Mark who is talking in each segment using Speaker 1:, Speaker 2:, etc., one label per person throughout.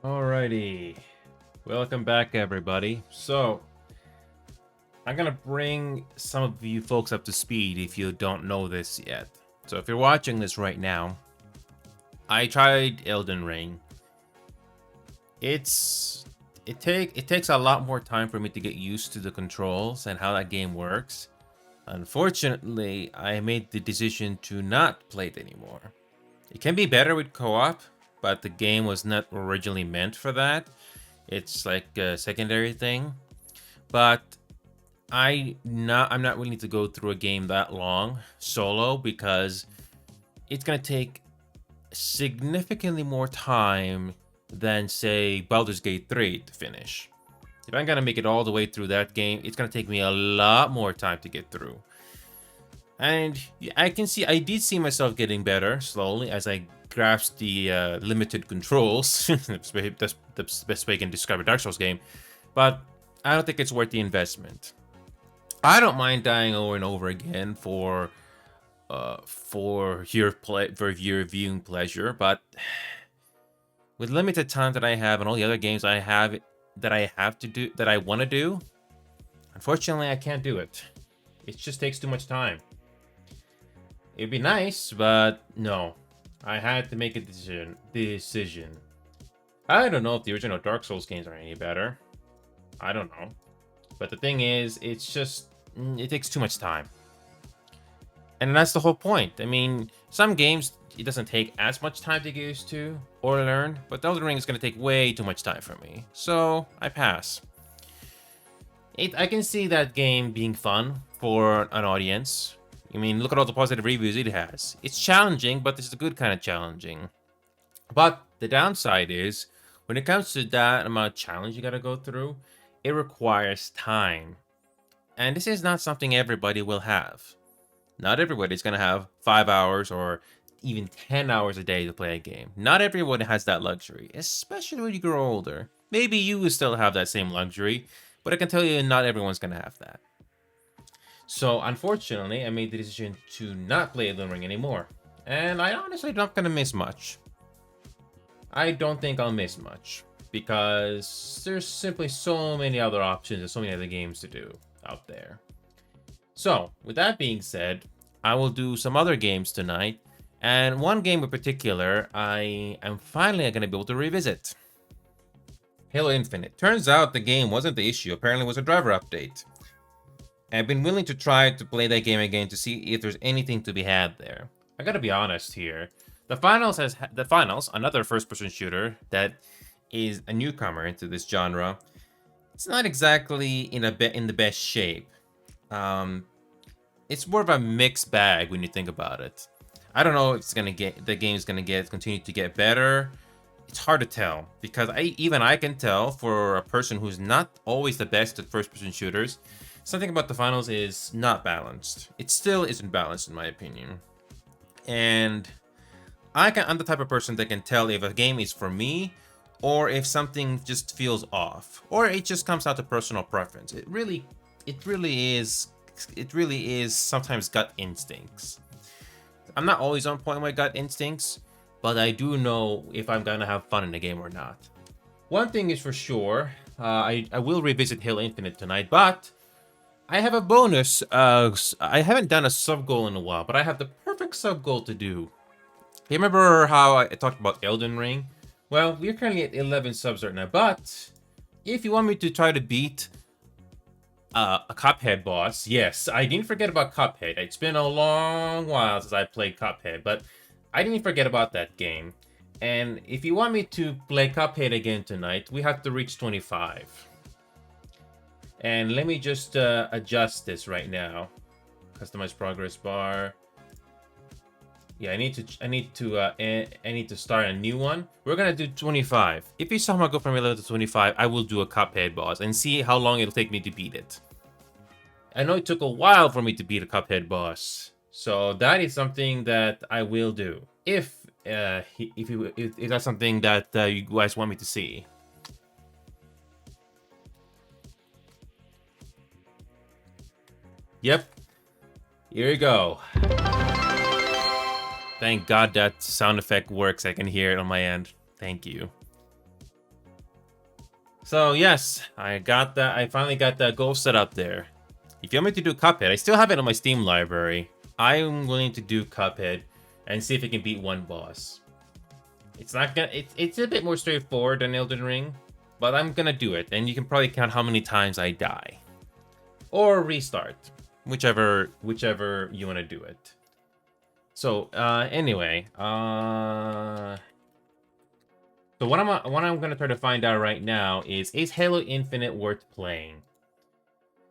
Speaker 1: Alrighty, welcome back, everybody. So, I'm gonna bring some of you folks up to speed if you don't know this yet. So, if you're watching this right now, I tried Elden Ring. It takes a lot more time for me to get used to the controls and how that game works. Unfortunately, I made the decision to not play it anymore. It can be better with co-op, but the game was not originally meant for that. It's like a secondary thing. But I'm not willing to go through a game that long solo because it's gonna take significantly more time than say Baldur's Gate 3 to finish. If I'm gonna make it all the way through that game, it's gonna take me a lot more time to get through. And I did see myself getting better slowly as I grasped the limited controls. That's the best way I can describe a Dark Souls game. But I don't think it's worth the investment. I don't mind dying over and over again for your viewing pleasure, but with limited time that I have and all the other games I have that I want to do, unfortunately I can't do it. It just takes too much time. It'd be nice, but no. I had to make a decision. I don't know if the original Dark Souls games are any better. I don't know. But the thing is, it takes too much time. And that's the whole point. I mean, some games, it doesn't take as much time to get used to or learn, but Elden Ring is going to take way too much time for me. So, I pass. I can see that game being fun for an audience. I mean, look at all the positive reviews it has. It's challenging, but it's the good kind of challenging. But the downside is, when it comes to that amount of challenge you gotta go through, it requires time. And this is not something everybody will have. Not everybody's gonna have 5 hours or even 10 hours a day to play a game. Not everyone has that luxury, especially when you grow older. Maybe you will still have that same luxury, but I can tell you not everyone's gonna have that. So, unfortunately, I made the decision to not play Elden Ring anymore. And I honestly not gonna miss much. I don't think I'll miss much. Because there's simply so many other options and so many other games to do out there. So, with that being said, I will do some other games tonight. And one game in particular, I am finally gonna be able to revisit. Halo Infinite. Turns out the game wasn't the issue. Apparently it was a driver update. I've been willing to try to play that game again to see if there's anything to be had there. I gotta be honest here. The Finals, another first-person shooter that is a newcomer into this genre. It's not exactly in the best shape. It's more of a mixed bag when you think about it. I don't know if the game's gonna continue to get better. It's hard to tell because I can tell for a person who's not always the best at first-person shooters. Something about the finals is not balanced. It still isn't balanced in my opinion. And I'm the type of person that can tell if a game is for me or if something just feels off or it just comes out to personal preference. It really is sometimes gut instincts. I'm not always on point with my gut instincts, but I do know if I'm gonna have fun in the game or not. One thing is for sure, I will revisit Halo Infinite tonight, but I have a bonus. I haven't done a sub goal in a while, but I have the perfect sub goal to do. You remember how I talked about Elden Ring? Well, we're currently at 11 subs right now, but if you want me to try to beat a Cuphead boss, yes, I didn't forget about Cuphead. It's been a long while since I played Cuphead, but I didn't forget about that game. And if you want me to play Cuphead again tonight, we have to reach 25. And let me just adjust this right now. Customize progress bar. Yeah, I need to start a new one. We're gonna do 25. If we somehow go from 11 to 25, I will do a Cuphead boss and see how long it'll take me to beat it. I know it took a while for me to beat a Cuphead boss, so that is something that I will do if that's something that you guys want me to see. Yep. Here we go. Thank God that sound effect works. I can hear it on my end. Thank you. So yes, I got that. I finally got that goal set up there. If you want me to do Cuphead, I still have it on my Steam library. I'm willing to do Cuphead and see if it can beat one boss. It's not gonna. It's a bit more straightforward than Elden Ring, but I'm gonna do it, and you can probably count how many times I die, or restart, whichever you want to do it. So anyway, so what I'm gonna try to find out right now is Halo Infinite worth playing?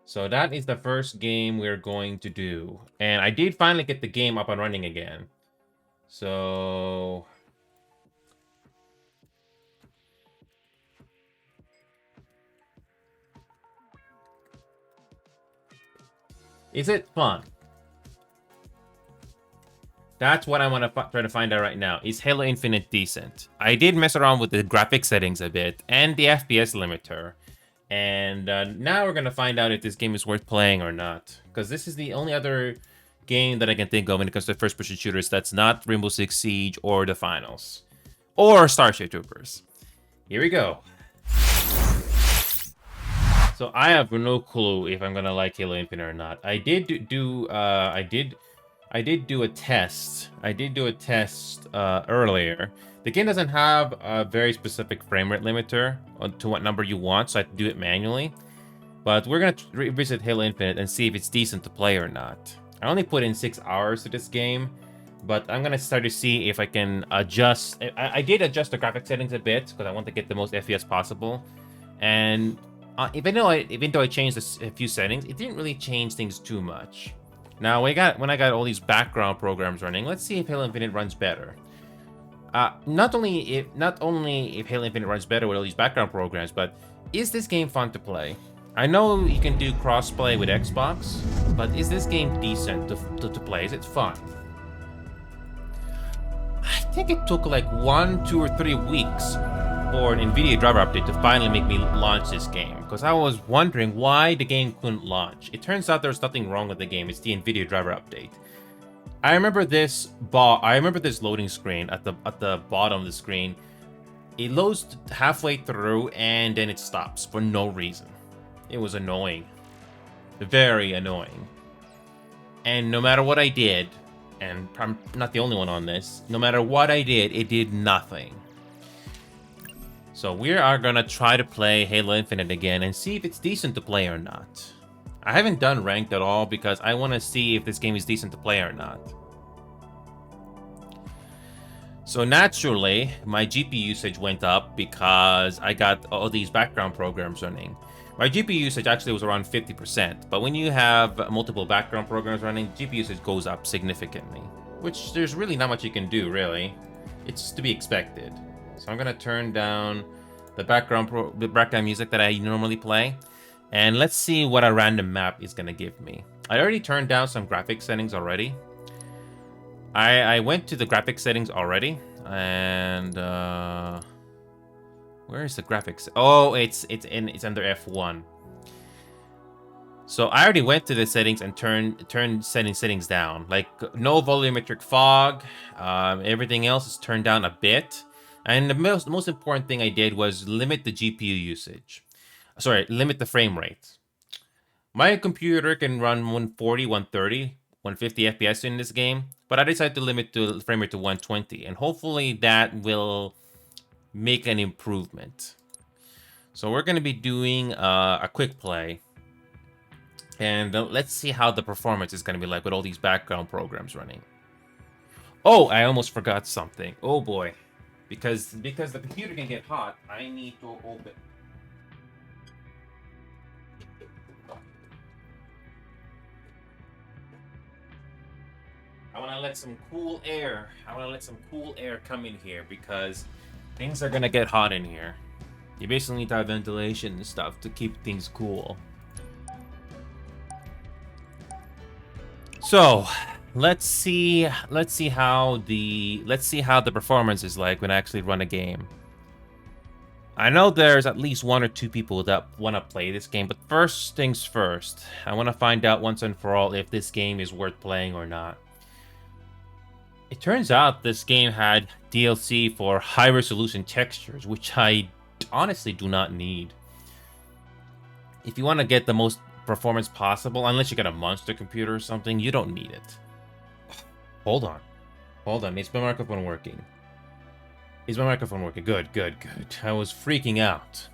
Speaker 1: So that is the first game we're going to do, and I did finally get the game up and running again. So is it fun? That's what I want to try to find out right now. Is Halo Infinite decent? I did mess around with the graphic settings a bit and the FPS limiter. And now we're going to find out if this game is worth playing or not. Because this is the only other game that I can think of when it comes to first-person shooters that's not Rainbow Six Siege or The Finals. Or Starship Troopers. Here we go. So I have no clue if I'm going to like Halo Infinite or not. I did do a test. I did do a test earlier. The game doesn't have a very specific frame rate limiter to what number you want, so I have to do it manually. But we're going to revisit Halo Infinite and see if it's decent to play or not. I only put in 6 hours to this game, but I'm going to start to see if I can adjust. I did adjust the graphic settings a bit because I want to get the most FPS possible. And even though I changed a few settings, it didn't really change things too much. Now, when I got all these background programs running, let's see if Halo Infinite runs better. Not only if Halo Infinite runs better with all these background programs, but is this game fun to play? I know you can do crossplay with Xbox, but is this game decent to play? Is it fun? I think it took like 1, 2, or 3 weeks for an NVIDIA driver update to finally make me launch this game, because I was wondering why the game couldn't launch. It turns out there's nothing wrong with the game. It's the NVIDIA driver update. I remember this loading screen at the bottom of the screen. It loads halfway through and then it stops for no reason. It was annoying. Very annoying. And no matter what I did, and I'm not the only one on this, no matter what I did, it did nothing. So we are gonna try to play Halo Infinite again and see if it's decent to play or not. I haven't done ranked at all because I want to see if this game is decent to play or not. So naturally, my GPU usage went up because I got all these background programs running. My GPU usage actually was around 50%, but when you have multiple background programs running, GPU usage goes up significantly, which there's really not much you can do, really. It's to be expected. So I'm gonna turn down the background music that I normally play, and let's see what a random map is gonna give me. I already turned down some graphic settings already. I went to the graphic settings already, and where is the graphics? Oh, it's under F1. So I already went to the settings and turned settings down. Like no volumetric fog. Everything else is turned down a bit. And the most important thing I did was limit the GPU usage. Sorry, limit the frame rate. My computer can run 140, 130, 150 FPS in this game, but I decided to limit the frame rate to 120, and hopefully that will make an improvement. So we're going to be doing a quick play, and let's see how the performance is going to be like with all these background programs running. Oh, I almost forgot something. Oh boy. Because the computer can get hot, I need to open. I want to let some cool air. Come in here because things are gonna get hot in here. You basically need to have ventilation and stuff to keep things cool. So let's see how the performance is like when I actually run a game. I know there's at least 1 or 2 people that want to play this game, but first things first, I want to find out once and for all if this game is worth playing or not. It turns out this game had DLC for high-resolution textures, which I honestly do not need. if you want to get the most performance possible, unless you got a monster computer or something, you don't need it. Hold on. Hold on. Is my microphone working? Is my microphone working? Good, good, good. I was freaking out.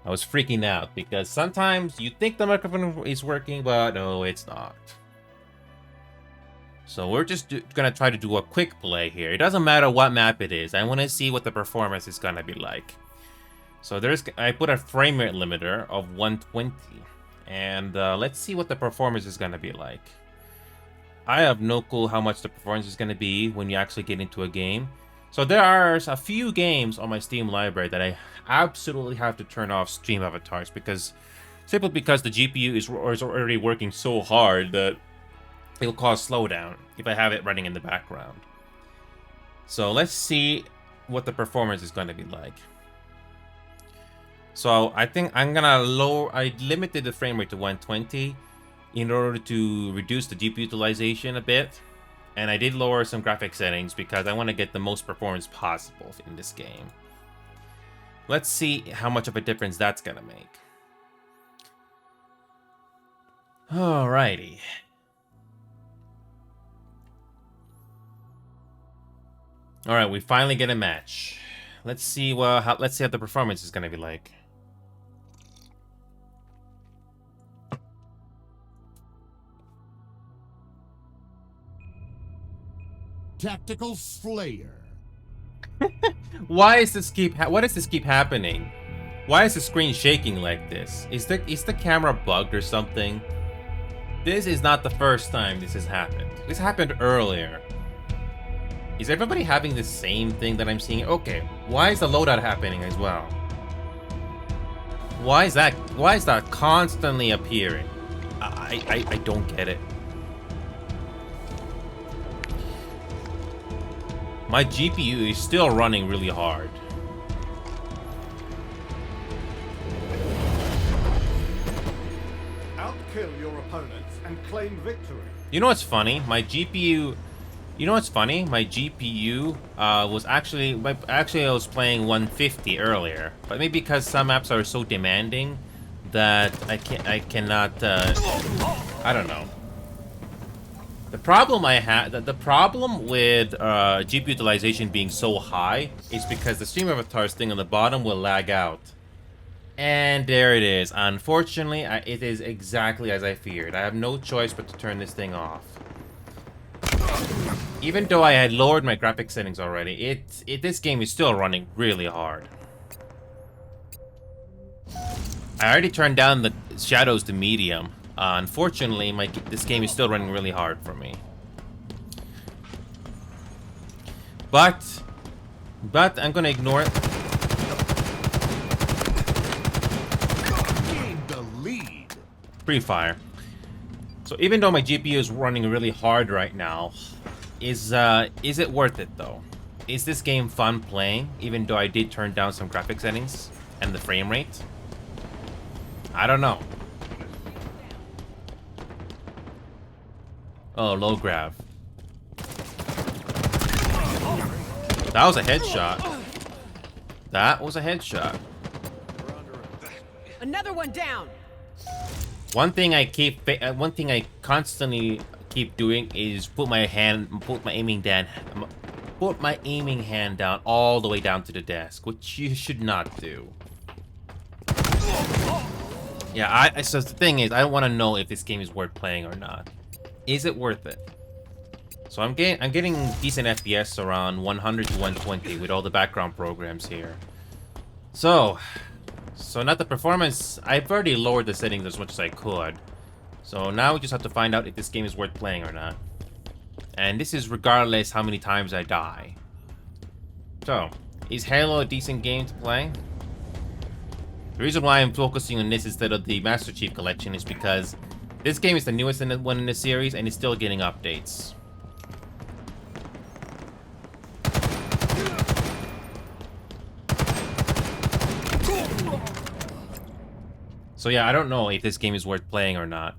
Speaker 1: I was freaking out because sometimes you think the microphone is working, but no, it's not. So we're just gonna try to do a quick play here. It doesn't matter what map it is. I want to see what the performance is gonna be like. So I put a frame rate limiter of 120, and let's see what the performance is gonna be like. I have no clue how much the performance is gonna be when you actually get into a game. So there are a few games on my Steam library that I absolutely have to turn off stream avatars simply because the GPU is already working so hard that it'll cause slowdown if I have it running in the background. So let's see what the performance is going to be like. So I think I'm gonna I limited the frame rate to 120 in order to reduce the GPU utilization a bit. And I did lower some graphic settings because I want to get the most performance possible in this game. Let's see how much of a difference that's gonna make. Alrighty. Alright, we finally get a match. Let's see let's see how the performance is gonna be like.
Speaker 2: Tactical Slayer.
Speaker 1: Why is this what does this keep happening? Why is the screen shaking like this? Is the camera bugged or something? This is not the first time this has happened. This happened earlier. Is everybody having the same thing that I'm seeing? Okay, why is the loadout happening as well? Why is that constantly appearing? I don't get it. My GPU is still running really hard.
Speaker 2: Outkill your opponents and claim victory.
Speaker 1: You know what's funny? My GPU... You know what's funny? My GPU was actually I was playing 150 earlier, but maybe because some apps are so demanding that I cannot I don't know. The problem with GPU utilization being so high is because the stream avatars thing on the bottom will lag out. And there it is. Unfortunately, it is exactly as I feared. I have no choice but to turn this thing off. Even though I had lowered my graphic settings already, this game is still running really hard. I already turned down the shadows to medium. Unfortunately, this game is still running really hard for me. But I'm gonna ignore it.
Speaker 2: Gain the lead.
Speaker 1: Pre-fire. So even though my GPU is running really hard right now, is it worth it though? Is this game fun playing, even though I did turn down some graphic settings and the frame rate? I don't know. Oh, low grav. That was a headshot. That was a headshot.
Speaker 3: Another one down.
Speaker 1: One thing I constantly keep doing is put my aiming hand down all the way down to the desk, which you should not do. Yeah, so the thing is, I want to know if this game is worth playing or not. Is it worth it? So I'm getting decent FPS around 100 to 120 with all the background programs here. So not the performance. I've already lowered the settings as much as I could. So now we just have to find out if this game is worth playing or not. And this is regardless how many times I die. So, is Halo a decent game to play? The reason why I'm focusing on this instead of the Master Chief Collection is because this game is the newest one in the series and it's still getting updates. So yeah, I don't know if this game is worth playing or not.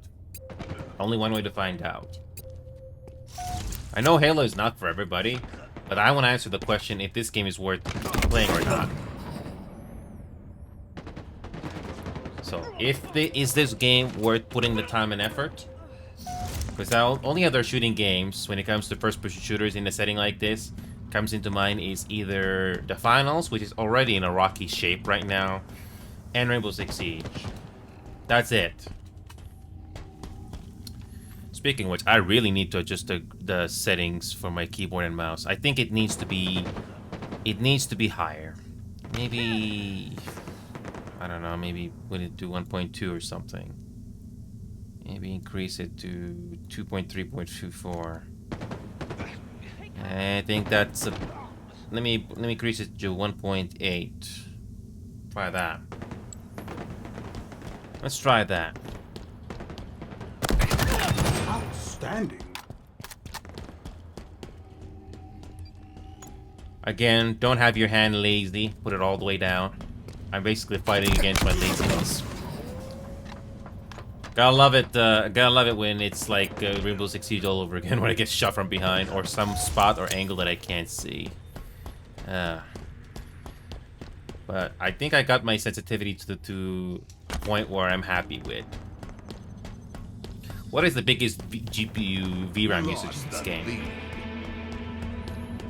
Speaker 1: Only one way to find out. I know Halo is not for everybody, but I want to answer the question if this game is worth playing or not. So, Is this game worth putting the time and effort? Because the only other shooting games, when it comes to first-person shooters in a setting like this, comes into mind is either The Finals, which is already in a rocky shape right now, and Rainbow Six Siege. That's it. Speaking of which, I really need to adjust the settings for my keyboard and mouse. I think it needs to be higher. Maybe, I don't know, maybe we need to do 1.2 or something. Maybe increase it to 2.3.24. I think that's a... Let me increase it to 1.8. Try that. Let's try that.
Speaker 2: Outstanding.
Speaker 1: Again, don't have your hand lazy. Put it all the way down. I'm basically fighting against my laziness. Gotta love it when it's like Rainbow Six Siege all over again when I get shot from behind or some spot or angle that I can't see. But I think I got my sensitivity to a point where I'm happy with. What is the biggest GPU VRAM usage in this game?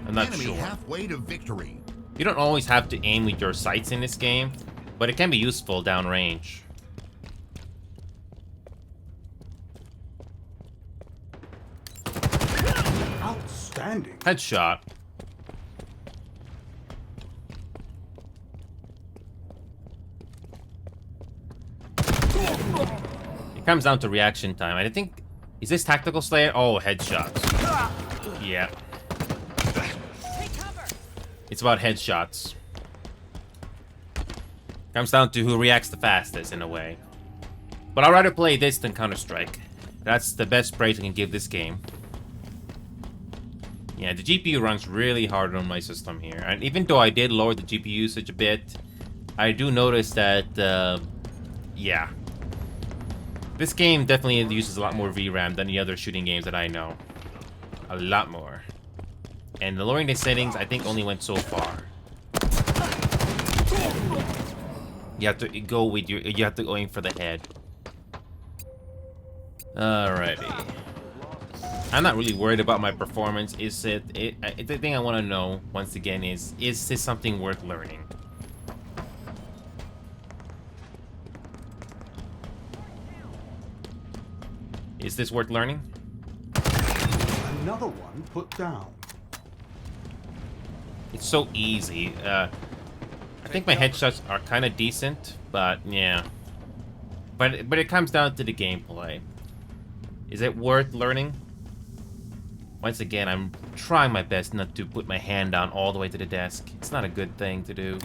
Speaker 1: I'm not sure.
Speaker 2: Halfway to victory.
Speaker 1: You don't always have to aim with your sights in this game, but it can be useful downrange.
Speaker 2: Outstanding.
Speaker 1: Headshot. It comes down to reaction time. I think... Is this Tactical Slayer? Oh, headshots. Yeah. It's about headshots. Comes down to who reacts the fastest, in a way. But I'd rather play this than Counter-Strike. That's the best praise I can give this game. Yeah, the GPU runs really hard on my system here. And even though I did lower the GPU usage a bit, I do notice that, yeah. This game definitely uses a lot more VRAM than the other shooting games that I know. A lot more. And the lowering the settings, I think, only went so far. You have to go with your... You have to go in for the head. Alrighty. I'm not really worried about my performance. Is the thing I want to know, once again, is this something worth learning? Is this worth learning?
Speaker 2: Another one put down.
Speaker 1: It's so easy. I think my headshots are kind of decent, but yeah. But it comes down to the gameplay. Is it worth learning? Once again, I'm trying my best not to put my hand down all the way to the desk. It's not a good thing to do.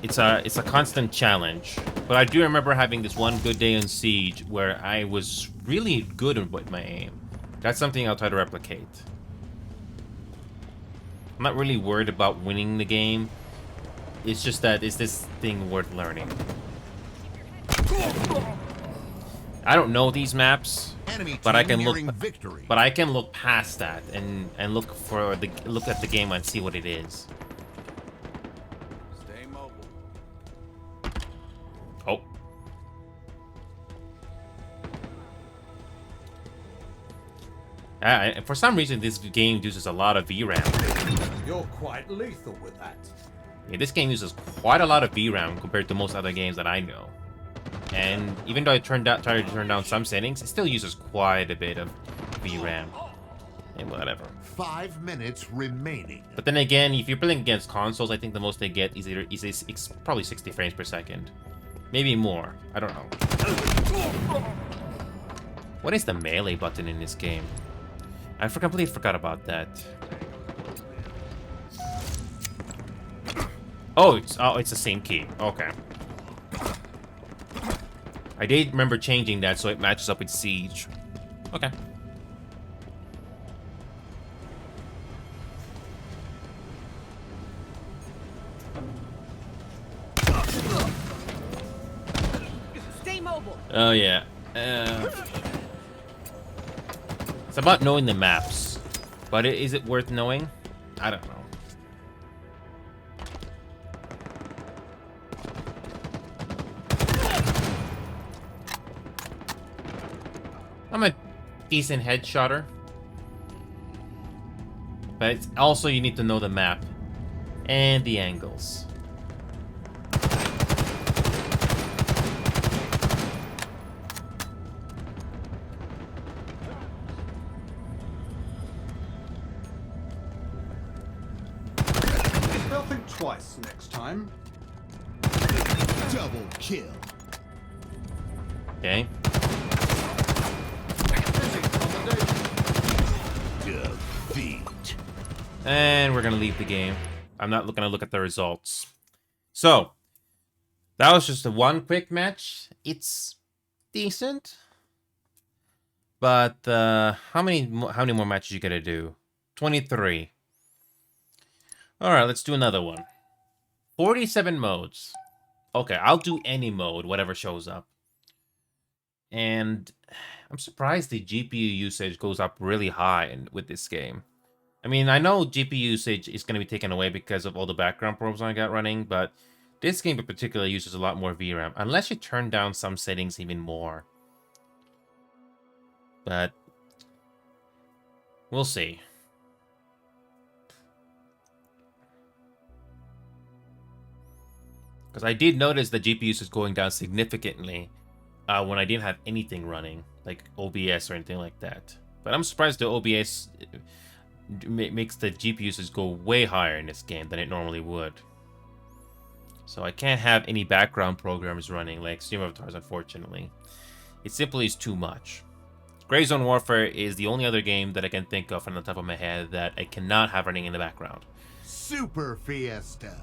Speaker 1: It's a constant challenge. But I do remember having this one good day on Siege where I was really good with my aim. That's something I'll try to replicate. I'm not really worried about winning the game. It's just that, is this thing worth learning? I don't know these maps, but I can look.
Speaker 2: Victory.
Speaker 1: But I can look past that and look at the game and see what it is.
Speaker 3: Stay mobile.
Speaker 1: Oh. For some reason, this game uses a lot of VRAM.
Speaker 2: You're quite lethal with that.
Speaker 1: Yeah, this game uses quite a lot of VRAM compared to most other games that I know. And even though I tried to turn down some settings, it still uses quite a bit of VRAM. And whatever.
Speaker 2: 5 minutes remaining.
Speaker 1: But then again, if you're playing against consoles, I think the most they get is probably 60 frames per second. Maybe more. I don't know. What is the melee button in this game? I completely forgot about that. Oh, it's the same key. Okay. I did remember changing that so it matches up with Siege. Okay.
Speaker 4: Stay mobile.
Speaker 1: Oh yeah. It's about knowing the maps. But is it worth knowing? I don't know. I'm a decent headshotter. But it's also you need to know the map and the angles.
Speaker 2: They'll think twice next time.
Speaker 3: Double kill.
Speaker 1: Okay.
Speaker 3: Defeat.
Speaker 1: And we're gonna leave the game. I'm not gonna look at the results. So that was just a one quick match. It's decent, but how many more matches you gotta do? 23. All right, let's do another one. 47 modes. Okay, I'll do any mode, whatever shows up. And I'm surprised the GPU usage goes up really high with this game. I mean, I know GPU usage is going to be taken away because of all the background programs I got running, but this game in particular uses a lot more VRAM, unless you turn down some settings even more. But we'll see. Because I did notice the GPU usage going down significantly when I didn't have anything running, like OBS or anything like that. But I'm surprised the OBS makes the GPU usage go way higher in this game than it normally would. So I can't have any background programs running like Stream Avatars, unfortunately. It simply is too much. Gray Zone Warfare is the only other game that I can think of on the top of my head that I cannot have running in the background.
Speaker 3: Super Fiesta.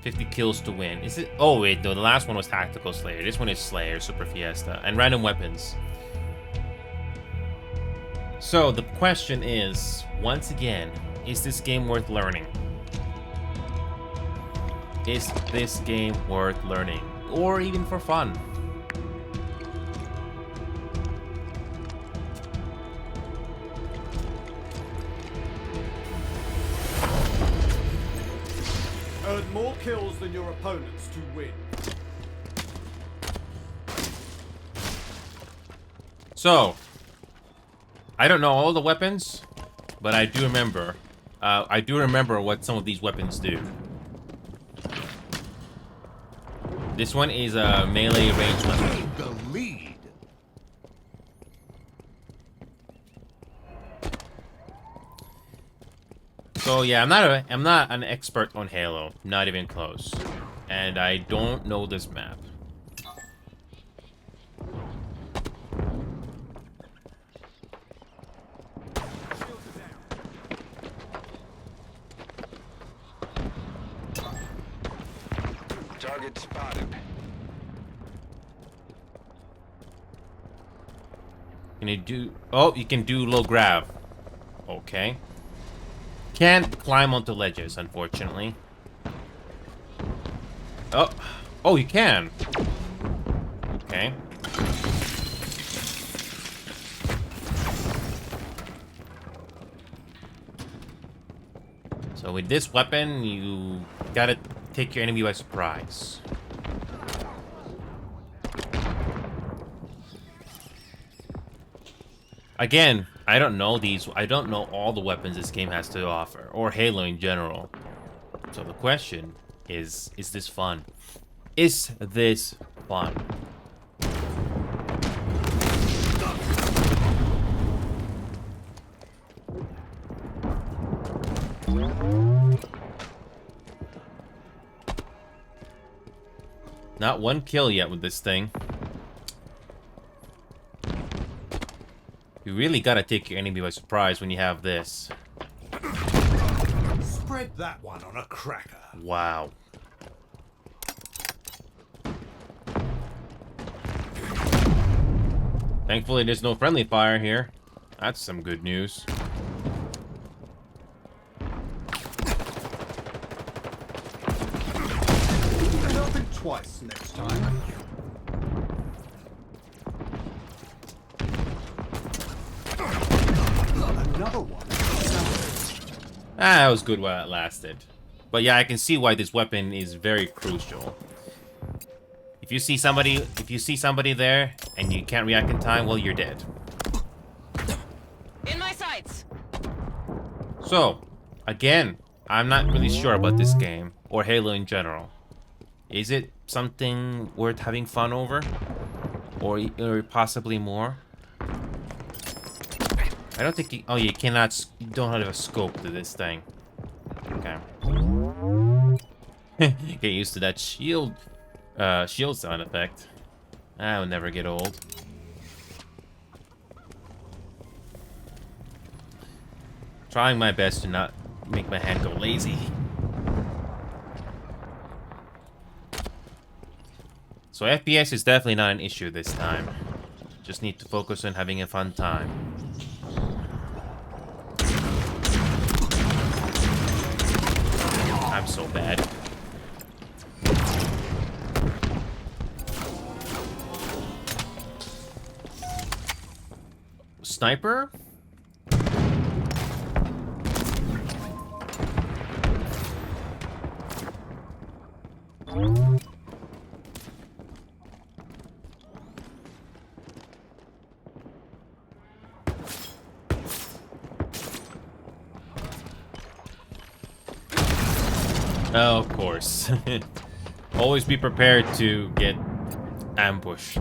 Speaker 1: 50 kills to win. Is it? Oh wait, no. The last one was Tactical Slayer. This one is Slayer, Super Fiesta, and random weapons. So the question is, once again, is this game worth learning? Is this game worth learning, or even for fun?
Speaker 2: Earn more kills than your opponents to win.
Speaker 1: So, I don't know all the weapons, but I do remember. I do remember what some of these weapons do. This one is a melee range weapon.
Speaker 3: The lead.
Speaker 1: So yeah, I'm not an expert on Halo, not even close, and I don't know this map.
Speaker 3: Target spotted.
Speaker 1: Can you do? Oh, you can do low grab. Okay. Can't climb onto ledges, unfortunately. Oh, oh, you can. Okay. So with this weapon, you gotta take your enemy by surprise. Again, I don't know all the weapons this game has to offer, or Halo in general. So the question is this fun? Is this fun? Not one kill yet with this thing. You really gotta take your enemy by surprise when you have this.
Speaker 2: Spread that one on a cracker.
Speaker 1: Wow. Thankfully, there's no friendly fire here. That's some good news.
Speaker 2: They'll think twice next time. Another one.
Speaker 1: That was good while it lasted. But yeah, I can see why this weapon is very crucial. If you see somebody there and you can't react in time, well, you're dead.
Speaker 4: In my sights.
Speaker 1: So, again, I'm not really sure about this game or Halo in general. Is it something worth having fun over? Or possibly more? I don't think oh, you cannot, you don't have a scope to this thing. Okay. Get used to that shield sound effect. That will never get old. Trying my best to not make my hand go lazy. So FPS is definitely not an issue this time. Just need to focus on having a fun time. I'm so bad. Sniper? Oh, of course. Always be prepared to get ambushed.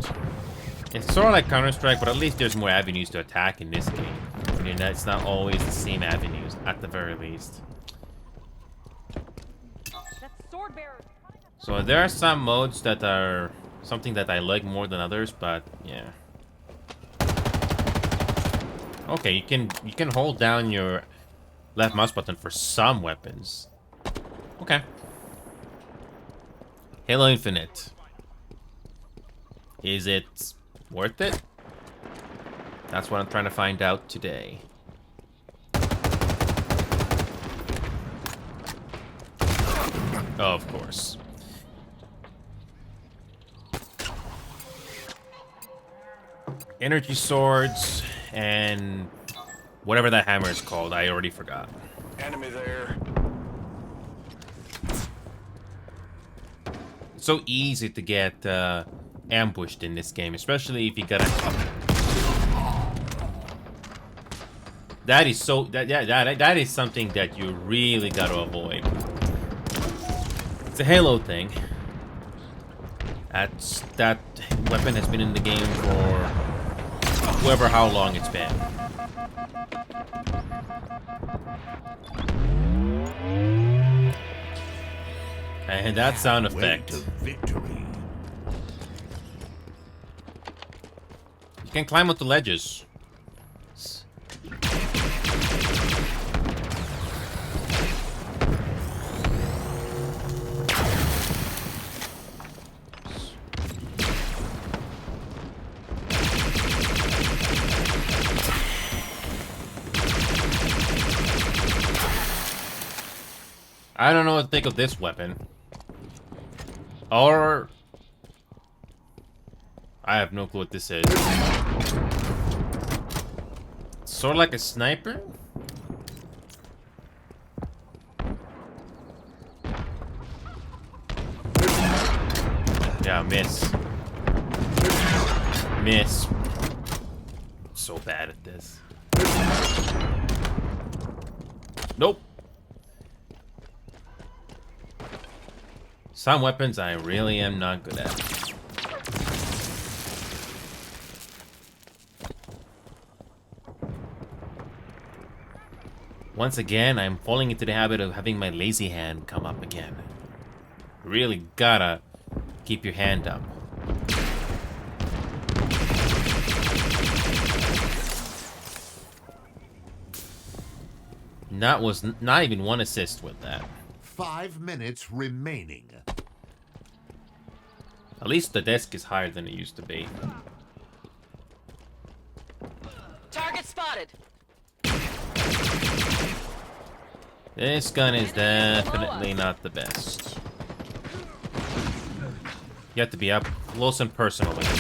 Speaker 1: It's sort of like Counter-Strike, but at least there's more avenues to attack in this game. I mean, it's not always the same avenues, at the very least.
Speaker 4: That sword bearer.
Speaker 1: So there are some modes that are something that I like more than others, but yeah. Okay, you can hold down your left mouse button for some weapons. Okay. Halo Infinite. Is it worth it? That's what I'm trying to find out today. Oh, of course. Energy swords and whatever that hammer is called, I already forgot.
Speaker 3: Enemy there.
Speaker 1: It's so easy to get ambushed in this game, especially if you got a... That is so... That is something that you really got to avoid. It's a Halo thing. That weapon has been in the game for whoever how long it's been. And that sound effect.
Speaker 3: Victory.
Speaker 1: You can climb up the ledges. I don't know what to think of this weapon. Or... I have no clue what this is. Sort of like a sniper? Yeah, miss. Miss. So bad at this. Nope. Some weapons I really am not good at. Once again, I'm falling into the habit of having my lazy hand come up again. Really gotta keep your hand up. Not even one assist with that.
Speaker 3: 5 minutes remaining.
Speaker 1: At least the desk is higher than it used to be.
Speaker 4: Target spotted.
Speaker 1: This gun is definitely not the best. You have to be up close and personal with it.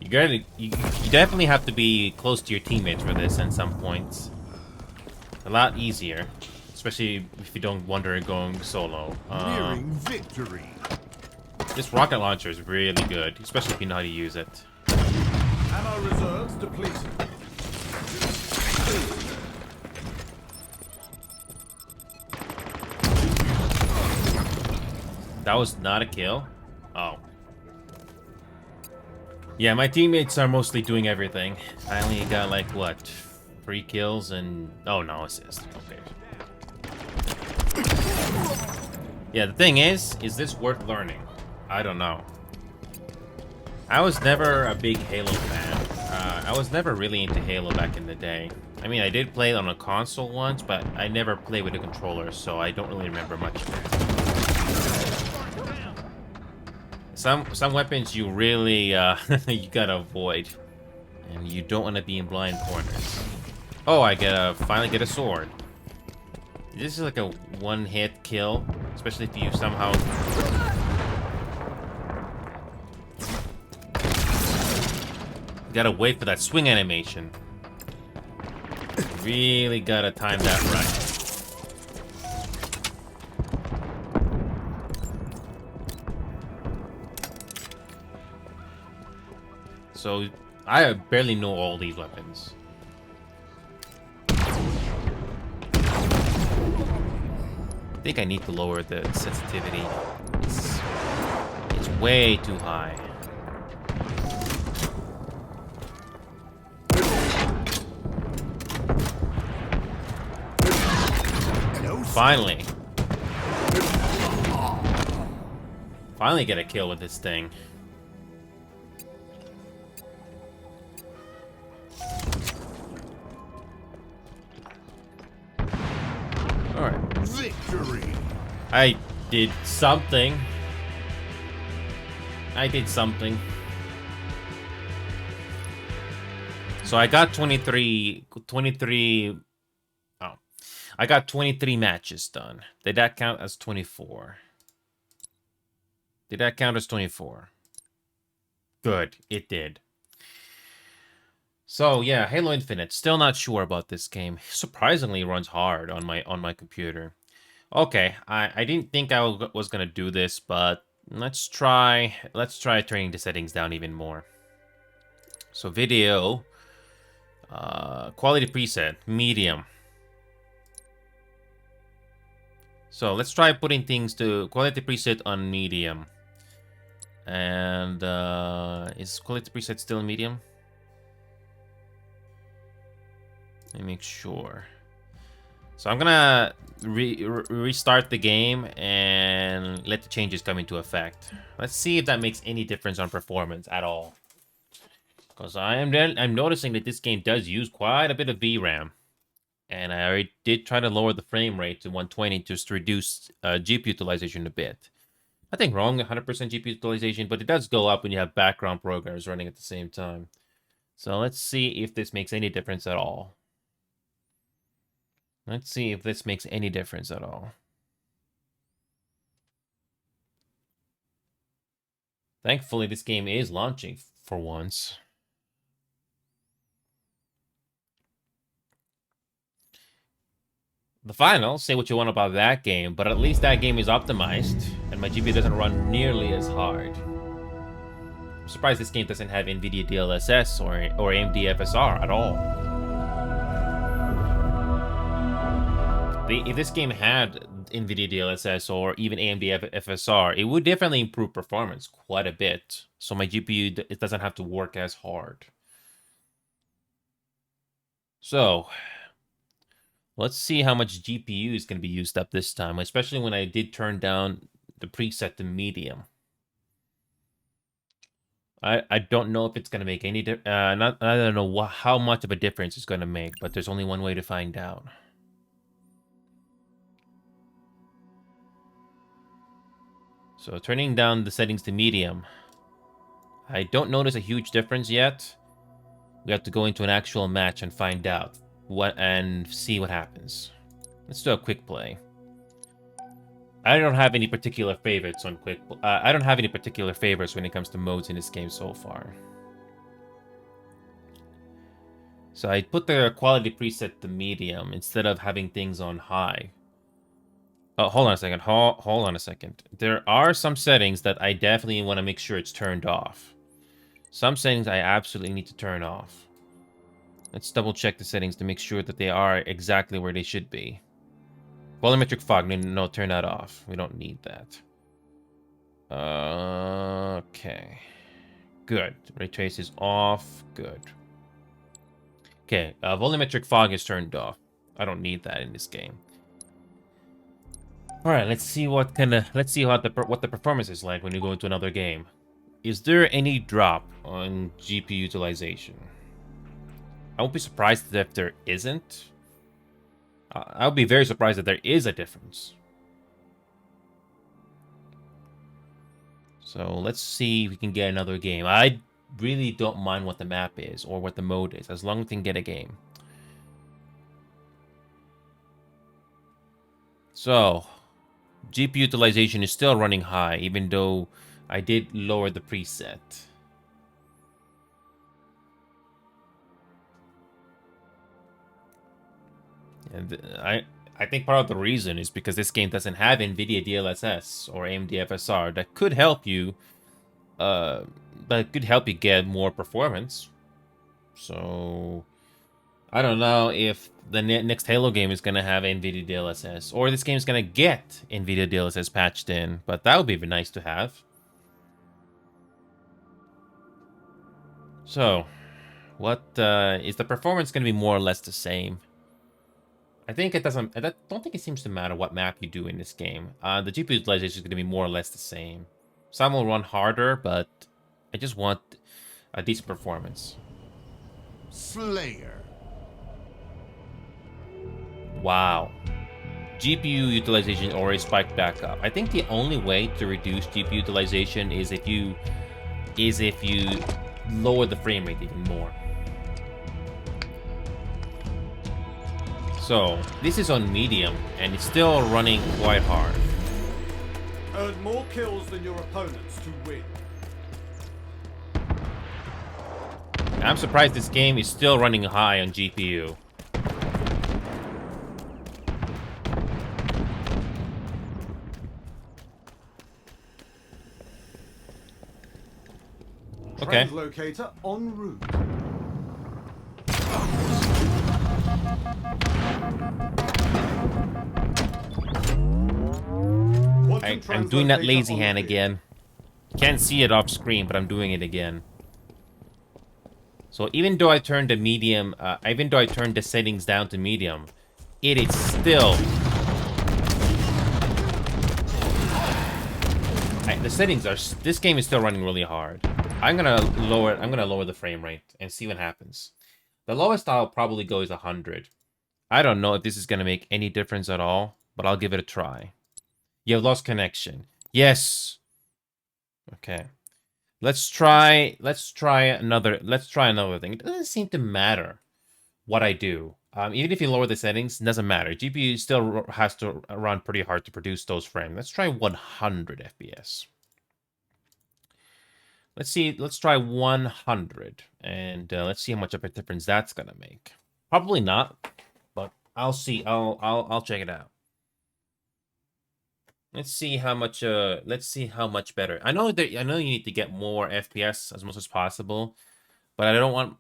Speaker 1: You definitely have to be close to your teammates for this at some points. A lot easier, especially if you don't wonder going solo.
Speaker 3: Nearing victory.
Speaker 1: This rocket launcher is really good, especially if you know how to use it.
Speaker 2: Ammo reserves depleted.
Speaker 1: That was not a kill? Oh. Yeah, my teammates are mostly doing everything. I only got like, what, 3 kills and... oh, no assist. Okay. Yeah, the thing is this worth learning? I don't know. I was never a big Halo fan. I was never really into Halo back in the day. I mean, I did play it on a console once, but I never played with a controller, so I don't really remember much of it. Some weapons you really you gotta avoid, and you don't want to be in blind corners. Oh, I finally get a sword. This is like a one-hit kill, especially if you somehow. You gotta wait for that swing animation. Really gotta time that right. So, I barely know all these weapons. I think I need to lower the sensitivity. It's way too high. Finally. Finally get a kill with this thing. Alright.
Speaker 3: Victory.
Speaker 1: I did something. I did something. So I got 23... Oh. I got 23 matches done. Did that count as 24? Did that count as 24? Good, it did. So yeah, Halo Infinite. Still not sure about this game. Surprisingly, it runs hard on my computer. Okay, I didn't think I was gonna do this, but let's try turning the settings down even more. So video, quality preset, medium. So let's try putting things to quality preset on medium. And is quality preset still medium? Let me make sure. So I'm gonna restart the game and let the changes come into effect. Let's see if that makes any difference on performance at all. Because I'm noticing that this game does use quite a bit of VRAM. And I already did try to lower the frame rate to 120 just to reduce GPU utilization a bit. Nothing wrong with 100% GPU utilization, but it does go up when you have background programs running at the same time. So let's see if this makes any difference at all. Let's see if this makes any difference at all. Thankfully, this game is launching for once. The Final, say what you want about that game, but at least that game is optimized, and my GPU doesn't run nearly as hard. I'm surprised this game doesn't have NVIDIA DLSS or AMD FSR at all. If this game had NVIDIA DLSS or even AMD FSR, it would definitely improve performance quite a bit. So my GPU, it doesn't have to work as hard. So, let's see how much GPU is going to be used up this time, especially when I did turn down the preset to medium. I don't know if it's going to make any I don't know how much of a difference it's going to make, but there's only one way to find out. So turning down the settings to medium. I don't notice a huge difference yet. We have to go into an actual match and find out and see what happens. Let's do a quick play. I don't have any particular favorites on quick. I don't have any particular favorites when it comes to modes in this game so far. So I put the quality preset to medium instead of having things on high. Oh, hold on a second. Hold on a second. There are some settings that I definitely want to make sure it's turned off. Some settings I absolutely need to turn off. Let's double check the settings to make sure that they are exactly where they should be. Volumetric fog, no, turn that off. We don't need that. Okay. Good. Ray trace is off. Good. Okay, volumetric fog is turned off. I don't need that in this game. All right, let's see what the performance is like when you go into another game. Is there any drop on GPU utilization? I won't be surprised if there isn't. I'll be very surprised that there is a difference. So let's see if we can get another game. I really don't mind what the map is or what the mode is, as long as we can get a game. So, GPU utilization is still running high, even though I did lower the preset. And I think part of the reason is because this game doesn't have NVIDIA DLSS or AMD FSR that could help you get more performance. So I don't know if the next Halo game is gonna have NVIDIA DLSS or this game is gonna get NVIDIA DLSS patched in, but that would be nice to have. So, what is the performance gonna be more or less the same? I think it doesn't. I don't think it seems to matter what map you do in this game. The GPU utilization is going to be more or less the same. Some will run harder, but I just want a decent performance.
Speaker 3: Slayer.
Speaker 1: Wow. GPU utilization already spiked back up. I think the only way to reduce GPU utilization is if you lower the frame rate even more. So, this is on medium, and it's still running quite hard.
Speaker 2: Earn more kills than your opponents to win.
Speaker 1: I'm surprised this game is still running high on GPU. Okay.
Speaker 2: Translocator en route.
Speaker 1: I'm doing that lazy hand again. Can't see it off screen, but I'm doing it again. So even though I turned the medium, even though I turned the settings down to medium, it is still... the settings are... This game is still running really hard. I'm gonna lower the frame rate and see what happens. The lowest I'll probably go is 100. I don't know if this is gonna make any difference at all, but I'll give it a try. You have lost connection. Yes. Okay. Let's try another thing. It doesn't seem to matter what I do. Even if you lower the settings, it doesn't matter. GPU still has to run pretty hard to produce those frames. Let's try 100 FPS. Let's try 100, and let's see how much of a difference that's gonna make. Probably not, but I'll see. I'll check it out. Let's see how much better. I know you need to get more FPS as much as possible, but I don't want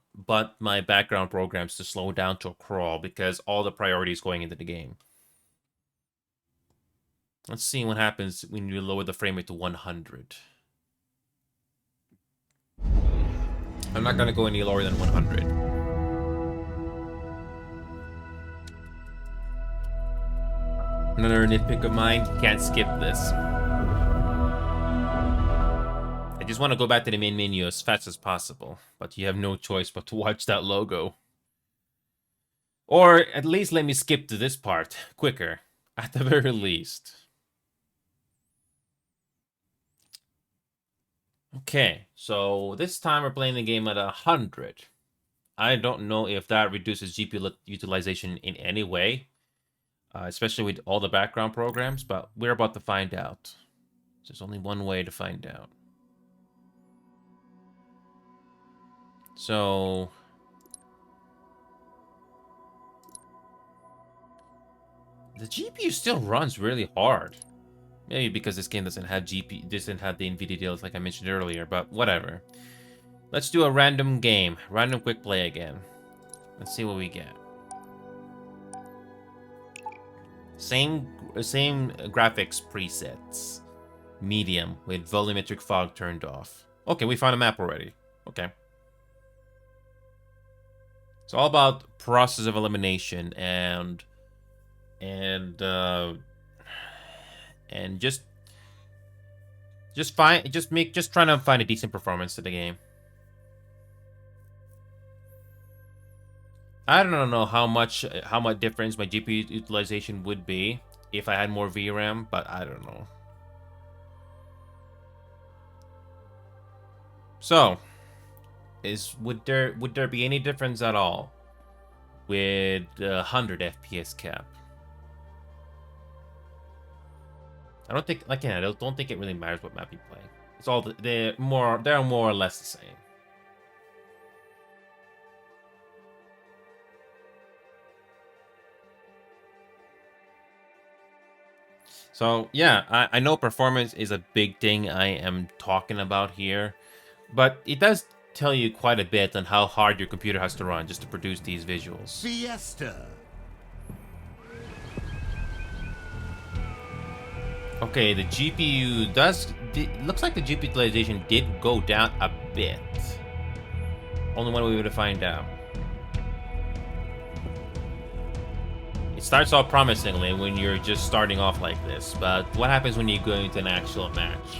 Speaker 1: my background programs to slow down to a crawl because all the priority is going into the game. Let's see what happens when you lower the frame rate to 100. I'm not gonna go any lower than 100. Another nitpick of mine, can't skip this. I just want to go back to the main menu as fast as possible, but you have no choice but to watch that logo. Or at least let me skip to this part quicker, at the very least. Okay, so this time we're playing the game at 100. I don't know if that reduces GPU utilization in any way. Especially with all the background programs, but we're about to find out. There's only one way to find out. So, The GPU still runs really hard. Maybe because this game doesn't have doesn't have the NVIDIA deals like I mentioned earlier, but whatever. Let's do a random game. Random quick play again. Let's see what we get. Same graphics presets. Medium with volumetric fog turned off. Okay, we found a map already. Okay. It's all about process of elimination and just trying to find a decent performance to the game. I don't know how much difference my GPU utilization would be if I had more VRAM, but I don't know. So, would there be any difference at all with 100 FPS cap? I don't think I don't think it really matters what map you play. It's all they're more or less the same. So yeah, I know performance is a big thing I am talking about here, but it does tell you quite a bit on how hard your computer has to run just to produce these visuals.
Speaker 3: Fiesta.
Speaker 1: Okay, the GPU looks like the GPU utilization did go down a bit. Only one way to find out. It starts off promisingly when you're just starting off like this, but what happens when you go into an actual match?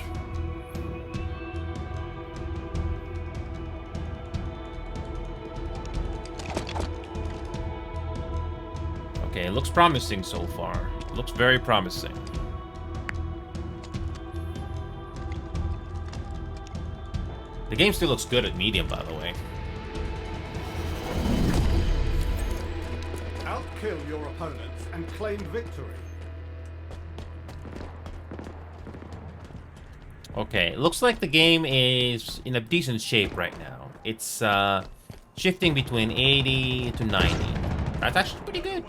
Speaker 1: Okay, it looks promising so far. It looks very promising. The game still looks good at medium, by the way.
Speaker 2: Outkill your opponents and claim victory.
Speaker 1: Okay, it looks like the game is in a decent shape right now. It's shifting between 80 to 90. That's actually pretty good.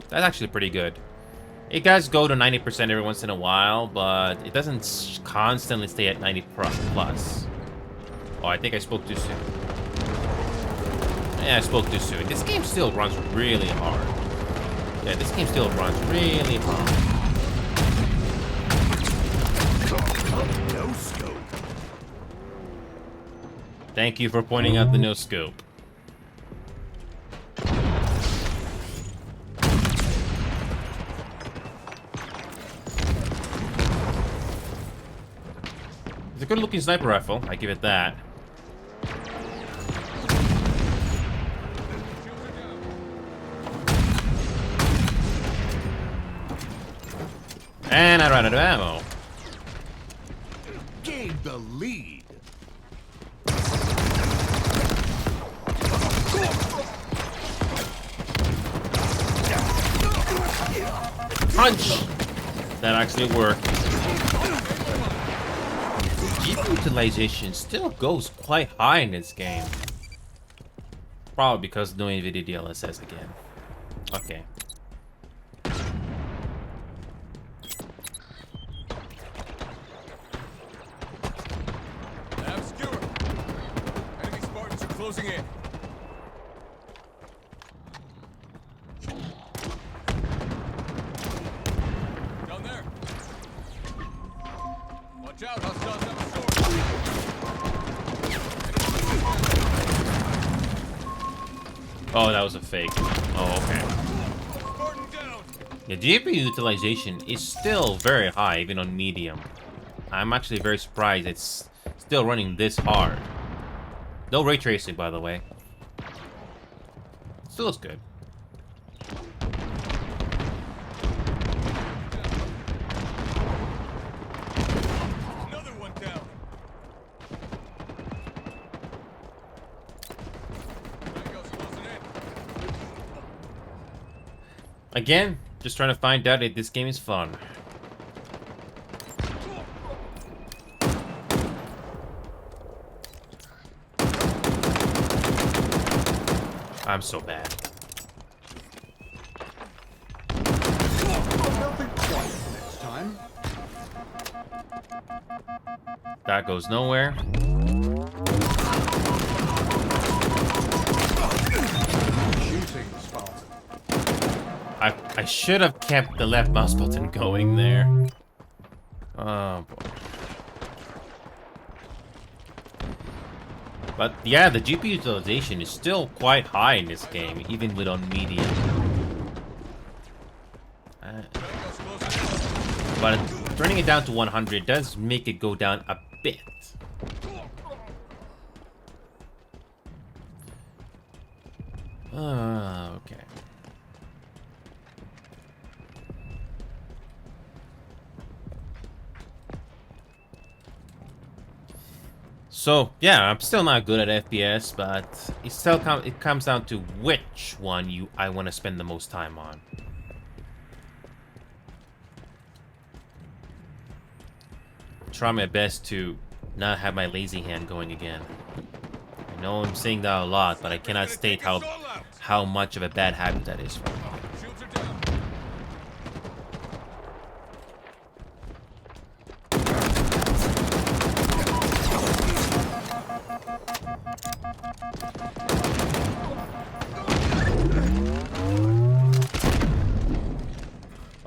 Speaker 1: That's actually pretty good. It does go to 90% every once in a while, but it doesn't constantly stay at 90 plus. Oh, I think I spoke too soon. Yeah, I spoke too soon. This game still runs really hard. Yeah, this game still runs really hard.
Speaker 3: No scope.
Speaker 1: Thank you for pointing out the no scope. It's a good looking sniper rifle, I give it that. And I ran out of ammo.
Speaker 3: Gained the lead.
Speaker 1: Punch! That actually worked. GPU utilization still goes quite high in this game. Probably because of no NVIDIA DLSS again. Okay.
Speaker 5: Obscure. Enemy Spartans are closing in. Down there. Watch out, hostiles have a sword.
Speaker 1: Oh, that was a fake. Oh, okay.
Speaker 5: Spartan down.
Speaker 1: The GPU utilization is still very high, even on medium. I'm actually very surprised it's still running this hard. No ray tracing, by the way. Still looks good.
Speaker 5: Another one down. Tango's closing in.
Speaker 1: Again, just trying to find out if this game is fun. I'm so bad. goes nowhere.
Speaker 2: Shooting, Spartan.
Speaker 1: I should have kept the left mouse button going there. Oh boy. But yeah, the GPU utilization is still quite high in this game, even with on medium. But turning it down to 100 does make it go down a bit. Okay. So yeah, I'm still not good at FPS, but it comes down to which one I want to spend the most time on. Try my best to not have my lazy hand going again. I know I'm saying that a lot, but I cannot state how much of a bad habit that is for me.
Speaker 5: Shields are down.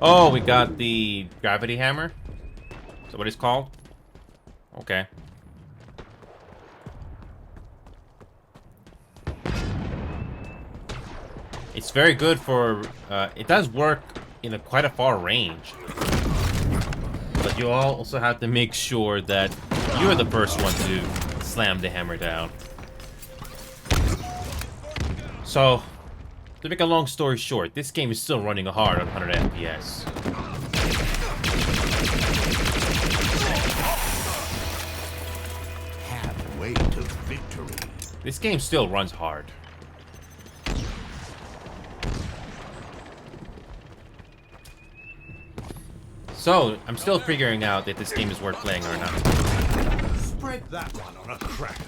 Speaker 1: Oh, we got the gravity hammer. Is that what it's called? Okay. It's very good for, it does work in quite a far range. But you also have to make sure that you're the first one to slam the hammer down. So, to make a long story short, this game is still running hard on 100 FPS.
Speaker 3: Halfway to victory.
Speaker 1: This game still runs hard. So, I'm still figuring out if this game is worth playing or not.
Speaker 3: Spread that one on a cracker.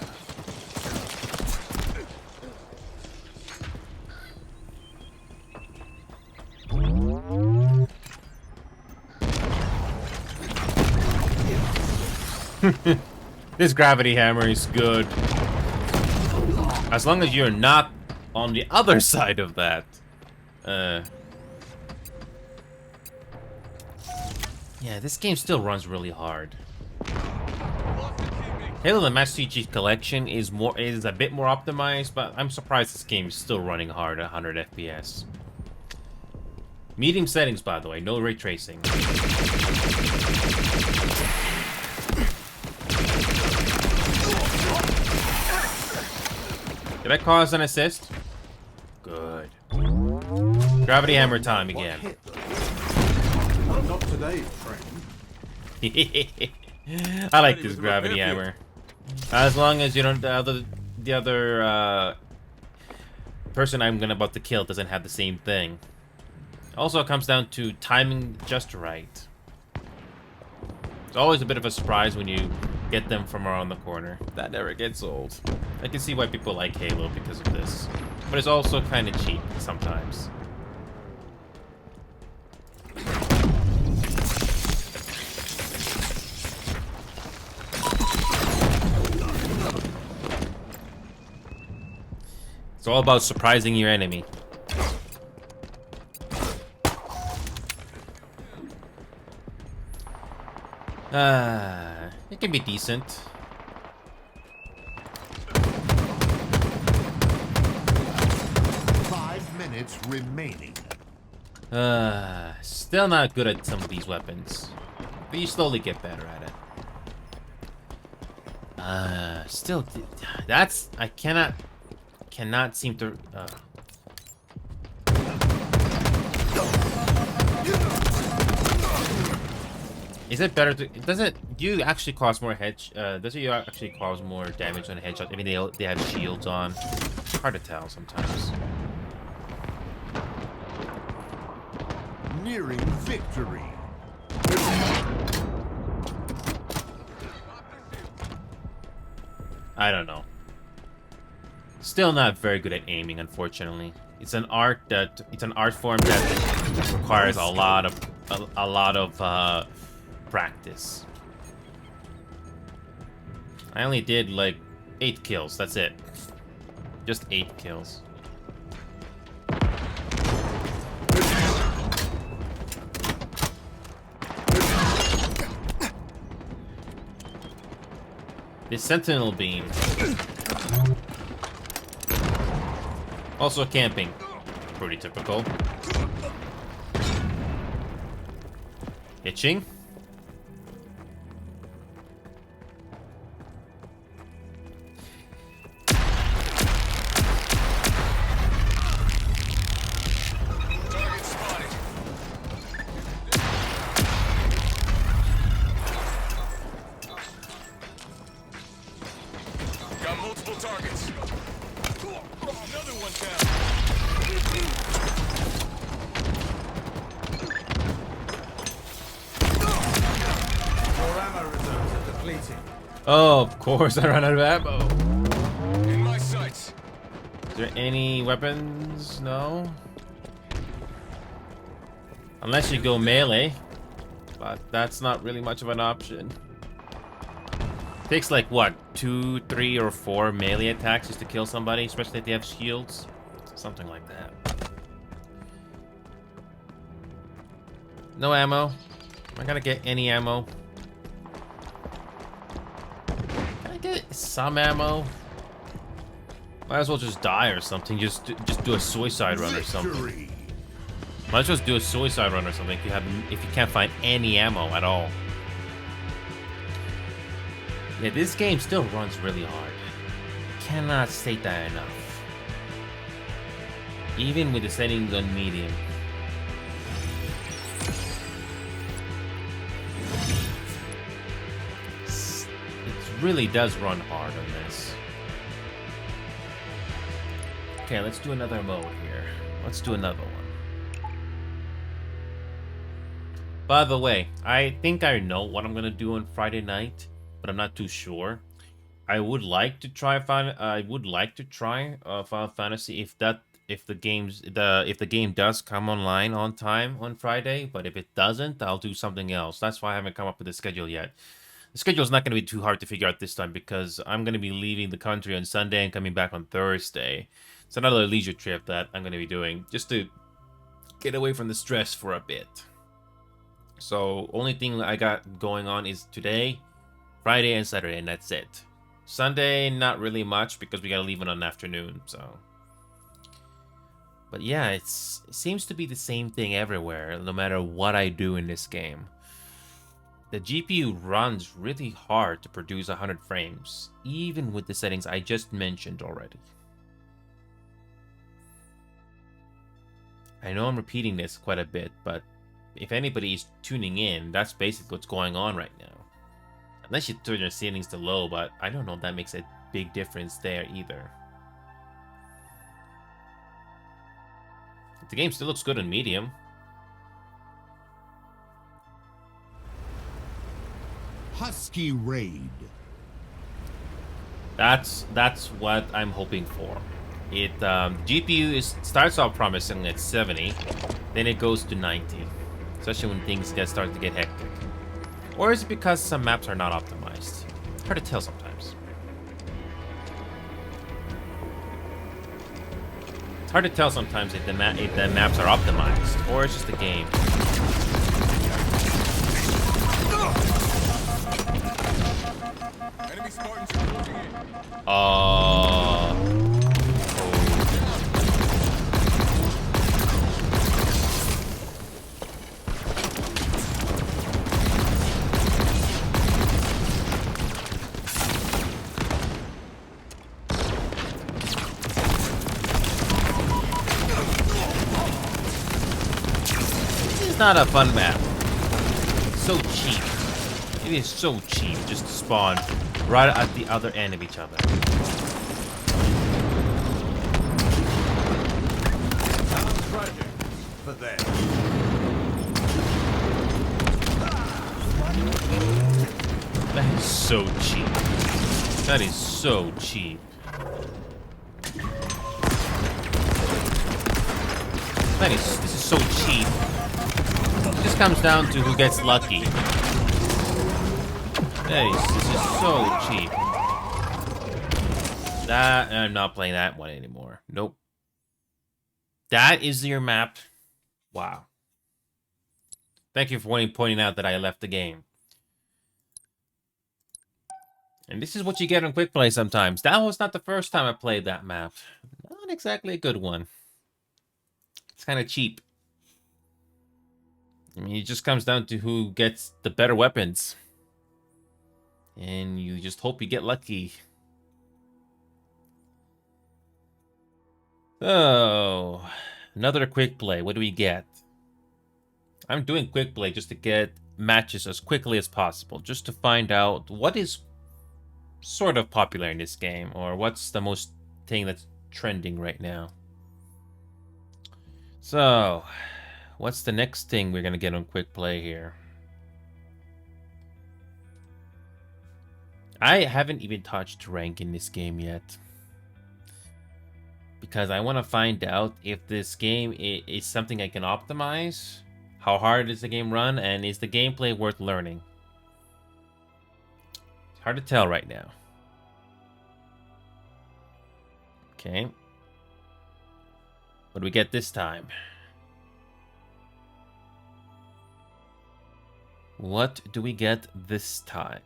Speaker 1: This gravity hammer is good. As long as you're not on the other side of that. Yeah, this game still runs really hard. Halo the Master Chief Collection is a bit more optimized, but I'm surprised this game is still running hard at 100 FPS. Medium settings, by the way, no ray tracing. Did I cause an assist? Good. Gravity hammer time again.
Speaker 2: Not today, friend.
Speaker 1: I like this gravity hammer. As long as you don't, the other person I'm about to kill doesn't have the same thing. Also, it comes down to timing just right. It's always a bit of a surprise when you get them from around the corner. That never gets old. I can see why people like Halo because of this. But it's also kind of cheap sometimes. It's all about surprising your enemy. It can be decent.
Speaker 3: Minutes remaining.
Speaker 1: Still not good at some of these weapons. But you slowly get better at it. Still, that's, I cannot seem to, Is it better to, do you actually cause more does it actually cause more damage on a headshot? I mean, they have shields on. Hard to tell sometimes.
Speaker 3: Nearing victory.
Speaker 1: I don't know. Still not very good at aiming, unfortunately. It's an art form that requires a lot of practice. I only did like 8 kills. That's it. Just 8 kills. The Sentinel beam. Also camping. Pretty typical. Itching.
Speaker 5: Target spotted. Got multiple targets. Another one down.
Speaker 2: Your ammo reserves are depleting.
Speaker 1: Oh, of course I ran out of ammo.
Speaker 5: In my sights.
Speaker 1: Is there any weapons? No. Unless you go melee. But that's not really much of an option. Takes like what, 2, 3, or 4 melee attacks just to kill somebody, especially if they have shields. Something like that. No ammo. Am I gonna get any ammo? Can I get some ammo? Might as well just die or something. Just do a suicide run or something.
Speaker 3: Victory.
Speaker 1: Might as well just do a suicide run or something if you can't find any ammo at all. Yeah, this game still runs really hard. Cannot state that enough. Even with the settings on medium. It really does run hard on this. Okay, let's do another mode here. Let's do another one. By the way, I think I know what I'm gonna do on Friday night, but I'm not too sure. I would like to try Final Fantasy if the game does come online on time on Friday, but if it doesn't, I'll do something else. That's why I haven't come up with a schedule yet. The schedule is not going to be too hard to figure out this time because I'm going to be leaving the country on Sunday and coming back on Thursday. It's another leisure trip that I'm going to be doing just to get away from the stress for a bit. So only thing I got going on is today, Friday, and Saturday, and that's it. Sunday, not really much because we got to leave in an afternoon. So, but yeah, it seems to be the same thing everywhere, no matter what I do in this game. The GPU runs really hard to produce 100 frames, even with the settings I just mentioned already. I know I'm repeating this quite a bit, but if anybody is tuning in, that's basically what's going on right now. Unless you turn your settings to low, but I don't know if that makes a big difference there either. The game still looks good on medium.
Speaker 3: Husky Raid.
Speaker 1: That's what I'm hoping for. It GPU starts off promising at 70, then it goes to 90, especially when things start to get hectic. Or is it because some maps are not optimized? Hard to tell sometimes. It's hard to tell sometimes if the maps are optimized, or it's just the game.
Speaker 5: Enemy Spartans are closing in.
Speaker 1: This is not a fun map. It's so cheap. It is so cheap just to spawn right at the other end of each other.
Speaker 2: Sounds tragic for them.
Speaker 1: That is so cheap. That is so cheap. This is so cheap. It just comes down to who gets lucky. This is so cheap. That I'm not playing that one anymore. Nope. That is your map. Wow. Thank you for pointing out that I left the game. And this is what you get on Quick Play sometimes. That was not the first time I played that map. Not exactly a good one. It's kind of cheap. I mean, it just comes down to who gets the better weapons. And you just hope you get lucky. So, another Quick Play. What do we get? I'm doing Quick Play just to get matches as quickly as possible. Just to find out what is sort of popular in this game. Or what's the most thing that's trending right now. So, what's the next thing we're going to get on Quick Play here? I haven't even touched rank in this game yet. Because I want to find out if this game is something I can optimize. How hard is the game run? And is the gameplay worth learning? It's hard to tell right now. Okay. What do we get this time? What do we get this time?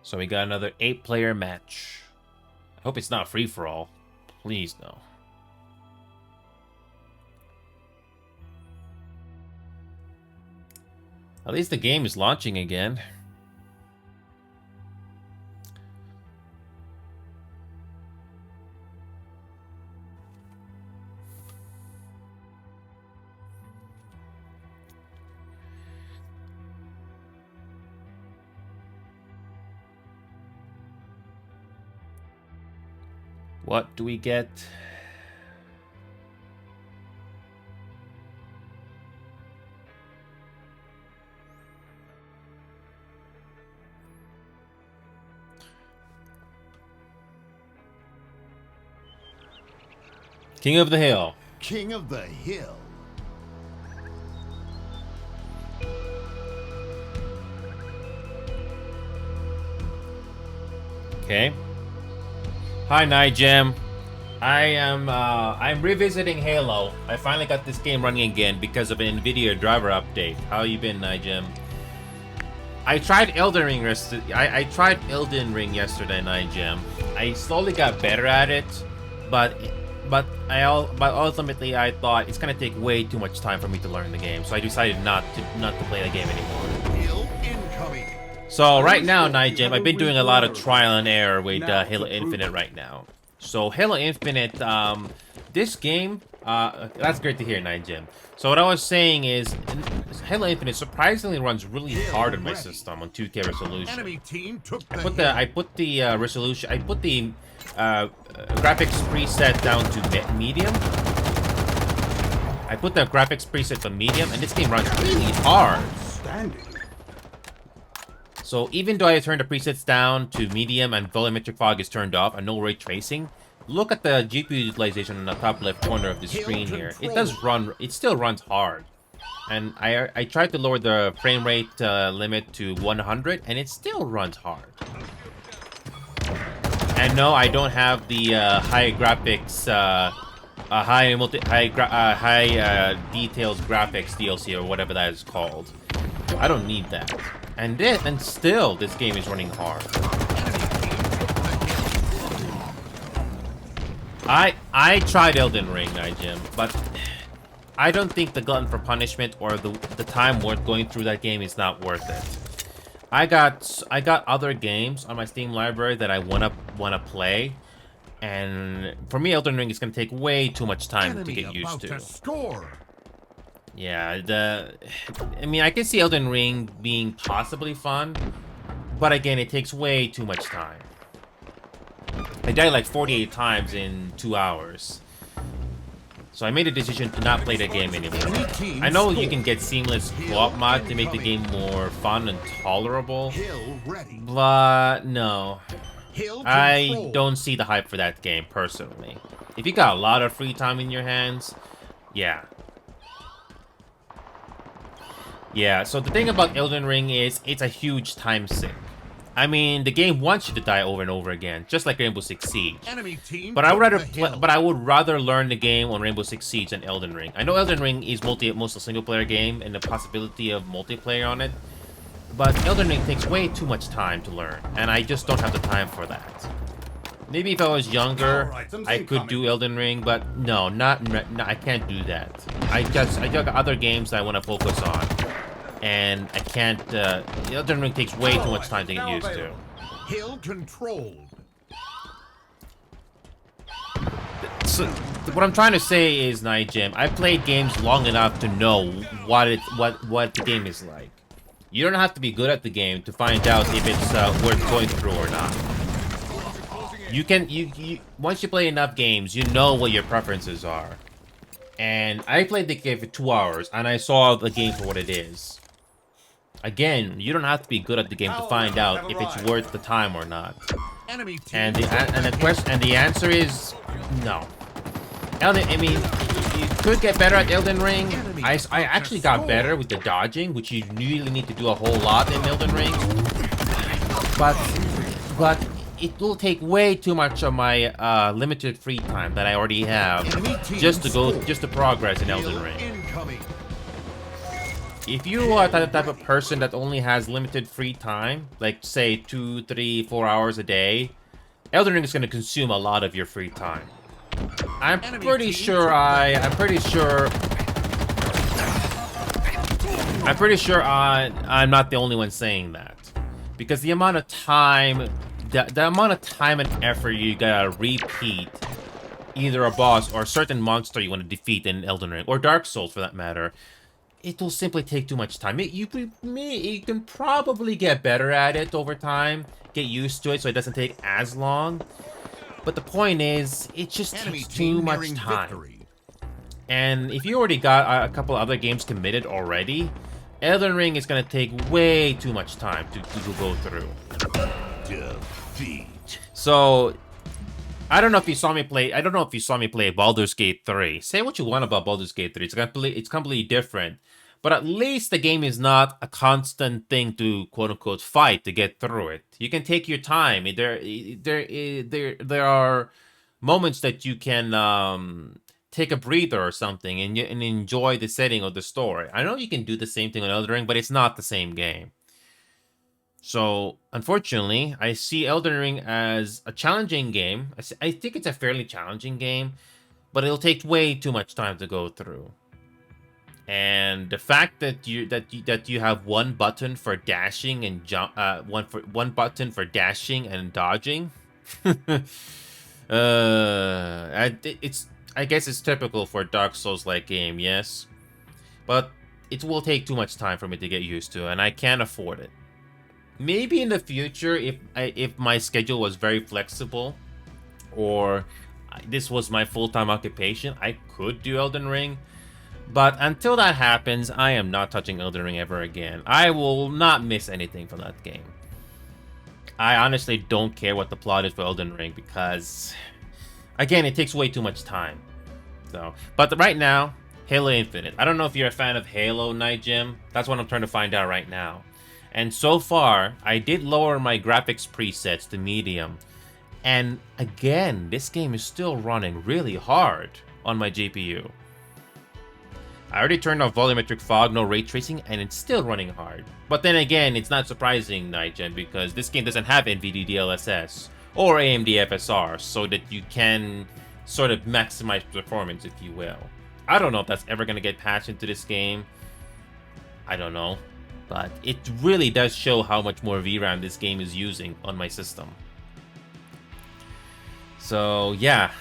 Speaker 1: So we got another 8-player match. I hope it's not free-for-all. Please, no. At least the game is launching again. What do we get? King of the Hill.
Speaker 3: King of the Hill.
Speaker 1: Okay. Hi, Nigem. I'm revisiting Halo. I finally got this game running again because of an NVIDIA driver update. How you been, Nigem? I tried Elden Ring I tried Elden Ring yesterday, Nigem. I slowly got better at it, but ultimately I thought it's gonna take way too much time for me to learn the game, so I decided not to play the game anymore.
Speaker 3: Hill incoming.
Speaker 1: So right now, Nigem, I've been doing a lot of trial and error with Halo Infinite right now. So Halo Infinite, this game, that's great to hear, Nigem. So what I was saying is, Halo Infinite surprisingly runs really hard on my system on 2K resolution.
Speaker 3: Enemy team took
Speaker 1: I put the resolution, I put the graphics preset down to medium. I put the graphics preset to medium, and this game runs really hard.
Speaker 2: Standing.
Speaker 1: So even though I turned the presets down to medium and volumetric fog is turned off and no ray tracing, look at the GPU utilization in the top left corner of the screen here. It does run, it still runs hard. And I tried to lower the frame rate limit to 100 and it still runs hard. And no, I don't have the high graphics, high details graphics DLC or whatever that is called. I don't need that. And still, this game is running hard. I tried Elden Ring, Nigem, but I don't think the glutton for punishment or the time worth going through that game is not worth it. I got other games on my Steam library that I wanna play, and for me, Elden Ring is gonna take way too much time to get used to.
Speaker 3: Score.
Speaker 1: Yeah, I mean, I can see Elden Ring being possibly fun, but again, it takes way too much time. I died like 48 times in 2 hours. So I made a decision to not play the game anymore. I know you can get seamless co-op mod to make the game more fun and tolerable, but no. I don't see the hype for that game, personally. If you got a lot of free time in your hands, yeah. Yeah, so the thing about Elden Ring is it's a huge time sink. I mean, the game wants you to die over and over again, just like Rainbow Six Siege.
Speaker 3: Enemy team
Speaker 1: But I would
Speaker 3: took
Speaker 1: rather
Speaker 3: the
Speaker 1: play,
Speaker 3: hill.
Speaker 1: but I would rather learn the game on Rainbow Six Siege than Elden Ring. I know Elden Ring is mostly a single player game and the possibility of multiplayer on it, but Elden Ring takes way too much time to learn, and I just don't have the time for that. Maybe if I was younger,
Speaker 2: All items
Speaker 1: I could do Elden Ring, but no, no, I can't do that. I got other games that I want to focus on, and I can't. Elden Ring takes way too much time to get used to.
Speaker 3: Hill controlled.
Speaker 1: So what I'm trying to say is, Night Jim, I've played games long enough to know what the game is like. You don't have to be good at the game to find out if it's worth going through or not. You can once you play enough games, you know what your preferences are. And I played the game for 2 hours, and I saw the game for what it is. Again, you don't have to be good at the game to find out if it's worth the time or not.
Speaker 3: Enemy team
Speaker 1: And
Speaker 3: took
Speaker 1: the answer is no. I mean, you could get better at Elden Ring. I actually got better with the dodging, which you really need to do a whole lot in Elden Ring. But it will take way too much of my limited free time that I already have
Speaker 3: Enemy team
Speaker 1: just to
Speaker 3: scored.
Speaker 1: progress in
Speaker 3: hill
Speaker 1: Elden Ring.
Speaker 3: incoming.
Speaker 1: If you are the type of person that only has limited free time, like say 2, 3, 4 hours a day, Elden Ring is going to consume a lot of your free time. I'm
Speaker 3: Enemy
Speaker 1: pretty
Speaker 3: team
Speaker 1: sure
Speaker 3: took
Speaker 1: I'm pretty sure I'm not the only one saying that, because the amount of time, the amount of time and effort you gotta repeat either a boss or a certain monster you want to defeat in Elden Ring or Dark Souls for that matter, it will simply take too much time. You can probably get better at it over time, get used to it so it doesn't take as long. But the point is, it just
Speaker 3: Enemy
Speaker 1: takes
Speaker 3: team
Speaker 1: too much
Speaker 3: nearing
Speaker 1: time.
Speaker 3: victory.
Speaker 1: And if you already got a couple other games committed already, Elden Ring is gonna take way too much time to go through.
Speaker 3: Defeat.
Speaker 1: So, I don't know if you saw me play Baldur's Gate 3. Say what you want about Baldur's Gate 3. It's completely different. But at least the game is not a constant thing to quote-unquote fight to get through it. You can take your time. There are moments that you can take a breather or something and enjoy the setting of the story. I know you can do the same thing on Elden Ring, but it's not the same game. So, unfortunately, I see Elden Ring as a challenging game. I think it's a fairly challenging game, but it'll take way too much time to go through. And the fact that you have one button for dashing and jump, one button for dashing and dodging, I guess it's typical for a Dark Souls-like game, yes, but it will take too much time for me to get used to, and I can't afford it. Maybe in the future, if my schedule was very flexible, or this was my full-time occupation, I could do Elden Ring. But until that happens, I am not touching Elden Ring ever again. I will not miss anything from that game. I honestly don't care what the plot is for Elden Ring because, again, it takes way too much time. So, but right now, Halo Infinite. I don't know if you're a fan of Halo, Night Jim. That's what I'm trying to find out right now. And so far, I did lower my graphics presets to medium. And again, this game is still running really hard on my GPU. I already turned off volumetric fog, no ray tracing, and it's still running hard. But then again, it's not surprising, Nightgen, because this game doesn't have NVIDIA DLSS or AMD FSR, so that you can sort of maximize performance, if you will. I don't know if that's ever going to get patched into this game. I don't know. But it really does show how much more VRAM this game is using on my system. So yeah,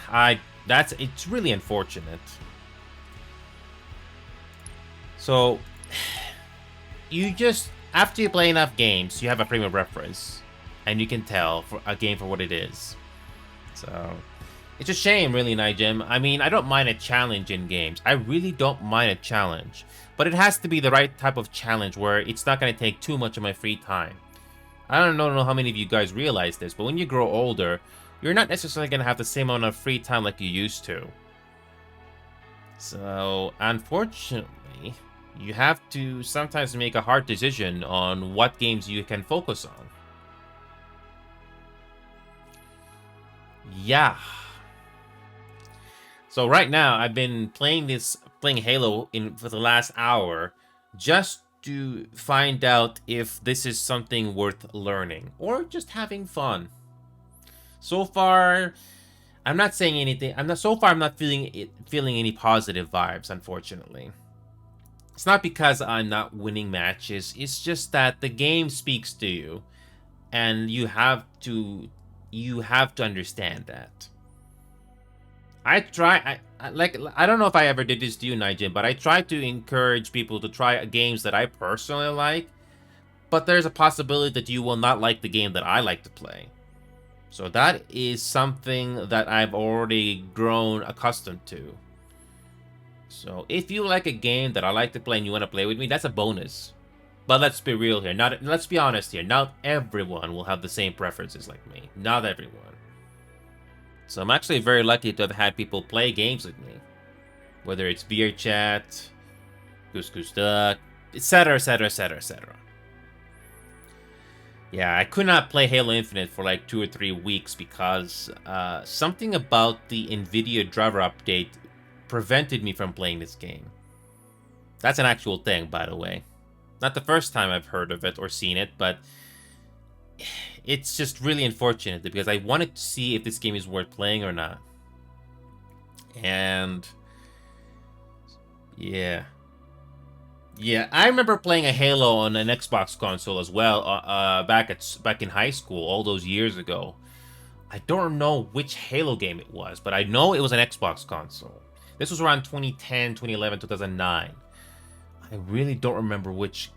Speaker 1: it's really unfortunate. So, after you play enough games, you have a frame of reference, and you can tell for a game for what it is. So, it's a shame, really, Nigem. I mean, I don't mind a challenge in games. I really don't mind a challenge. But it has to be the right type of challenge where it's not going to take too much of my free time. I don't know how many of you guys realize this, but when you grow older, you're not necessarily going to have the same amount of free time like you used to. So, unfortunately, You have to sometimes make a hard decision on what games you can focus on. Yeah. So right now, I've been playing Halo for the last hour, just to find out if this is something worth learning or just having fun. So far, I'm not saying anything. I'm not feeling any positive vibes, unfortunately. It's not because I'm not winning matches. It's just that the game speaks to you, and you have to understand that. I don't know if I ever did this to you, Nigel, but I try to encourage people to try games that I personally like, but there's a possibility that you will not like the game that I like to play. So that is something that I've already grown accustomed to. So if you like a game that I like to play and you want to play with me, that's a bonus. But let's be real here. Let's be honest here. Not everyone will have the same preferences like me. Not everyone. So I'm actually very lucky to have had people play games with me. Whether it's Beer Chat, Goose Goose Duck, etc, etc, etc, etc. Yeah, I could not play Halo Infinite for like 2 or 3 weeks because something about the NVIDIA driver update prevented me from playing this game. That's an actual thing, by the way. Not the first time I've heard of it or seen it, but it's just really unfortunate because I wanted to see if this game is worth playing or not. And yeah, I remember playing a Halo on an Xbox console as well, back in high school all those years ago. I don't know which Halo game it was, but I know it was an Xbox console. This was around 2010, 2011, 2009. I really don't remember which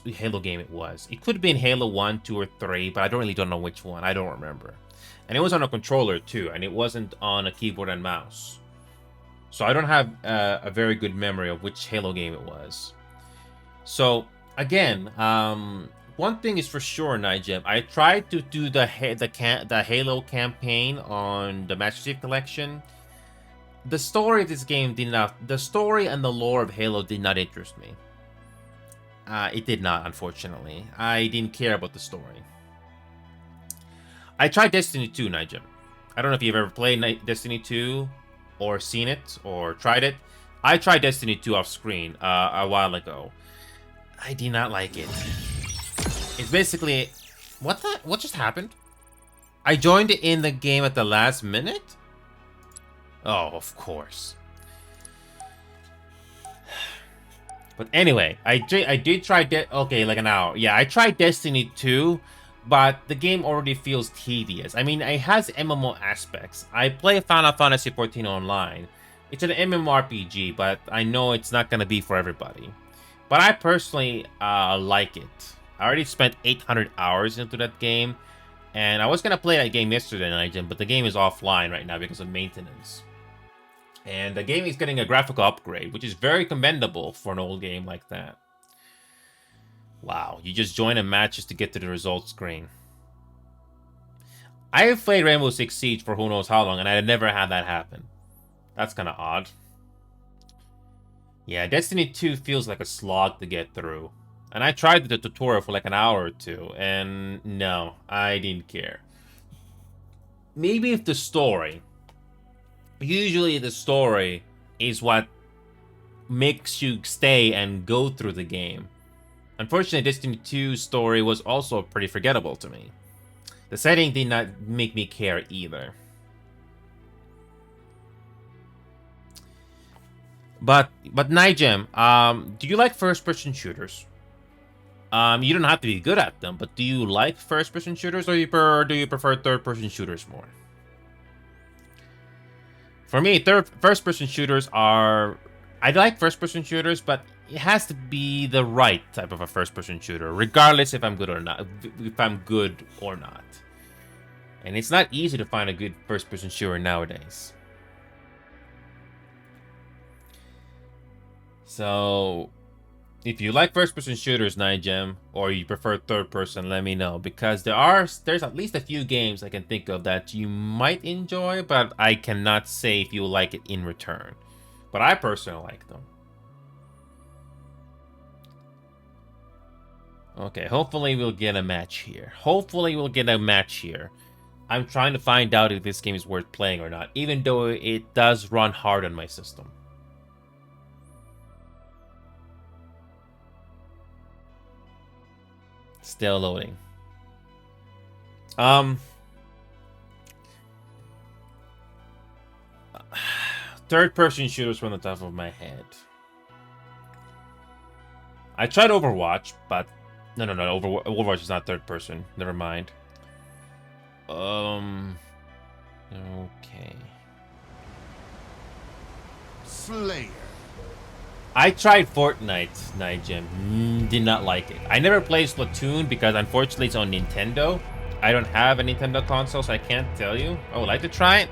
Speaker 1: Halo game it was. It could have been Halo 1, 2, or 3, but I don't know which one. I don't remember. And it was on a controller too, and it wasn't on a keyboard and mouse. So I don't have a very good memory of which Halo game it was. So again, one thing is for sure, Nigem. I tried to do the Halo campaign on the Master Chief Collection. The story of this game the story and the lore of Halo did not interest me. It did not, unfortunately. I didn't care about the story. I tried Destiny 2, Nigem. I don't know if you've ever played Destiny 2 or seen it or tried it. I tried Destiny 2 off screen a while ago. I did not like it. It's basically... What just happened? I joined in the game at the last minute? Oh, of course. But anyway, I did try... Okay, like an hour. Yeah, I tried Destiny 2, but the game already feels tedious. I mean, it has MMO aspects. I play Final Fantasy XIV Online. It's an MMORPG, but I know it's not going to be for everybody. But I personally like it. I already spent 800 hours into that game. And I was going to play that game yesterday night, but the game is offline right now because of maintenance. And the game is getting a graphical upgrade, which is very commendable for an old game like that. Wow, you just join a match just to get to the results screen. I have played Rainbow Six Siege for who knows how long, and I had never had that happen. That's kind of odd. Yeah, Destiny 2 feels like a slog to get through. And I tried the tutorial for like an hour or two, and no, I didn't care. Maybe if the story... Usually the story is what makes you stay and go through the game. Unfortunately, Destiny 2's story was also pretty forgettable to me. The setting did not make me care either. But Nigem, do you like first-person shooters? You don't have to be good at them, but do you like first-person shooters, or do you prefer third-person shooters more? For me, first-person shooters are... I like first-person shooters, but it has to be the right type of a first-person shooter, regardless if I'm good or not. And it's not easy to find a good first-person shooter nowadays. So, if you like first-person shooters, Nigem, or you prefer third-person, let me know. Because there's at least a few games I can think of that you might enjoy, but I cannot say if you like it in return. But I personally like them. Okay, hopefully we'll get a match here. Hopefully we'll get a match here. I'm trying to find out if this game is worth playing or not, even though it does run hard on my system. Still loading. Third-person shooters from the top of my head. I tried Overwatch, but no. Overwatch is not third person. Never mind. Okay.
Speaker 3: Slayer.
Speaker 1: I tried Fortnite, Nigem. Did not like it. I never played Splatoon because unfortunately it's on Nintendo. I don't have a Nintendo console, so I can't tell you. I would like to try it.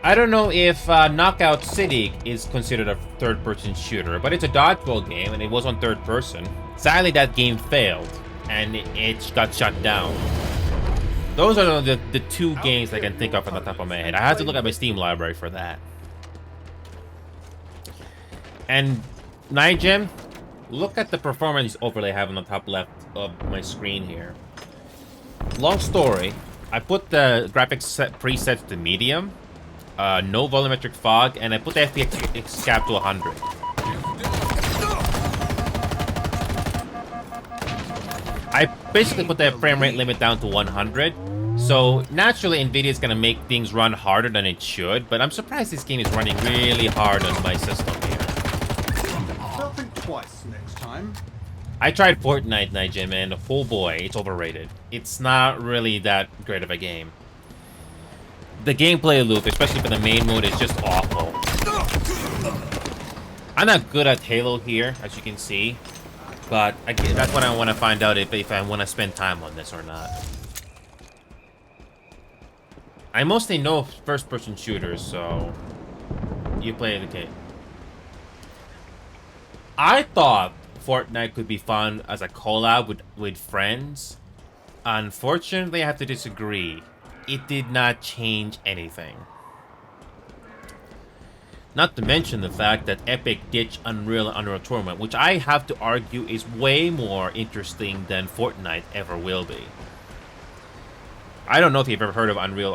Speaker 1: I don't know if Knockout City is considered a third-person shooter, but it's a dodgeball game, and it was on third person. Sadly, that game failed, and it got shut down. Those are the two games I can think of on the top of my head. I have to look at my Steam library for that. And Nigem, look at the performance overlay I have on the top left of my screen here. Long story, I put the graphics preset to medium. No volumetric fog, and I put the FPX cap to 100. I basically put the frame rate limit down to 100. So naturally, NVIDIA is gonna make things run harder than it should, but I'm surprised this game is running really hard on my system here.
Speaker 2: They'll think twice next time.
Speaker 1: I tried Fortnite, Nigem, and oh boy, it's overrated. It's not really that great of a game. The gameplay loop, especially for the main mode, is just awful. I'm not good at Halo here, as you can see. But that's what I want to find out if I want to spend time on this or not. I mostly know first-person shooters, so you play the game. I thought Fortnite could be fun as a collab with friends. Unfortunately, I have to disagree. It did not change anything. Not to mention the fact that Epic ditched Unreal and Unreal Tournament, which I have to argue is way more interesting than Fortnite ever will be. I don't know if you've ever heard of Unreal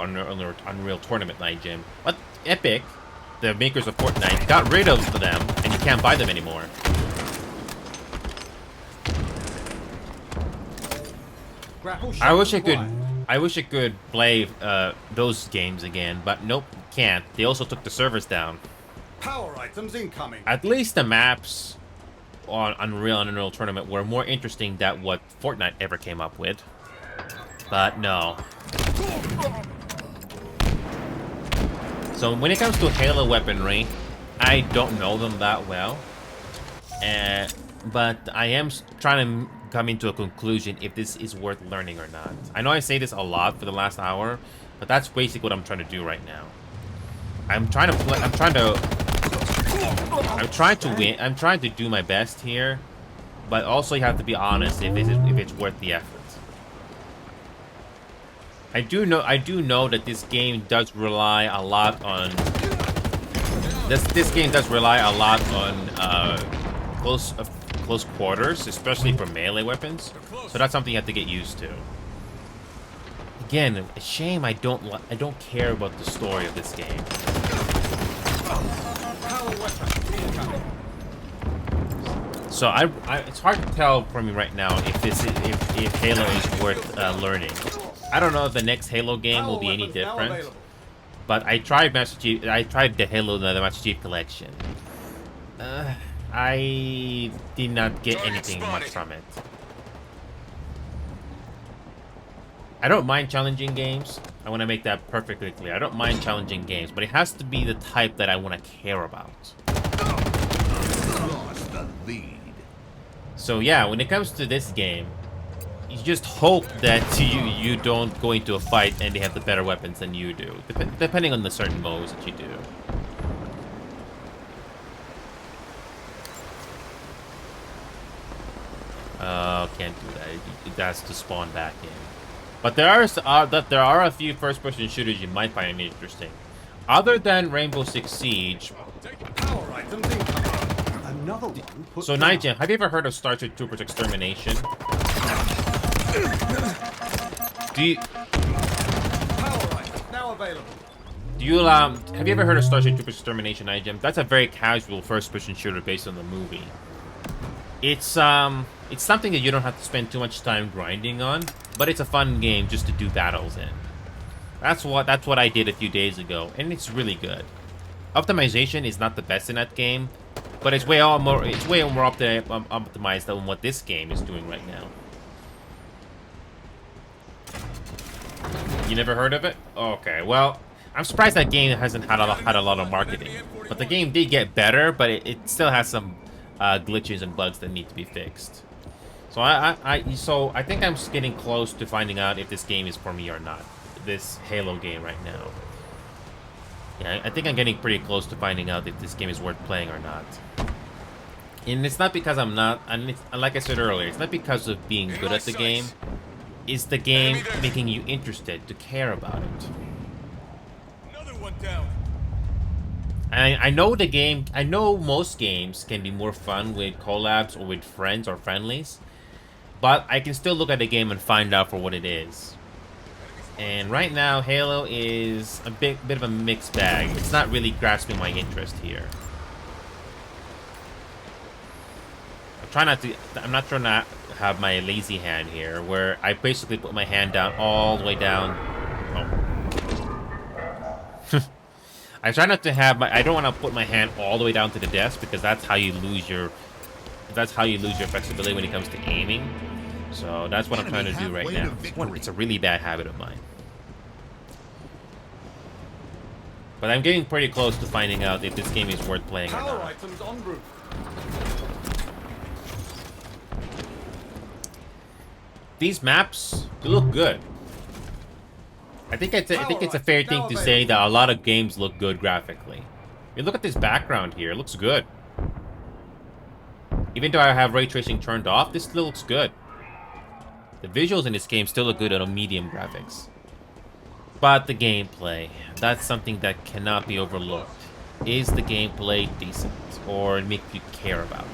Speaker 1: Tournament, Nigem, but Epic, the makers of Fortnite, got rid of them, and you can't buy them anymore. I wish I could play those games again, but nope, can't. They also took the servers down.
Speaker 2: Power items incoming.
Speaker 1: At least the maps on Unreal and Unreal Tournament were more interesting than what Fortnite ever came up with. But no. So when it comes to Halo weaponry, I don't know them that well. But I am trying to coming to a conclusion if this is worth learning or not. I know I say this a lot for the last hour, but that's basically what I'm trying to do right now. I'm trying to win. I'm trying to do my best here, but also you have to be honest if it's worth the effort. I do know that this game does rely a lot on close quarters, especially for melee weapons. So that's something you have to get used to. Again, a shame I don't care about the story of this game. So it's hard to tell for me right now if Halo is worth learning. I don't know if the next Halo game will be any different. But I tried the Halo the Master Chief Collection. I did not get anything much from it. I don't mind challenging games. I want to make that perfectly clear. I don't mind challenging games, but it has to be the type that I want to care about.
Speaker 3: Lost the lead.
Speaker 1: So yeah, when it comes to this game, you just hope that you don't go into a fight and they have the better weapons than you do, depending on the certain modes that you do. Can't do that. That's to spawn back in. But there are a few first-person shooters you might find interesting. Other than Rainbow Six Siege,
Speaker 2: Power items incoming. A Another one put
Speaker 1: So,
Speaker 2: down.
Speaker 1: Nigel, have you ever heard of Starship Troopers Extermination? Do you
Speaker 2: Power rifle now available.
Speaker 1: have you ever heard of Starship Troopers Extermination, Nigel? That's a very casual first-person shooter based on the movie. It's something that you don't have to spend too much time grinding on, but it's a fun game just to do battles in. That's what I did a few days ago, and it's really good. Optimization is not the best in that game, but it's way more optimized than what this game is doing right now. You never heard of it? Okay, well, I'm surprised that game hasn't had a lot of marketing. But the game did get better, but it still has some glitches and bugs that need to be fixed. So I think I'm getting close to finding out if this game is for me or not. This Halo game right now. Yeah, I think I'm getting pretty close to finding out if this game is worth playing or not. And it's not because I'm not, and it's, like I said earlier, it's not because of being good at the game. It's the game making you interested to care about it.
Speaker 5: Another one down.
Speaker 1: I know the game, I know most games can be more fun with collabs or with friends or friendlies, but I can still look at the game and find out for what it is. And right now, Halo is a bit of a mixed bag. It's not really grasping my interest here. I'm not trying to have my lazy hand here, where I basically put my hand down all the way down. Oh. I try not to have I don't want to put my hand all the way down to the desk, because that's how you lose your flexibility when it comes to aiming. So that's what I'm trying to do right now. It's a really bad habit of mine. But I'm getting pretty close to finding out if this game is worth playing or
Speaker 2: Power
Speaker 1: not.
Speaker 2: items en route.
Speaker 1: These maps, they look good. I think it's a fair thing to say that a lot of games look good graphically. You look at this background here, it looks good. Even though I have ray tracing turned off, this still looks good. The visuals in this game still look good on a medium graphics. But the gameplay, that's something that cannot be overlooked. Is the gameplay decent, or make you care about it?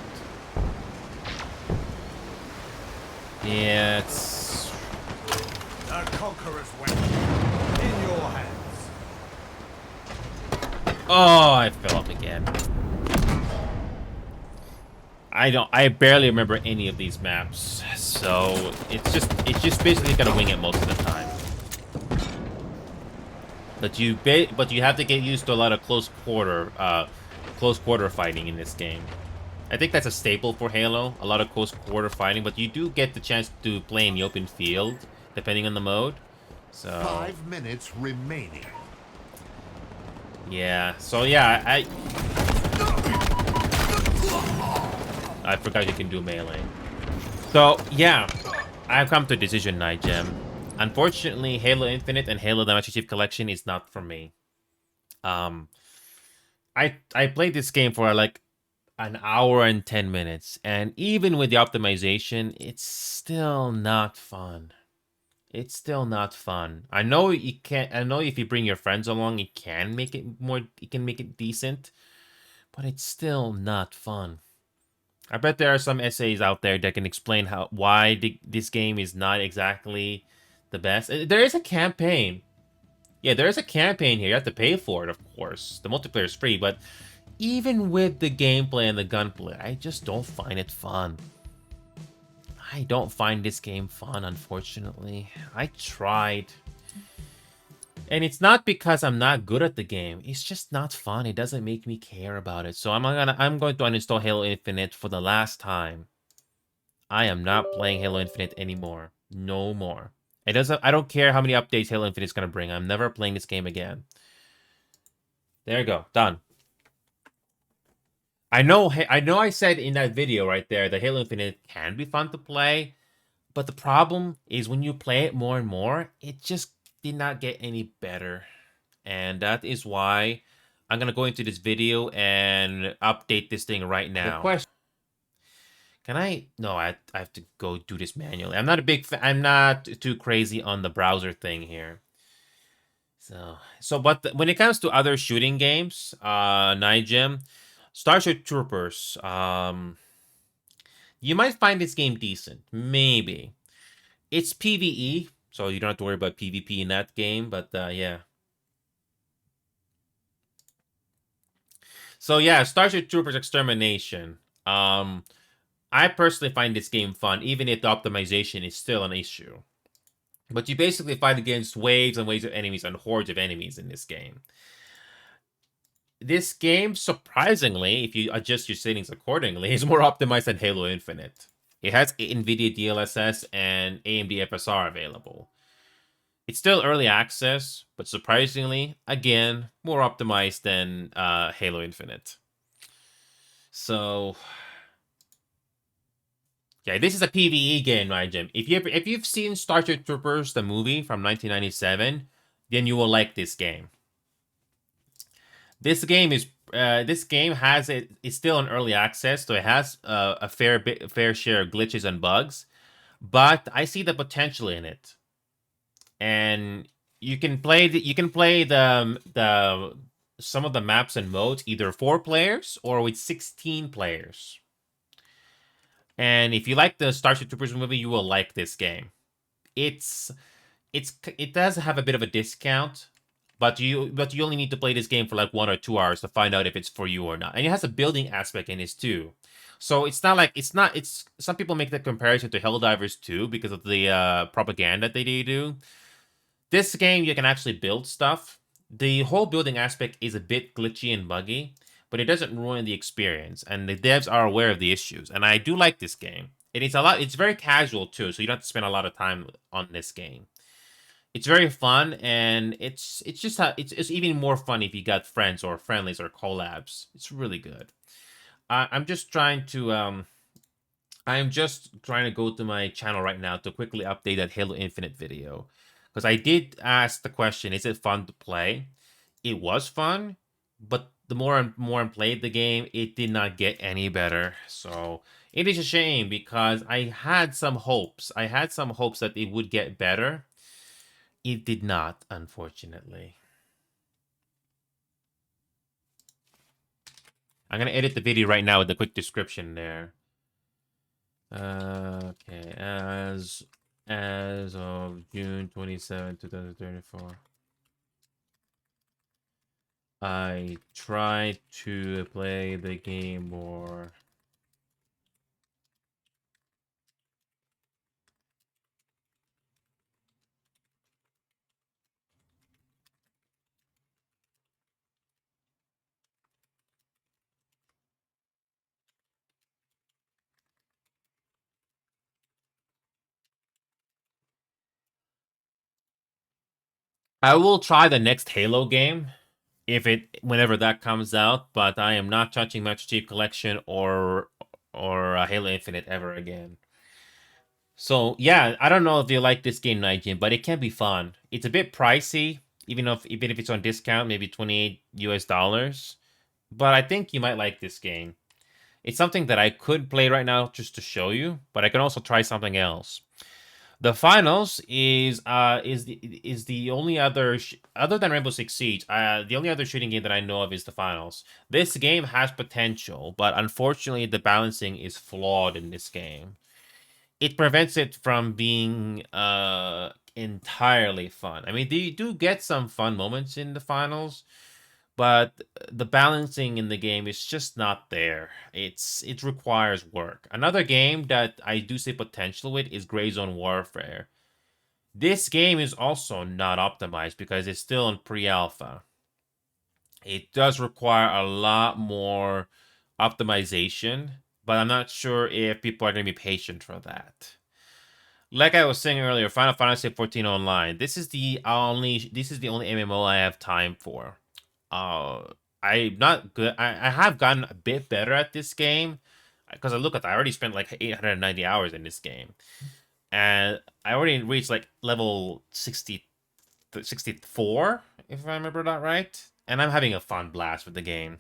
Speaker 1: Yeah, it's...
Speaker 2: The Conqueror's weapon in your hands.
Speaker 1: Oh, I fell up again. I barely remember any of these maps, so it's just basically gonna wing it most of the time. But you have to get used to a lot of close quarter fighting in this game. I think that's a staple for Halo, a lot of close quarter fighting, but you do get the chance to play in the open field, depending on the mode. So
Speaker 3: 5 minutes remaining.
Speaker 1: yeah, so yeah, I forgot you can do melee. So yeah, I've come to a decision, Nigem. Unfortunately, Halo Infinite and Halo the Master Chief Collection is not for me. I played this game for like an hour and 10 minutes, and even with the optimization, it's still not fun. It's still not fun. I know you can't. I know if you bring your friends along, it can make it more. It can make it decent, but it's still not fun. I bet there are some essays out there that can explain why this game is not exactly the best. There is a campaign. Yeah, there is a campaign here. You have to pay for it, of course. The multiplayer is free, but even with the gameplay and the gunplay, I just don't find it fun. I don't find this game fun, unfortunately. I tried. And it's not because I'm not good at the game. It's just not fun. It doesn't make me care about it. So I'm going to uninstall Halo Infinite for the last time. I am not playing Halo Infinite anymore. No more. I don't care how many updates Halo Infinite is going to bring. I'm never playing this game again. There you go. Done. I know I said in that video right there that Halo Infinite can be fun to play, but the problem is when you play it more and more, it just did not get any better. And that is why I'm going to go into this video and update this thing right now. The question, can I? No, I have to go do this manually. I'm not a big fan. I'm not too crazy on the browser thing here. But when it comes to other shooting games, Nigem, Starship Troopers. You might find this game decent. Maybe. It's PvE, so you don't have to worry about PvP in that game, but yeah. So yeah, Starship Troopers Extermination. I personally find this game fun, even if the optimization is still an issue. But you basically fight against waves and waves of enemies and hordes of enemies in this game. This game, surprisingly, if you adjust your settings accordingly, is more optimized than Halo Infinite. It has NVIDIA DLSS and AMD FSR available. It's still early access, but surprisingly, again, more optimized than Halo Infinite. So, yeah, this is a PvE game, right, Jim? If you've seen Starship Troopers, the movie from 1997, then you will like this game. This game is it's still in early access, so it has a fair share of glitches and bugs, but I see the potential in it, and you can play the some of the maps and modes either 4 players or with 16 players. And if you like the Starship Troopers movie, you will like this game. It does have a bit of a discount, but you only need to play this game for like 1 or 2 hours to find out if it's for you or not. And it has a building aspect in this too. So it's not like it's some people make the comparison to Helldivers 2 because of the propaganda that they do. This game you can actually build stuff. The whole building aspect is a bit glitchy and buggy, but it doesn't ruin the experience, and the devs are aware of the issues. And I do like this game. It's very casual too, so you don't have to spend a lot of time on this game. It's very fun, and it's even more fun if you got friends or friendlies or collabs. It's really good. I'm just trying to go to my channel right now to quickly update that Halo Infinite video, because I did ask the question: is it fun to play? It was fun, but the more I played the game, it did not get any better. So it is a shame, because I had some hopes. I had some hopes that it would get better. It did not, unfortunately. I'm gonna edit the video right now with a quick description there. Okay, as of June 27, 2034. I tried to play the game more. I will try the next Halo game whenever that comes out, but I am not touching Master Chief Collection or Halo Infinite ever again. So yeah, I don't know if you like this game, Nigel, but it can be fun. It's a bit pricey, even if it's on discount, maybe $28 US. But I think you might like this game. It's something that I could play right now just to show you, but I can also try something else. The Finals is the only other other than Rainbow Six Siege, the only other shooting game that I know of is the Finals. This game has potential, but unfortunately the balancing is flawed in this game. It prevents it from being entirely fun. I mean, you do get some fun moments in the Finals, but the balancing in the game is just not there. It requires work. Another game that I do see potential with is Gray Zone Warfare. This game is also not optimized because it's still in pre-alpha. It does require a lot more optimization, but I'm not sure if people are going to be patient for that. Like I was saying earlier, Final Fantasy 14 Online. This is the only MMO I have time for. I'm not good. I have gotten a bit better at this game, because I already spent like 890 hours in this game, and I already reached like level 64, if I remember that right. And I'm having a fun blast with the game.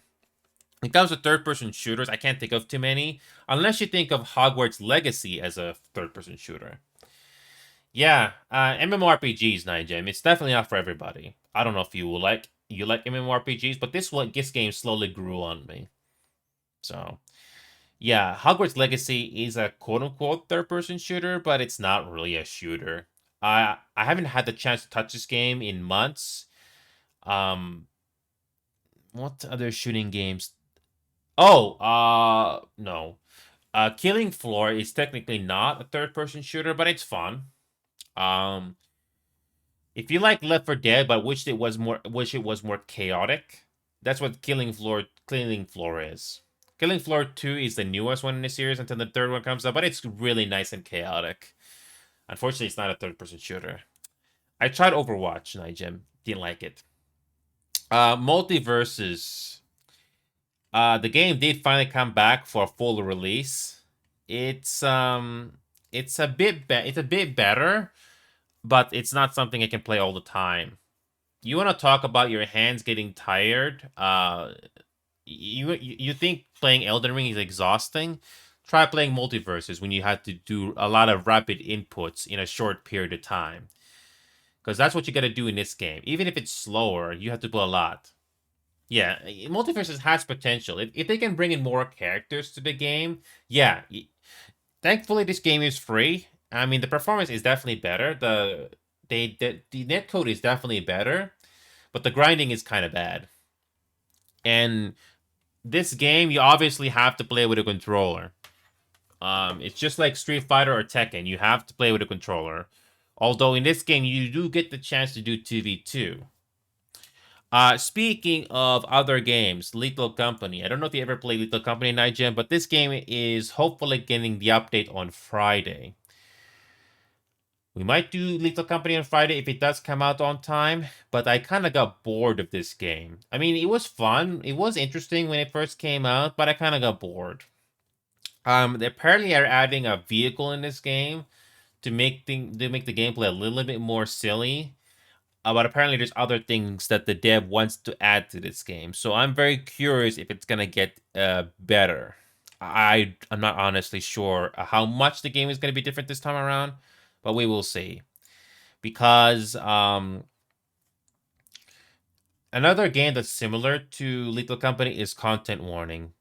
Speaker 1: When it comes to third-person shooters, I can't think of too many, unless you think of Hogwarts Legacy as a third-person shooter. Yeah, MMORPGs, Nigem. It's definitely not for everybody. I don't know if you like MMORPGs, but this game slowly grew on me. So yeah, Hogwarts Legacy is a quote-unquote third-person shooter, but it's not really a shooter. I haven't had the chance to touch this game in months. Um, what other shooting games? Oh, no. Killing Floor is technically not a third-person shooter, but it's fun. Um, if you like Left 4 Dead, but wish it was more chaotic, that's what Killing Floor is. Killing Floor 2 is the newest one in the series until the third one comes up, but it's really nice and chaotic. Unfortunately, it's not a third-person shooter. I tried Overwatch, Nigem. Didn't like it. Multiverses. The game did finally come back for a full release. It's a bit better, but it's not something I can play all the time. You want to talk about your hands getting tired? You think playing Elden Ring is exhausting? Try playing Multiverses when you have to do a lot of rapid inputs in a short period of time. Because that's what you got to do in this game. Even if it's slower, you have to do a lot. Yeah, Multiverses has potential. If they can bring in more characters to the game, yeah. Thankfully, this game is free. I mean, the performance is definitely better. The netcode is definitely better, but the grinding is kind of bad. And this game, you obviously have to play with a controller. It's just like Street Fighter or Tekken. You have to play with a controller. Although in this game, you do get the chance to do 2v2. Speaking of other games, Lethal Company. I don't know if you ever played Lethal Company, Nigem, but this game is hopefully getting the update on Friday. We might do Lethal Company on Friday if it does come out on time, but I kind of got bored of this game. I mean, it was fun. It was interesting when it first came out, but I kind of got bored. They apparently are adding a vehicle in this game to make the gameplay a little bit more silly. But apparently there's other things that the dev wants to add to this game. So I'm very curious if it's going to get better. I'm not honestly sure how much the game is going to be different this time around, but we will see. Because another game that's similar to Lethal Company is Content Warning.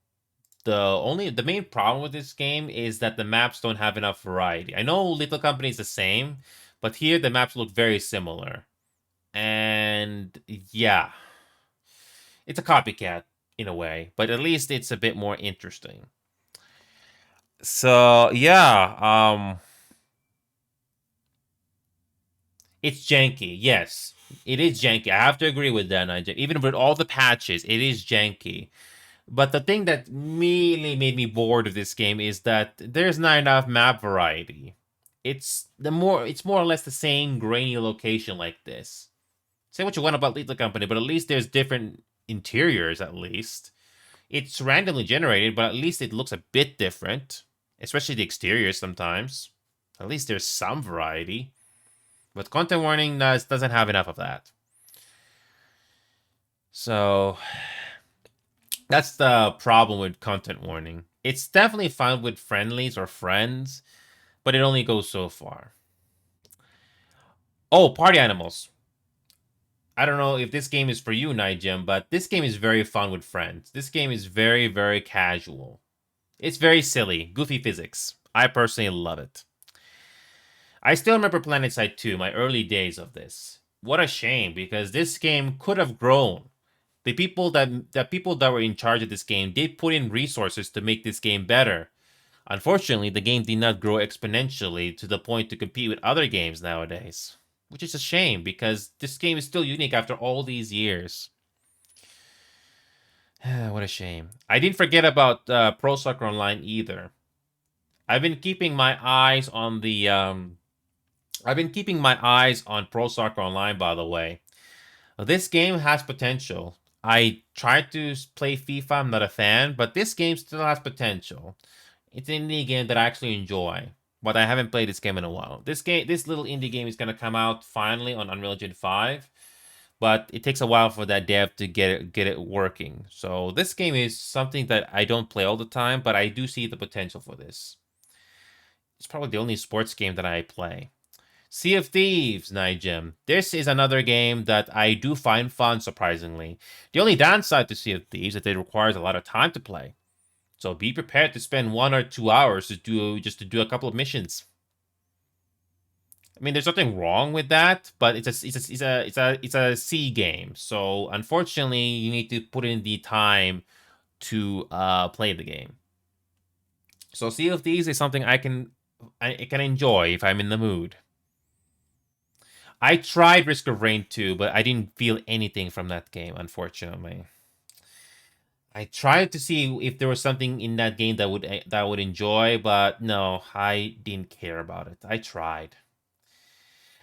Speaker 1: The main problem with this game is that the maps don't have enough variety. I know Lethal Company is the same, but here the maps look very similar. And yeah, it's a copycat in a way, but at least it's a bit more interesting. So yeah, it's janky. Yes, it is janky. I have to agree with that, Nigel. Even with all the patches, it is janky. But the thing that really made me bored of this game is that there's not enough map variety. It's more or less the same grainy location like this. Say what you want about Lethal Company, but at least there's different interiors, at least. It's randomly generated, but at least it looks a bit different. Especially the exteriors sometimes. At least there's some variety. But Content Warning doesn't have enough of that. So, that's the problem with Content Warning. It's definitely fun with friendlies or friends, but it only goes so far. Oh, Party Animals. I don't know if this game is for you, Nigem, but this game is very fun with friends. This game is very, very casual. It's very silly, goofy physics. I personally love it. I still remember PlanetSide 2, my early days of this. What a shame, because this game could have grown. The people that were in charge of this game did put in resources to make this game better. Unfortunately, the game did not grow exponentially to the point to compete with other games nowadays. Which is a shame, because this game is still unique after all these years. What a shame. I didn't forget about Pro Soccer Online either. I've been keeping my eyes on Pro Soccer Online, by the way. This game has potential. I tried to play FIFA, I'm not a fan, but this game still has potential. It's an indie game that I actually enjoy. But I haven't played this game in a while. This little indie game is going to come out finally on Unreal Engine 5. But it takes a while for that dev to get it working. So this game is something that I don't play all the time, but I do see the potential for this. It's probably the only sports game that I play. Sea of Thieves, Nigem. This is another game that I do find fun, surprisingly. The only downside to Sea of Thieves is that it requires a lot of time to play. So be prepared to spend 1 or 2 hours to do a couple of missions. I mean, there's nothing wrong with that, but it's a C game. So unfortunately, you need to put in the time to play the game. So Sea of Thieves is something I can enjoy if I'm in the mood. I tried Risk of Rain 2, but I didn't feel anything from that game, unfortunately. I tried to see if there was something in that game that I would enjoy, but no, I didn't care about it. I tried.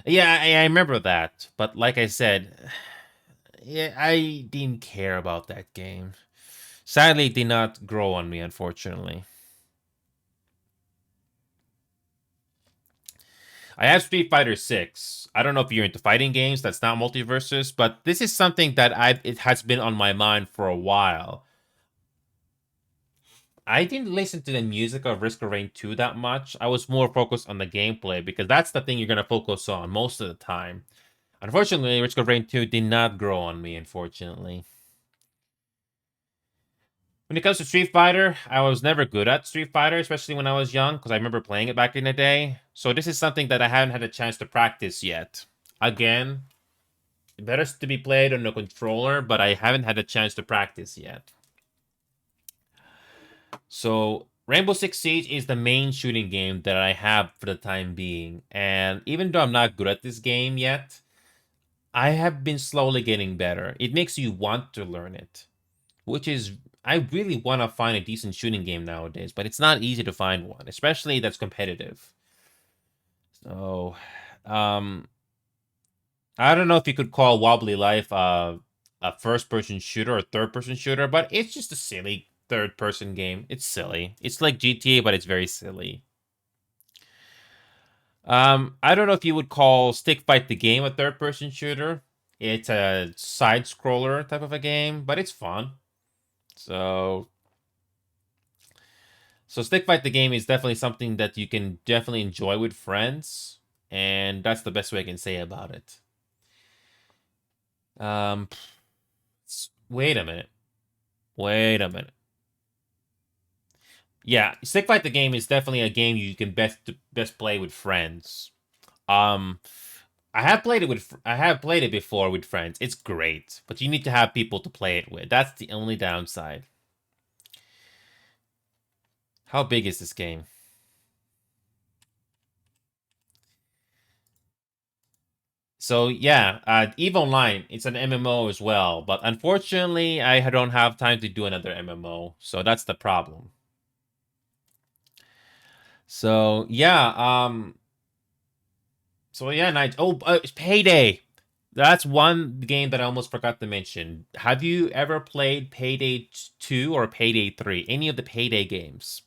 Speaker 1: Yeah, I remember that, but like I said, yeah, I didn't care about that game. Sadly, it did not grow on me, unfortunately. I have Street Fighter 6. I don't know if you're into fighting games. That's not multiverses, but this is something that it has been on my mind for a while. I didn't listen to the music of Risk of Rain 2 that much. I was more focused on the gameplay because that's the thing you're going to focus on most of the time. Unfortunately, Risk of Rain 2 did not grow on me, unfortunately. When it comes to Street Fighter, I was never good at Street Fighter, especially when I was young, because I remember playing it back in the day. So this is something that I haven't had a chance to practice yet. Again, better to be played on a controller, but I haven't had a chance to practice yet. So Rainbow Six Siege is the main shooting game that I have for the time being. And even though I'm not good at this game yet, I have been slowly getting better. It makes you want to learn it, which is, I really want to find a decent shooting game nowadays, but it's not easy to find one, especially that's competitive. So, I don't know if you could call Wobbly Life a first-person shooter or third-person shooter, but it's just a silly third-person game. It's silly. It's like GTA, but it's very silly. I don't know if you would call Stick Fight the game a third-person shooter. It's a side-scroller type of a game, but it's fun. So Stick Fight the game is definitely something that you can definitely enjoy with friends, and that's the best way I can say about it. Wait a minute. Wait a minute. Yeah, Stick Fight the game is definitely a game you can best play with friends. I have played it before with friends. It's great, but you need to have people to play it with. That's the only downside. How big is this game? So yeah, EVE Online, it's an MMO as well, but unfortunately, I don't have time to do another MMO, so that's the problem. So yeah, Night. Oh, it's Payday. That's one game that I almost forgot to mention. Have you ever played Payday 2 or Payday 3? Any of the Payday games?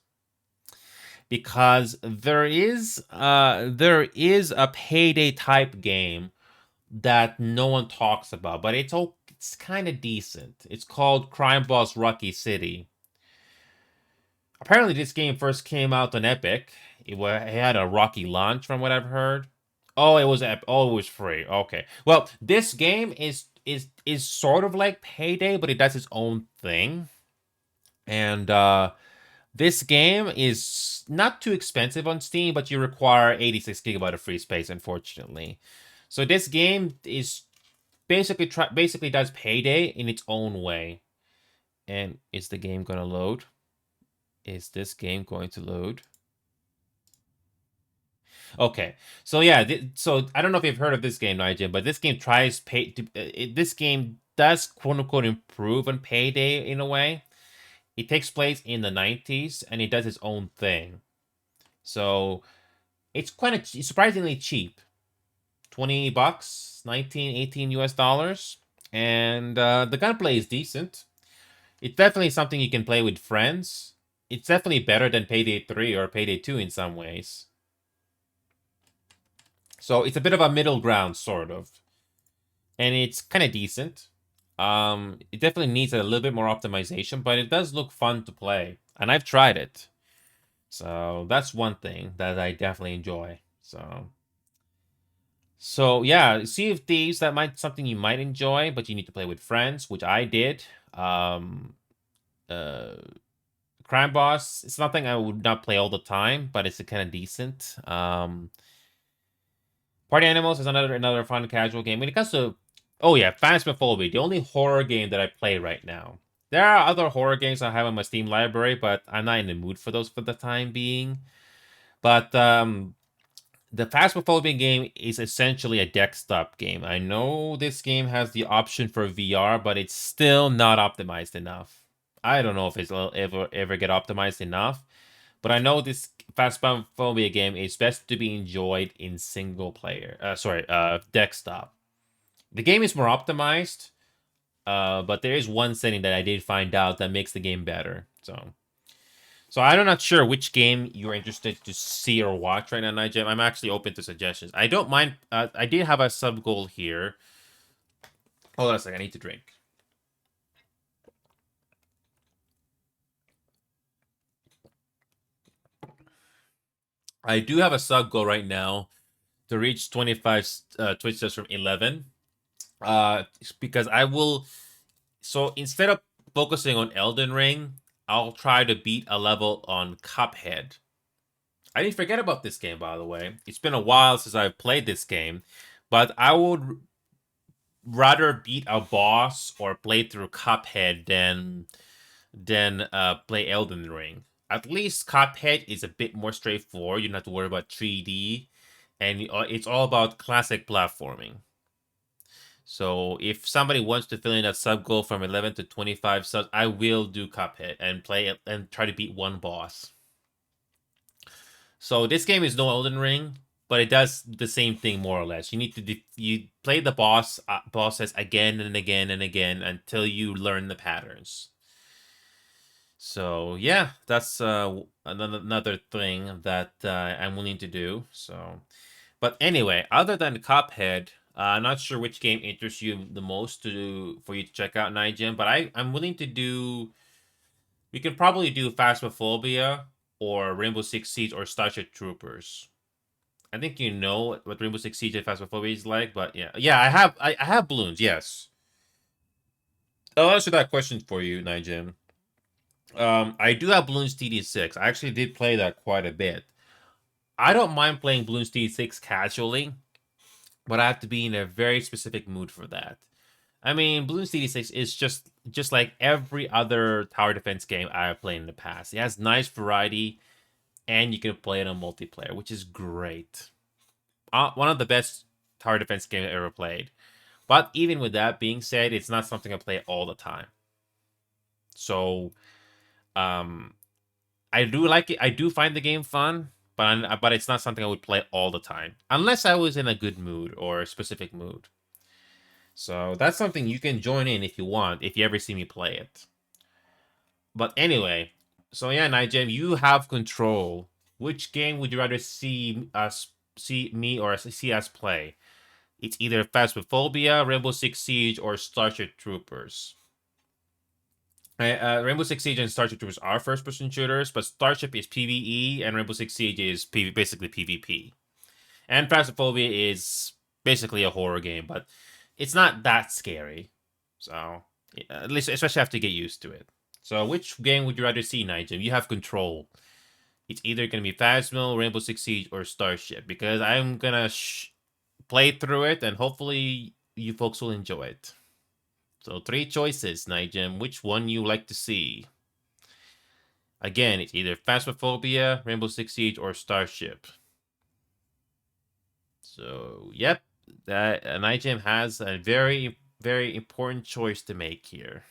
Speaker 1: Because there is a Payday type game that no one talks about, but it's kind of decent. It's called Crime Boss Rocky City. Apparently, this game first came out on Epic. It had a rocky launch, from what I've heard. Oh, it was free. Okay. Well, this game is sort of like Payday, but it does its own thing. And this game is not too expensive on Steam, but you require 86 gigabyte of free space, unfortunately. So this game is basically does Payday in its own way. And is the game gonna load? Is this game going to load? Okay, so yeah, so I don't know if you've heard of this game, Nigel, but this game this game does quote unquote improve on Payday in a way. It takes place in the 90s and it does its own thing. So it's surprisingly cheap. 20 bucks, 19, 18 US dollars. And the gunplay is decent. It's definitely something you can play with friends. It's definitely better than Payday 3 or Payday 2 in some ways. So it's a bit of a middle ground, sort of. And it's kind of decent. It definitely needs a little bit more optimization, but it does look fun to play. And I've tried it. So that's one thing that I definitely enjoy. So yeah, Sea of Thieves, something you might enjoy, but you need to play with friends, which I did. Crime Boss, it's nothing I would not play all the time, but it's kind of decent. Party Animals is another fun casual game. When it comes to, oh yeah, Phasmophobia, the only horror game that I play right now. There are other horror games I have in my Steam library, but I'm not in the mood for those for the time being. But the Phasmophobia game is essentially a desktop game. I know this game has the option for VR, but it's still not optimized enough. I don't know if it'll ever get optimized enough, but I know this Phasmophobia game is best to be enjoyed in single player. Desktop. The game is more optimized, but there is one setting that I did find out that makes the game better. So I'm not sure which game you're interested to see or watch right now, Nigem. I'm actually open to suggestions. I don't mind. I did have a sub goal here. Hold on a second. I need to drink. I do have a sub goal right now to reach 25 Twitch subs from 11. Because I will. So instead of focusing on Elden Ring, I'll try to beat a level on Cuphead. I didn't forget about this game, by the way. It's been a while since I've played this game, but I would rather beat a boss or play through Cuphead than play Elden Ring. At least Cuphead is a bit more straightforward. You don't have to worry about 3D, and it's all about classic platforming. So if somebody wants to fill in that sub goal from 11 to 25 subs, I will do Cuphead and play it and try to beat one boss. So this game is no Elden Ring, but it does the same thing more or less. You need to you play the bosses again and again and again until you learn the patterns. So yeah, that's another thing that I'm willing to do. So, but anyway, other than Cuphead. I'm not sure which game interests you the most for you to check out, Nigem, but I'm willing to do. We can probably do Phasmophobia or Rainbow Six Siege or Starship Troopers. I think you know what Rainbow Six Siege and Phasmophobia is like, but yeah, I have balloons. Yes, I'll answer that question for you, Nigem. I do have Bloons TD6. I actually did play that quite a bit. I don't mind playing Bloons TD6 casually, but I have to be in a very specific mood for that. I mean, Bloons TD6 is just like every other tower defense game I've played in the past. It has nice variety, and you can play it on multiplayer, which is great. One of the best tower defense games I ever played. But even with that being said, it's not something I play all the time. So, I do like it. I do find the game fun. But it's not something I would play all the time. Unless I was in a good mood or a specific mood. So that's something you can join in if you want, if you ever see me play it. But anyway, so yeah, Nigem, you have control. Which game would you rather see me or see us play? It's either Phasmophobia, Rainbow Six Siege, or Starship Troopers. Rainbow Six Siege and Starship Troopers are first-person shooters, but Starship is PvE, and Rainbow Six Siege is basically PvP. And Phasmophobia is basically a horror game, but it's not that scary. So, at least, especially have to get used to it. So, which game would you rather see, Nigel? You have control. It's either going to be Phasmo, Rainbow Six Siege, or Starship, because I'm going to play through it, and hopefully you folks will enjoy it. So 3 choices, Nigem. Which one you like to see? Again, it's either Phasmophobia, Rainbow Six Siege, or Starship. So, yep. That Nigem has a very, very important choice to make here.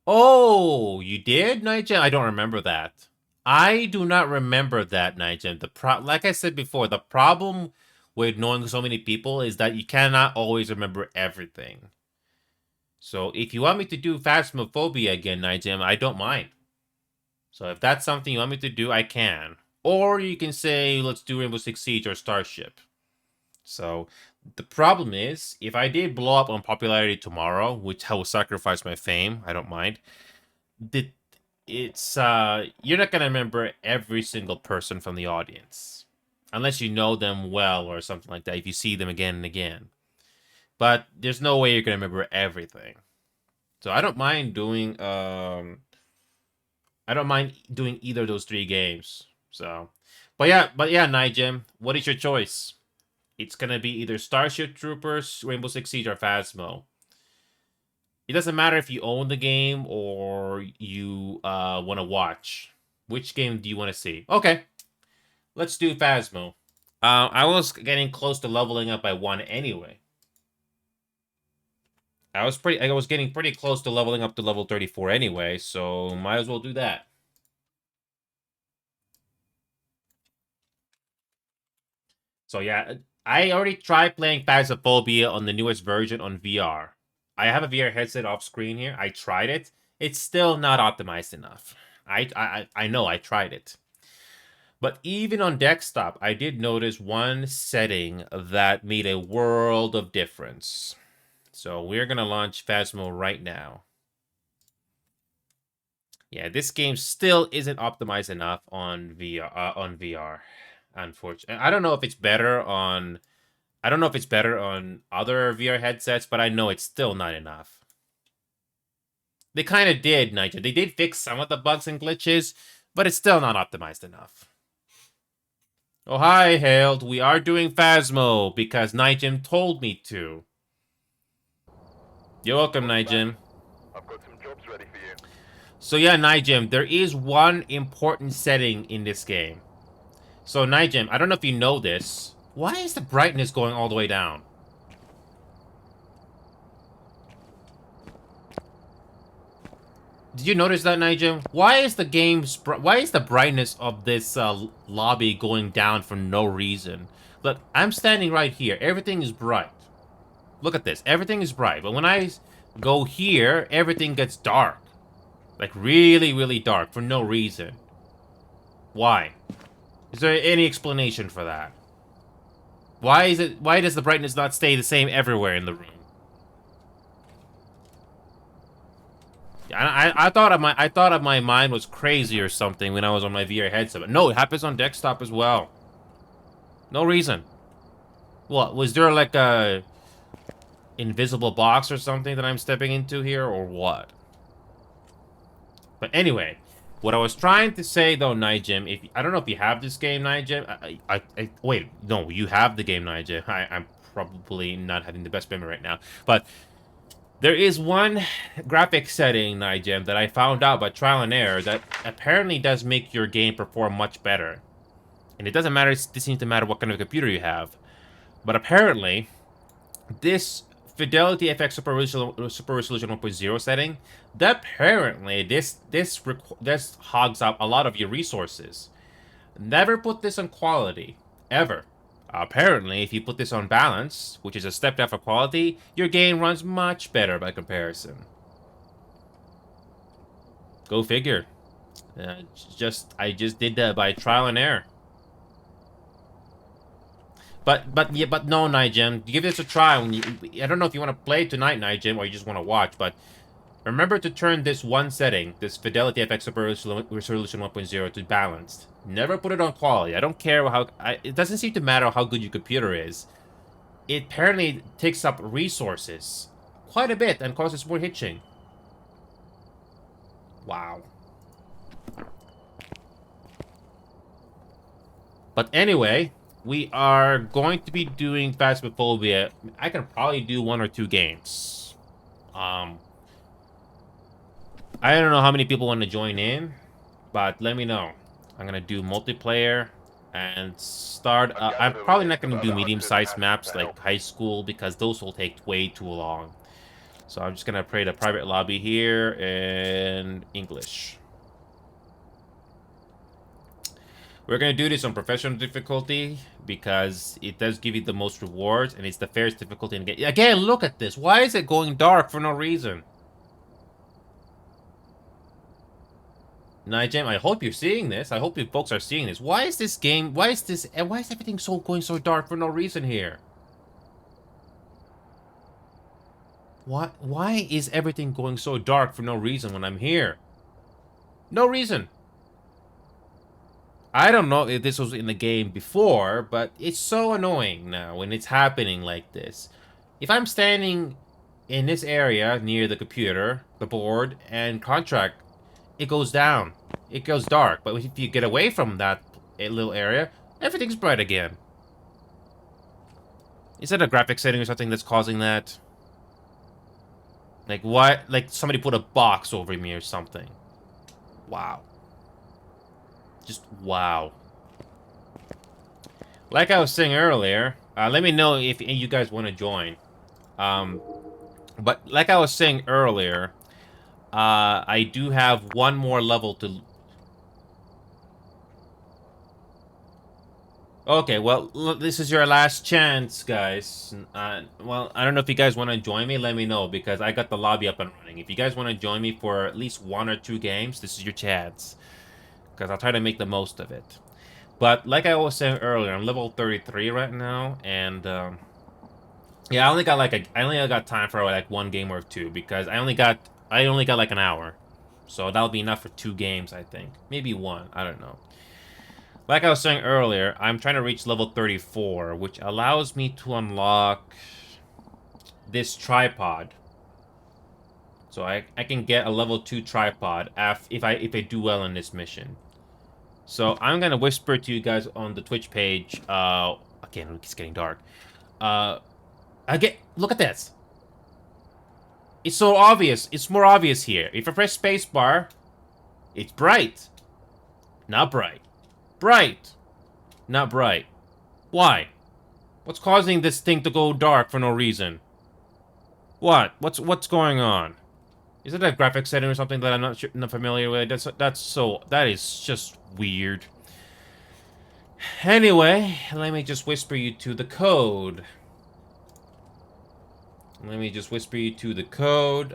Speaker 1: Oh, you did, Nigem? I don't remember that. I do not remember that, Nigem. Like I said before, the problem with knowing so many people is that you cannot always remember everything. So if you want me to do Phasmophobia again, Nigem, I don't mind. So if that's something you want me to do, I can. Or you can say, let's do Rainbow Six Siege or Starship. So the problem is, if I did blow up on popularity tomorrow, which I will sacrifice my fame, I don't mind. You're not gonna remember every single person from the audience. Unless you know them well or something like that, if you see them again and again. But there's no way you're going to remember everything. So I don't mind doing either of those 3 games. So, but yeah, Nigem, what is your choice? It's gonna be either Starship Troopers, Rainbow Six Siege, or Phasmo. It doesn't matter if you own the game or you want to watch. Which game do you want to see? Okay, let's do Phasmo. I was getting close to leveling up by 1 anyway. I was getting pretty close to leveling up to level 34 anyway, so might as well do that. So yeah, I already tried playing Phasmophobia on the newest version on VR. I have a VR headset off screen here. I tried it. It's still not optimized enough. I know I tried it. But even on desktop, I did notice one setting that made a world of difference. So we're going to launch Phasmo right now. Yeah, this game still isn't optimized enough on VR, unfortunately. I don't know if it's better on other VR headsets, but I know it's still not enough. They kind of did, Nigel. They did fix some of the bugs and glitches, but it's still not optimized enough. Oh, hi, Hailed. We are doing Phasmo because Nigem told me to. You're welcome, Nigem.
Speaker 6: I've got some jobs ready for you.
Speaker 1: So yeah, Nigem, there is one important setting in this game. So Nigem, I don't know if you know this. Why is the brightness going all the way down? Did you notice that, Nigem? Why is the brightness of this lobby going down for no reason? Look, I'm standing right here. Everything is bright. Look at this. Everything is bright. But when I go here, everything gets dark. Like really, really dark for no reason. Why? Is there any explanation for that? Why does the brightness not stay the same everywhere in the room? I thought my mind was crazy or something when I was on my VR headset, but no, it happens on desktop as well. No reason. What, was there like a invisible box or something that I'm stepping into here, or what? But anyway, what I was trying to say though, Nigem, I don't know if you have this game, Nigem. Wait, no, you have the game, Nigem. I'm probably not having the best memory right now, but there is one graphic setting, Nigem, that I found out by trial and error that apparently does make your game perform much better. And it doesn't matter, it seems to matter what kind of computer you have. But apparently, this Fidelity FX Super Resolution 1.0 setting, that apparently this hogs up a lot of your resources. Never put this on quality, ever. Apparently, if you put this on balance, which is a step down for quality, your game runs much better by comparison. Go figure. I just did that by trial and error. But no, Nigem, give this a try. I don't know if you want to play tonight, Nigem, or you just want to watch, but remember to turn this one setting, this Fidelity FX Super Resolution 1.0, to balanced. Never put it on quality. I don't care it doesn't seem to matter how good your computer is. It apparently takes up resources quite a bit and causes more hitching. Wow. But anyway, we are going to be doing Phasmophobia. I can probably do 1 or 2 games. I don't know how many people want to join in, but let me know. I'm gonna do multiplayer and start. I'm probably not gonna do medium-sized maps like high school because those will take way too long. So I'm just gonna create a private lobby here in English. We're gonna do this on professional difficulty because it does give you the most rewards and it's the fairest difficulty in the game. Again, look at this. Why is it going dark for no reason? Nigem, I hope you're seeing this. I hope you folks are seeing this. Why is everything going so dark for no reason here? Why is everything going so dark for no reason when I'm here? No reason. I don't know if this was in the game before, but it's so annoying now when it's happening like this. If I'm standing in this area near the computer, the board, and contract, it goes down. It goes dark. But if you get away from that little area, everything's bright again. Is that a graphic setting or something that's causing that? Like what? Like somebody put a box over me or something. Wow. Just wow. Like I was saying earlier, let me know if you guys want to join. But like I was saying earlier, I do have one more level to... Okay, well, this is your last chance, guys. Well, I don't know if you guys want to join me. Let me know, because I got the lobby up and running. If you guys want to join me for at least 1 or 2 games, this is your chance. Because I'll try to make the most of it. But like I was saying earlier, I'm level 33 right now, and yeah, I only got time for like 1 game or 2, because I only got like an hour, so that'll be enough for 2 games, I think, maybe 1. I don't know. Like I was saying earlier, I'm trying to reach level 34, which allows me to unlock this tripod. So I can get a level 2 tripod if I do well in this mission. So I'm gonna whisper to you guys on the Twitch page. Again, it's getting dark. Look at this. It's so obvious. It's more obvious here. If I press spacebar, it's bright. Not bright. Bright. Not bright. Why? What's causing this thing to go dark for no reason? What? What's going on? Is it a graphic setting or something that I'm not familiar with? That is just weird. Anyway, let me just whisper you to the code.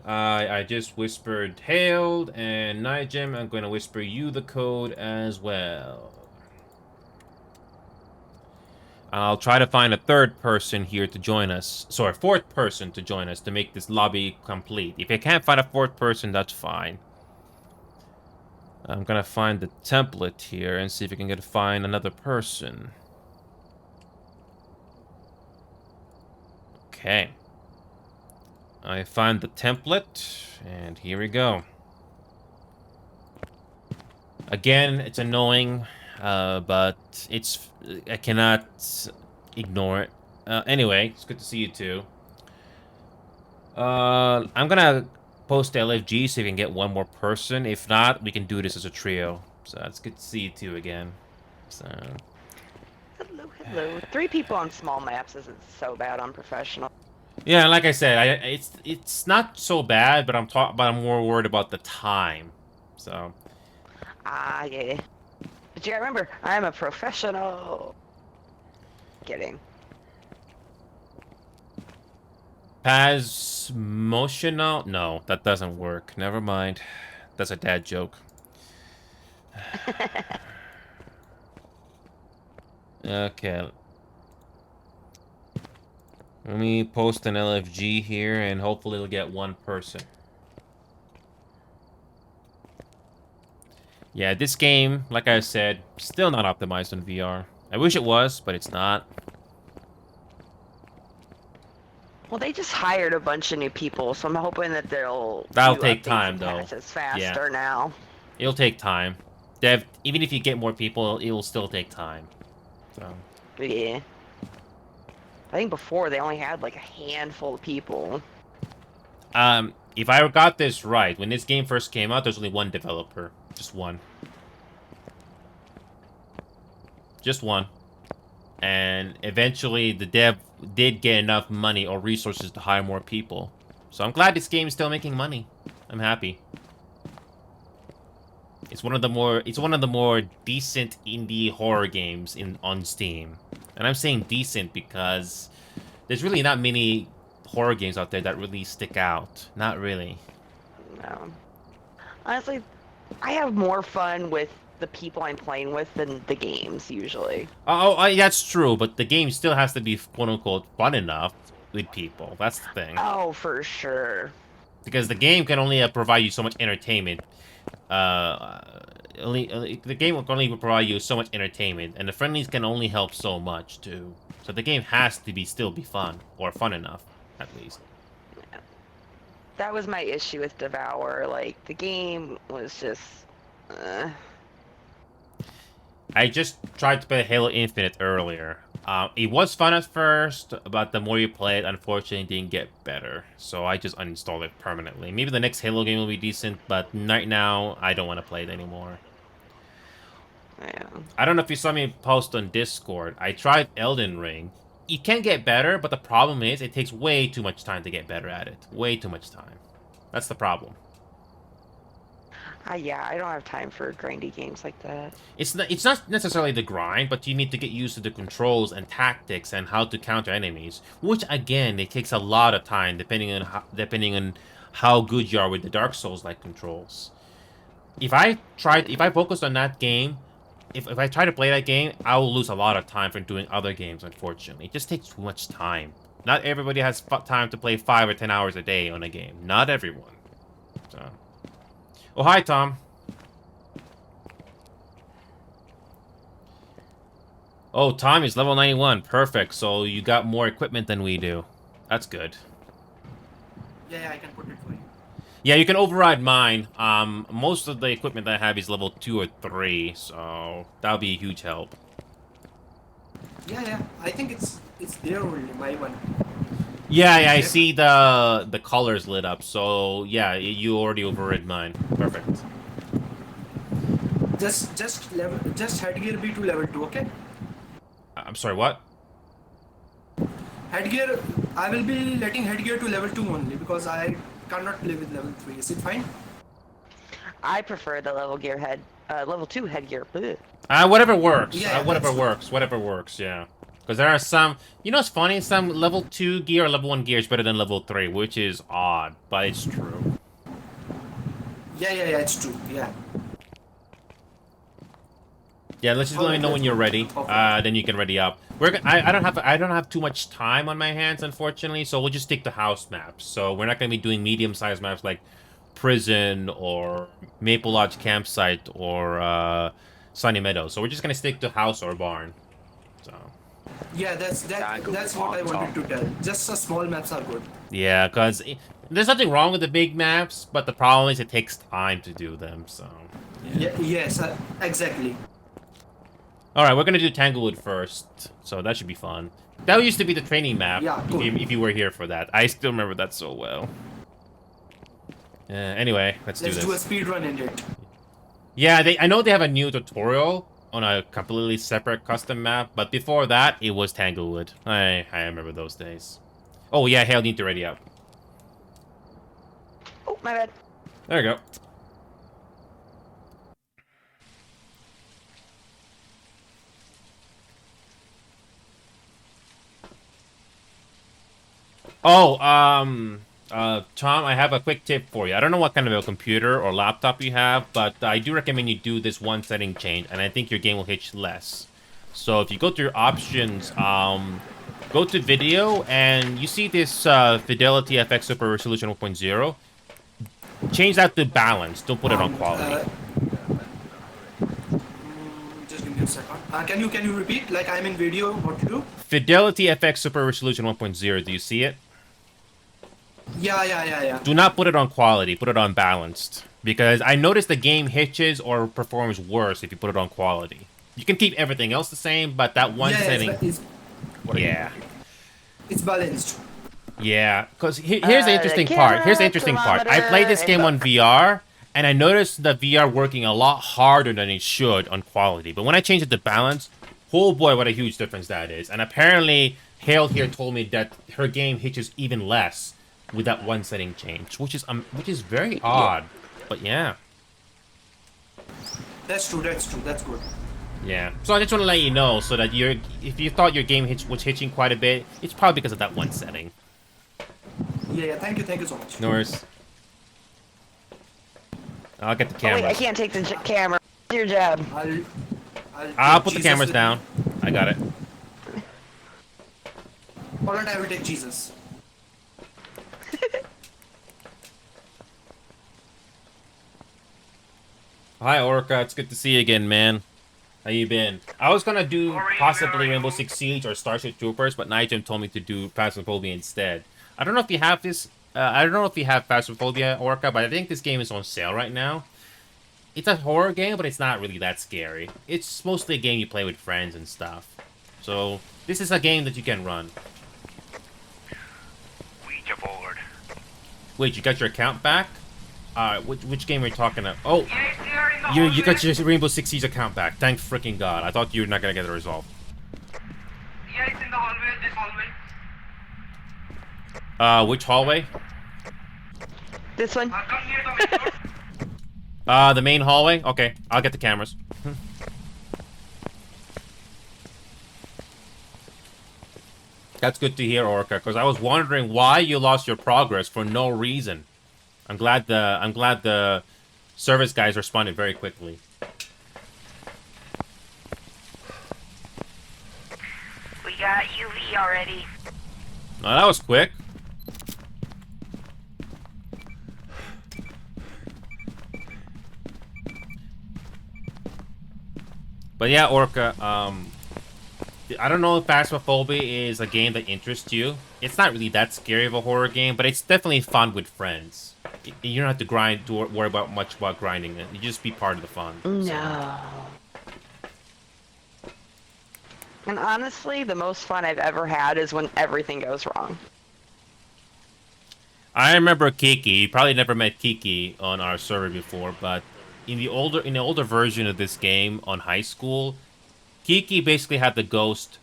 Speaker 1: I just whispered Hailed and Nigem. I'm going to whisper you the code as well. I'll try to find a 3rd person here to join us. Sorry, 4th person to join us to make this lobby complete. If I can't find a 4th person, that's fine. I'm gonna find the template here and see if I can find another person. Okay. I find the template, and here we go. Again, it's annoying. But I cannot ignore it. Anyway, it's good to see you too. I'm gonna post LFG so you can get 1 more person. If not, we can do this as a trio. So it's good to see you two again. So.
Speaker 7: Hello. 3 people on small maps isn't so bad on professional.
Speaker 1: Yeah, like I said, it's not so bad, but I'm more worried about the time. So.
Speaker 7: Yeah. But yeah, remember, I'm a professional. Kidding.
Speaker 1: Pasmotional? No, that doesn't work. Never mind. That's a dad joke. Okay. Let me post an LFG here, and hopefully it'll get 1 person. Yeah, this game, like I said, still not optimized on VR. I wish it was, but it's not.
Speaker 7: Well, they just hired a bunch of new people, so I'm hoping that that'll
Speaker 1: take time, though.
Speaker 7: Faster now.
Speaker 1: It'll take time. Even if you get more people, it will still take time. So.
Speaker 7: Yeah. I think before they only had like a handful of people.
Speaker 1: If I got this right, when this game first came out, there's only 1 developer. Just 1. Just 1. And eventually, the dev did get enough money or resources to hire more people. So I'm glad this game is still making money. I'm happy. It's one of the more decent indie horror games on Steam. And I'm saying decent because there's really not many horror games out there that really stick out. Not really.
Speaker 7: No. Honestly, I have more fun with the people I'm playing with than the games, usually.
Speaker 1: That's true, but the game still has to be quote-unquote fun enough with people. That's the thing.
Speaker 7: Oh, for sure.
Speaker 1: Because the game can only provide you so much entertainment. The game will only provide you so much entertainment, and the friendlies can only help so much, too. So the game has to still be fun, or fun enough, at least.
Speaker 7: That was my issue with Devour. Like, the game was just...
Speaker 1: I just tried to play Halo Infinite earlier. It was fun at first, but the more you play it, unfortunately, it didn't get better. So I just uninstalled it permanently. Maybe the next Halo game will be decent, but right now, I don't want to play it anymore.
Speaker 7: Yeah.
Speaker 1: I don't know if you saw me post on Discord. I tried Elden Ring. It can get better, but the problem is it takes way too much time to get better at it. Way too much time. That's the problem.
Speaker 7: Yeah, I don't have time for grindy games like that.
Speaker 1: It's not necessarily the grind, but you need to get used to the controls and tactics and how to counter enemies, which again, it takes a lot of time depending on how good you are with the Dark Souls-like controls. If I focus on that game, if I try to play that game, I will lose a lot of time from doing other games, unfortunately. It just takes too much time. Not everybody has time to play 5 or 10 hours a day on a game. Not everyone. So... Oh, hi, Tom. Oh, Tom is level 91. Perfect. So you got more equipment than we do. That's good.
Speaker 8: Yeah, I can put it for you.
Speaker 1: Yeah, you can override mine. Most of the equipment I have is level 2 or 3, so that'll be a huge help.
Speaker 8: Yeah. I think it's there only, my one.
Speaker 1: Yeah, I see the colors lit up. So yeah, you already overrid mine. Perfect.
Speaker 8: Just headgear be to level 2, okay?
Speaker 1: I'm sorry, what?
Speaker 8: Headgear, I will be letting headgear to level 2 only because I cannot play with level 3. Is it fine?
Speaker 7: I prefer the level 2 headgear. Ugh.
Speaker 1: Whatever works.
Speaker 8: Yeah,
Speaker 1: Whatever works. Whatever works. Yeah. Because there are some, you know, it's funny. Some level 2 gear or level 1 gear is better than level 3, which is odd, but it's true.
Speaker 8: Yeah, it's true. Yeah.
Speaker 1: Yeah, let's just let me know when you're ready. Then you can ready up. I don't have too much time on my hands, unfortunately. So we'll just stick to house maps. So we're not gonna be doing medium-sized maps like Prison or Maple Lodge Campsite or Sunny Meadows. So we're just gonna stick to house or barn. So.
Speaker 8: Yeah, that's what I wanted to tell. Just small maps are good.
Speaker 1: Yeah, because there's nothing wrong with the big maps, but the problem is it takes time to do them. So.
Speaker 8: Yeah, yes, exactly.
Speaker 1: Alright, we're gonna do Tanglewood first, so that should be fun. That used to be the training map,
Speaker 8: Yeah, cool.
Speaker 1: if you were here for that. I still remember that so well. Anyway, let's do this.
Speaker 8: Let's do a speed run in it.
Speaker 1: Yeah, I know they have a new tutorial on a completely separate custom map, but before that, it was Tanglewood. I remember those days. Oh yeah, Hale, need to ready up.
Speaker 7: Oh, my bad.
Speaker 1: There you go. Oh, Tom, I have a quick tip for you. I don't know what kind of a computer or laptop you have, but I do recommend you do this one setting change, and I think your game will hitch less. So if you go to your options, go to video, and you see this Fidelity FX Super Resolution 1.0. Change that to balance. Don't put it on quality.
Speaker 8: Just give me a second. Can you repeat? Like I'm in video, what to do?
Speaker 1: Fidelity FX Super Resolution 1.0. Do you see it?
Speaker 8: Yeah.
Speaker 1: Do not put it on quality. Put it on balanced. Because I noticed the game hitches or performs worse if you put it on quality. You can keep everything else the same, but that one setting... Yeah.
Speaker 8: It's balanced.
Speaker 1: Yeah, because here's the interesting part. Here's the interesting part. I played this game on VR, and I noticed the VR working a lot harder than it should on quality. But when I changed it to balance, oh boy, what a huge difference that is. And apparently, Hale here told me that her game hitches even less with that one setting change, which is very odd. But yeah.
Speaker 8: That's true. That's good.
Speaker 1: Yeah. So I just want to let you know so that if you thought your game was hitching quite a bit, it's probably because of that one setting.
Speaker 8: Yeah. Thank you so much.
Speaker 1: No worries. I'll get the camera.
Speaker 7: Oh, wait, I can't take the camera. Do your job.
Speaker 1: I'll put the cameras down. I got it.
Speaker 8: Alright, I will take Jesus.
Speaker 1: Hi, Orca. It's good to see you again, man. How you been? I was gonna do possibly Rainbow Six Siege or Starship Troopers, but Nigel told me to do Phasmophobia instead. I don't know if you have this I don't know if you have Phasmophobia, Orca, but I think this game is on sale right now. It's a horror game, but it's not really that scary. It's mostly a game you play with friends and stuff. So, this is a game that you can run.
Speaker 6: Ouija board.
Speaker 1: Wait, you got your account back? Which game are you talking about? Oh, you got your Rainbow Six Siege account back. Thank freaking God. I thought you were not gonna get it resolved.
Speaker 8: Yeah, it's in the hallway, this hallway.
Speaker 1: Which hallway?
Speaker 7: This one.
Speaker 8: Come near the main door.
Speaker 1: The main hallway? Okay, I'll get the cameras. That's good to hear, Orca, because I was wondering why you lost your progress for no reason. I'm glad the service guys responded very quickly.
Speaker 9: We got UV already.
Speaker 1: Oh, that was quick. But yeah, Orca, I don't know if Phasmophobia is a game that interests you. It's not really that scary of a horror game, but it's definitely fun with friends. You don't have to worry about much about grinding it. You just be part of the fun.
Speaker 7: No. And honestly, the most fun I've ever had is when everything goes wrong.
Speaker 1: I remember Kiki. You probably never met Kiki on our server before, but in the older version of this game on high school, Kiki basically had the ghost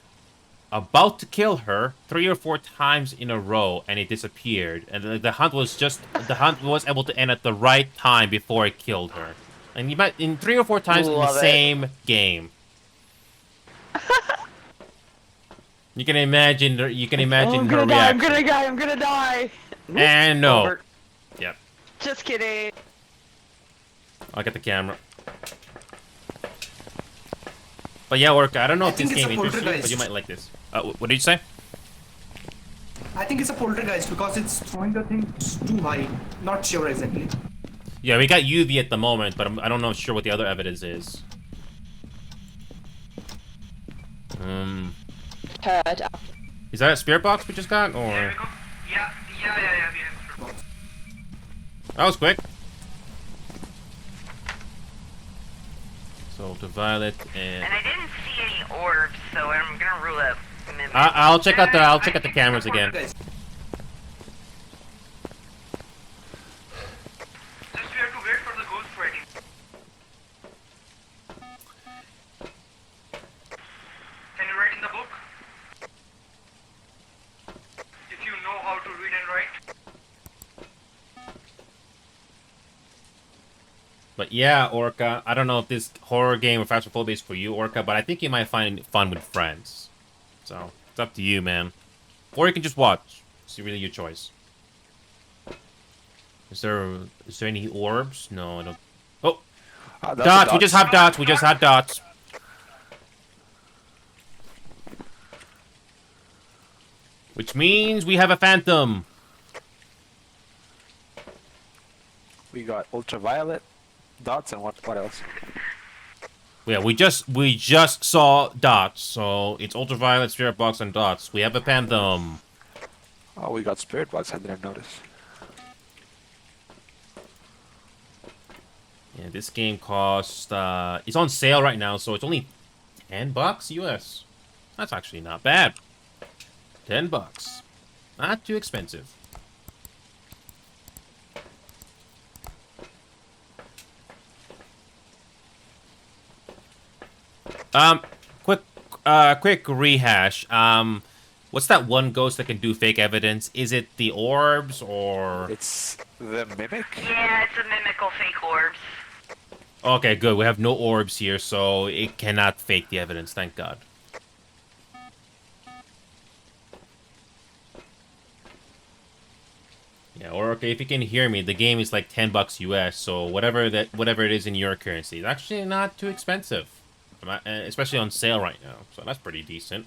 Speaker 1: about to kill her 3 or 4 times in a row, and it disappeared. And the hunt was able to end at the right time before it killed her. And you met in 3 or 4 times in the same game. You can imagine. You can imagine her reaction.
Speaker 7: I'm gonna die.
Speaker 1: And no.
Speaker 7: Over.
Speaker 1: Yep.
Speaker 7: Just kidding.
Speaker 1: I'll get the camera. But yeah, Orca, I don't know if this game interests you, but you might like this. What did you say?
Speaker 8: I think it's a poltergeist because it's throwing the thing too high. Not sure exactly.
Speaker 1: Yeah, we got UV at the moment, but I don't know sure what the other evidence is. Is that a spirit box we just got, or?
Speaker 8: Yeah. We have
Speaker 1: That was quick. So ultraviolet and.
Speaker 9: And I didn't see any orbs, so I'm gonna rule out mimic.
Speaker 1: I'll check out the cameras again.
Speaker 8: Just we have to wait for the ghost ready. Can you write in the book? If you know how to read and write.
Speaker 1: But yeah, Orca, I don't know if this horror game or Phasmophobia is for you, Orca, but I think you might find it fun with friends. So, it's up to you, man. Or you can just watch. It's really your choice. Is there any orbs? No, I don't. Oh! Dots! We just have dots! We just had dots! Which means we have a phantom!
Speaker 10: We got ultraviolet, dots, and what else?
Speaker 1: Yeah, we just saw dots, so it's ultraviolet, spirit box, and dots. We have a phantom.
Speaker 10: Oh, we got spirit box. I didn't notice.
Speaker 1: Yeah, this game costs. It's on sale right now, so it's only $10 US. That's actually not bad. $10, not too expensive. Quick rehash. What's that one ghost that can do fake evidence? Is it the orbs or?
Speaker 10: It's the mimic?
Speaker 9: Yeah, it's a mimical fake orbs.
Speaker 1: Okay, good. We have no orbs here, so it cannot fake the evidence. Thank God. Yeah, or okay, if you can hear me, the game is like $10 US, so whatever it is in your currency, it's actually not too expensive. Especially on sale right now, so that's pretty decent.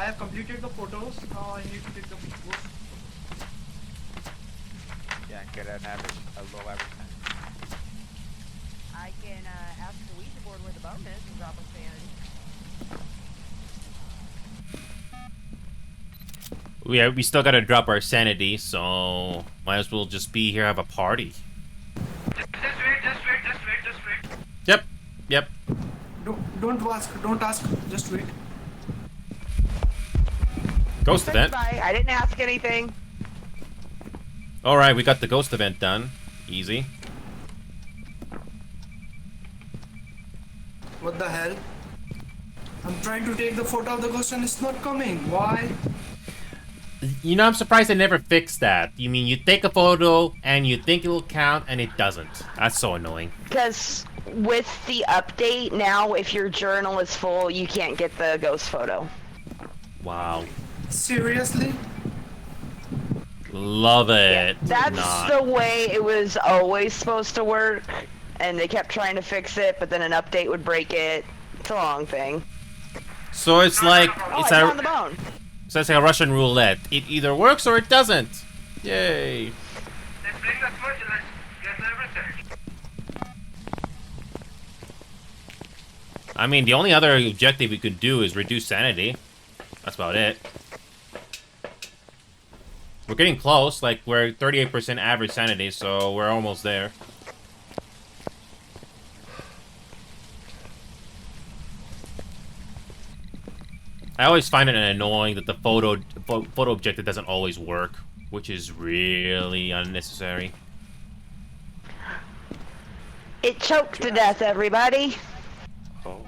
Speaker 8: I have completed the photos. Now I need to take the photos.
Speaker 10: Yeah, and get an average, a low average time.
Speaker 4: I can ask the Ouija board where the bone is and drop a sanity.
Speaker 1: We still gotta drop our sanity, so might as well just be here, have a party.
Speaker 9: Just wait.
Speaker 1: Yep.
Speaker 8: Don't ask. Just wait.
Speaker 1: Ghost event.
Speaker 7: Bye. I didn't ask anything.
Speaker 1: Alright, we got the ghost event done. Easy.
Speaker 8: What the hell? I'm trying to take the photo of the ghost and it's not coming. Why?
Speaker 1: You know, I'm surprised they never fixed that. You mean you take a photo and you think it'll count and it doesn't. That's so annoying.
Speaker 7: Because with the update now, if your journal is full, you can't get the ghost photo.
Speaker 1: Wow.
Speaker 8: Seriously?
Speaker 1: Love it.
Speaker 7: That's
Speaker 1: Not.
Speaker 7: the way it was always supposed to work, and they kept trying to fix it, but then an update would break it. It's a long thing.
Speaker 1: So it's like
Speaker 7: Oh,
Speaker 1: it's
Speaker 7: I found the bone.
Speaker 1: so it's like a Russian roulette. It either works or it doesn't. Yay.
Speaker 9: Let's bring the switch and let's get everything.
Speaker 1: I mean, the only other objective we could do is reduce sanity. That's about it. We're getting close. Like, we're 38% average sanity, so we're almost there. I always find it annoying that the photo objective doesn't always work, which is really unnecessary.
Speaker 7: It choked to death, everybody.
Speaker 10: Oh.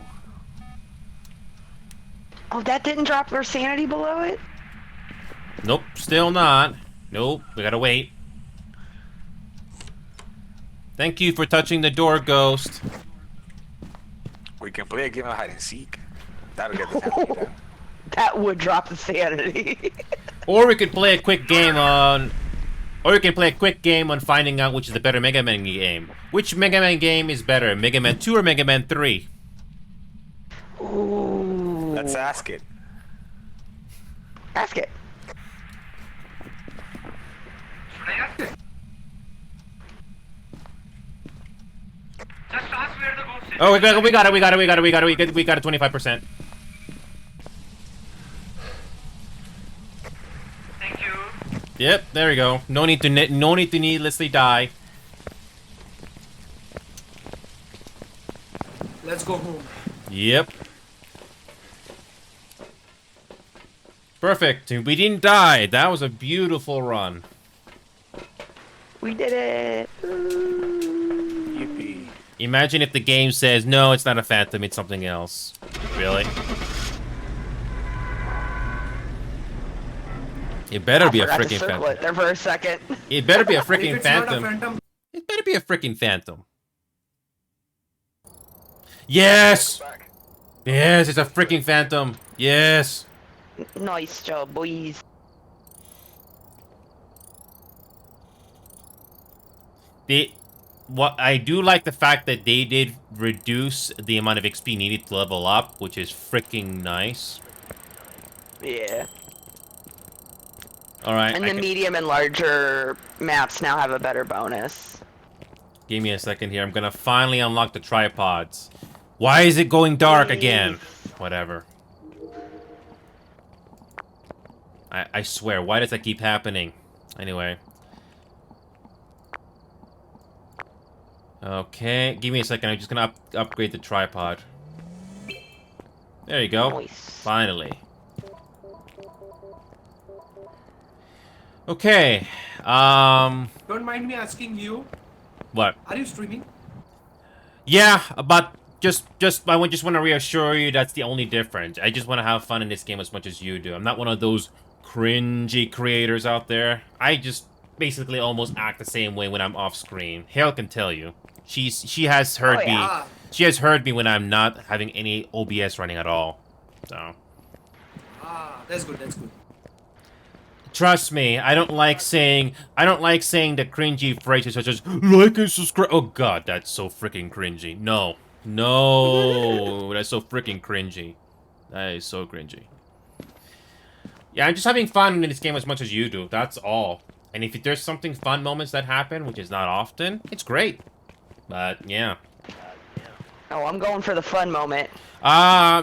Speaker 7: Oh, that didn't drop our sanity below it?
Speaker 1: Nope, still not. Nope, we gotta wait. Thank you for touching the door, Ghost.
Speaker 10: We can play a game of hide and seek. That'll get the sanity down.
Speaker 7: That would drop the sanity.
Speaker 1: Or we could play a quick game on... Or we can play a quick game on finding out which is the better Mega Man game. Which Mega Man game is better, Mega Man 2 or Mega Man 3?
Speaker 7: Ooh.
Speaker 10: Let's ask it.
Speaker 7: Ask it.
Speaker 9: Just ask where the ghost is.
Speaker 1: Oh, we got it, we got it 25%.
Speaker 9: Thank you.
Speaker 1: Yep, there we go. No need to needlessly die.
Speaker 8: Let's go home.
Speaker 1: Yep. Perfect. We didn't die. That was a beautiful run.
Speaker 7: We did it. Ooh.
Speaker 10: Yippee.
Speaker 1: Imagine if the game says, no, it's not a phantom, it's something else. Really? It better be a
Speaker 7: Forgot to
Speaker 1: freaking
Speaker 7: circle
Speaker 1: phantom.
Speaker 7: it there for a second.
Speaker 1: It better be a
Speaker 8: If
Speaker 1: freaking
Speaker 8: it's not a
Speaker 1: phantom.
Speaker 8: phantom,
Speaker 1: It better be a freaking phantom. Yes!
Speaker 6: Back.
Speaker 1: Yes, it's a freaking phantom. Yes.
Speaker 7: Nice job, boys.
Speaker 1: What I do like the fact that they did reduce the amount of XP needed to level up, which is freaking nice.
Speaker 7: Yeah.
Speaker 1: Alright,
Speaker 7: And the medium and larger maps now have a better bonus.
Speaker 1: give me a second here. I'm gonna finally unlock the tripods. Why is it going dark again? Whatever. I swear, why does that keep happening? Anyway. Okay, give me a second. I'm just gonna upgrade the tripod. There you go.
Speaker 7: Nice.
Speaker 1: Finally. Okay.
Speaker 8: don't mind me asking you,
Speaker 1: What?
Speaker 8: are you streaming?
Speaker 1: Yeah, but just I just want to reassure you that's the only difference. I just want to have fun in this game as much as you do. I'm not one of those cringy creators out there. I just basically almost act the same way when I'm off screen. Hale can tell you. She has heard me.
Speaker 8: yeah.
Speaker 1: She has heard me when I'm not having any OBS running at all. So
Speaker 8: Ah, that's good, that's good.
Speaker 1: trust me, I don't like saying the cringy phrases such as like and subscribe. Oh god, that's so freaking cringy. No. No, that's so freaking cringy. That is so cringy. Yeah, I'm just having fun in this game as much as you do. That's all. And if there's something fun moments that happen, which is not often, it's great. But yeah.
Speaker 7: Oh, I'm going for the fun moment.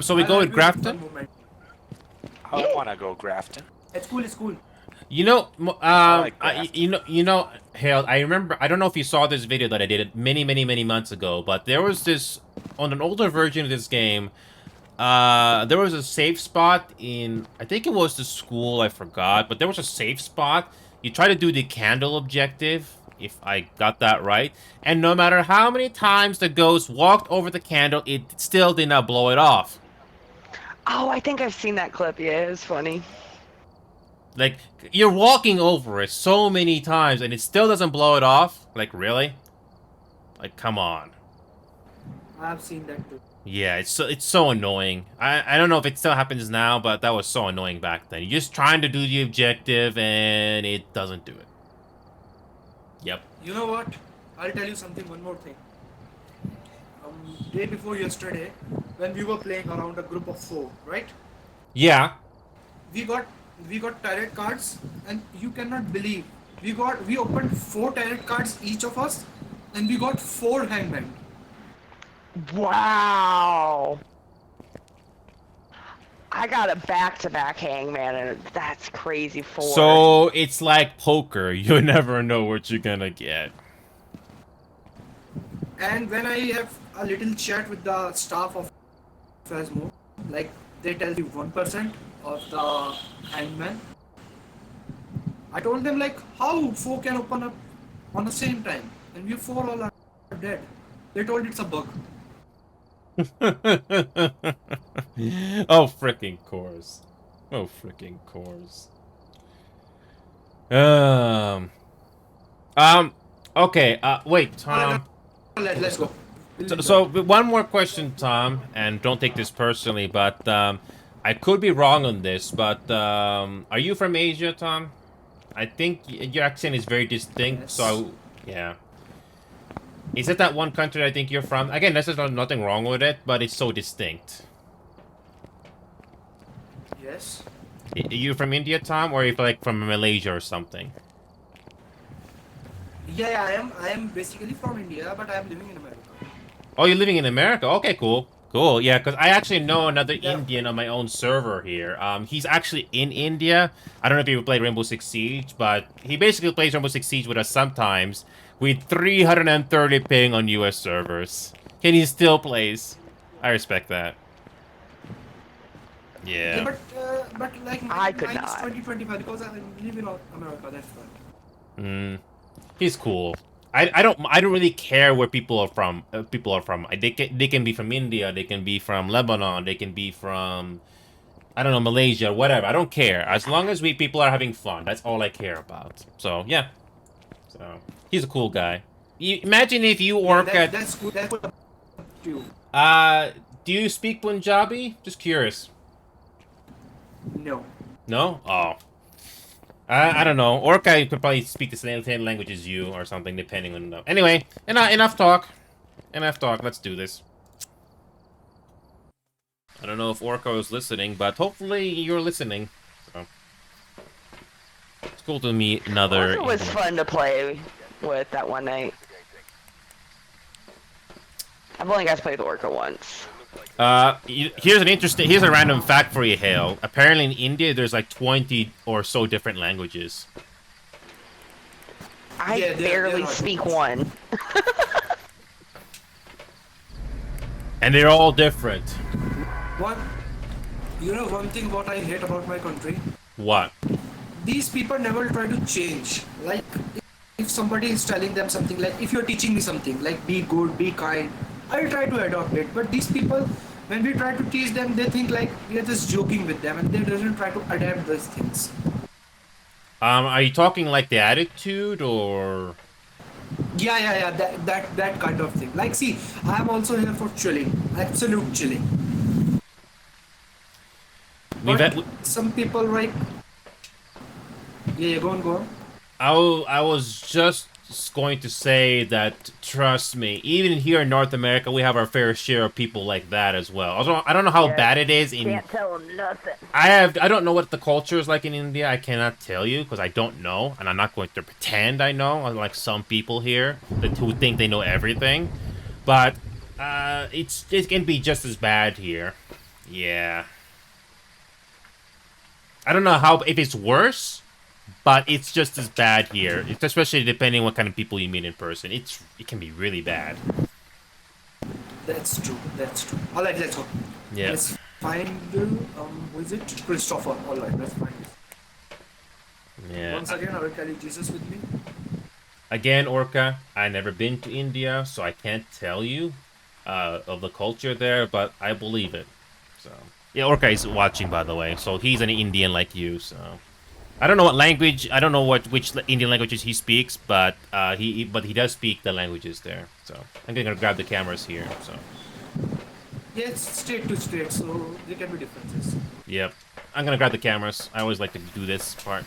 Speaker 1: So we go with Grafton.
Speaker 10: I don't wanna go Grafton.
Speaker 8: It's cool. It's cool.
Speaker 1: You know,
Speaker 10: like Grafton.
Speaker 1: you know, Hale, I remember, I don't know if you saw this video that I did many months ago, but there was this, on an older version of this game, there was a safe spot in, I think it was the school, I forgot, but there was a safe spot. You try to do the candle objective, if I got that right, and no matter how many times the ghost walked over the candle, it still did not blow it off.
Speaker 7: Oh, I think I've seen that clip. Yeah, it was funny.
Speaker 1: Like, you're walking over it so many times and it still doesn't blow it off? Like, really? Like, come on.
Speaker 8: I've seen that too.
Speaker 1: Yeah, it's so annoying. I don't know if it still happens now, but that was so annoying back then. You're just trying to do the objective and it doesn't do it. Yep.
Speaker 8: You know what? I'll tell you something. One more thing. Day before yesterday, when we were playing around a group of 4, right?
Speaker 1: Yeah.
Speaker 8: We got tarot cards, and you cannot believe we opened 4 tarot cards each of us, and we got 4 hangmen.
Speaker 7: Wow. I got a back-to-back hangman, and that's crazy. 4.
Speaker 1: So, it's like poker. You never know what you're gonna get.
Speaker 8: And when I have a little chat with the staff of Phasmo, like they tell you 1% of the hangman. I told them like how 4 can open up on the same time, and we 4 all are dead. They told it's a bug.
Speaker 1: Oh, freaking course. Oh, freaking course. Okay, wait, Tom.
Speaker 8: Let's go.
Speaker 1: So one more question, Tom, and don't take this personally, but I could be wrong on this, but are you from Asia, Tom? I think your accent is very distinct,
Speaker 8: Yes.
Speaker 1: so yeah. Is it that one country I think you're from? Again, there's nothing wrong with it, but it's so distinct.
Speaker 8: Yes.
Speaker 1: Are you from India, Tom, or are you like from Malaysia or something?
Speaker 8: Yeah, I am basically from India, but I am living in America.
Speaker 1: Oh, you're living in America? Okay, cool. Cool, yeah, because I actually know another
Speaker 8: Yeah.
Speaker 1: Indian on my own server here. He's actually in India. I don't know if he played Rainbow Six Siege, but he basically plays Rainbow Six Siege with us sometimes with 330 ping on US servers. And he still plays. I respect that. Yeah.
Speaker 8: But like
Speaker 7: I could
Speaker 8: mine is
Speaker 7: not.
Speaker 8: 2025 because I live in America. That's why.
Speaker 1: He's cool. I don't really care where people are from. They can be from India. They can be from Lebanon. They can be from, I don't know, Malaysia, whatever. I don't care. As long as people are having fun, that's all I care about. So yeah. So he's a cool guy. Imagine if you work at.
Speaker 8: That's good. That's good. Too.
Speaker 1: Do you speak Punjabi? Just curious.
Speaker 8: No.
Speaker 1: No? Oh. I don't know. Orca could probably speak the same language as you or something, depending on... Anyway, enough talk. Enough talk. Let's do this. I don't know if Orca is listening, but hopefully you're listening. So. It's cool to meet another...
Speaker 7: It was fun to play with that one night. I've only got to play with Orca once.
Speaker 1: Here's a random fact for you, Hale. Apparently in India, there's like 20 or so different languages.
Speaker 7: I barely speak one.
Speaker 1: And they're all different.
Speaker 8: One thing what I hate about my country.
Speaker 1: What?
Speaker 8: These people never try to change. Like, if somebody is telling them something, like if you're teaching me something, like be good, be kind, I'll try to adopt it. But these people, when we try to teach them, they think like we are just joking with them, and they doesn't try to adapt those things.
Speaker 1: Are you talking like the attitude or?
Speaker 8: Yeah. That kind of thing. Like, see, I am also here for chilling, absolute chilling. Some people like. Yeah, go on.
Speaker 1: I was just going to say that, trust me, even here in North America, we have our fair share of people like that as well. I don't know how bad it is in...
Speaker 4: Can't tell them nothing.
Speaker 1: I don't know what the culture is like in India. I cannot tell you because I don't know, and I'm not going to pretend I know, unlike some people here who think they know everything. But it can be just as bad here. Yeah. I don't know if it's worse. But it's just as bad here, especially depending on what kind of people you meet in person. It can be really bad.
Speaker 8: That's true. That's true. All right, let's go.
Speaker 1: Yeah.
Speaker 8: Let's find who is it? Christopher. All right, let's find it.
Speaker 1: Yeah.
Speaker 8: Once again, I will carry Jesus with me.
Speaker 1: Again, Orca, I never been to India, so I can't tell you of the culture there, but I believe it. So yeah, Orca is watching, by the way, so he's an Indian like you. So I don't know what language, I don't know which Indian languages he speaks, but he does speak the languages there. So I'm gonna grab the cameras here. So
Speaker 8: Yeah, it's state to state, so there can be differences.
Speaker 1: yep, I'm gonna grab the cameras. I always like to do this part.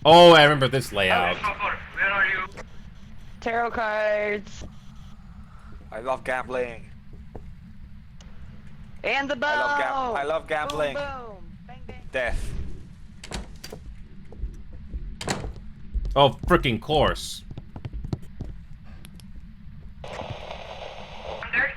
Speaker 1: Oh, I remember this layout.
Speaker 9: Where are you?
Speaker 7: Tarot cards.
Speaker 10: I love gambling.
Speaker 7: And the bow.
Speaker 10: I love gambling.
Speaker 7: Boom, boom. Bang, bang.
Speaker 10: Death.
Speaker 1: Oh, freaking course.
Speaker 9: Under?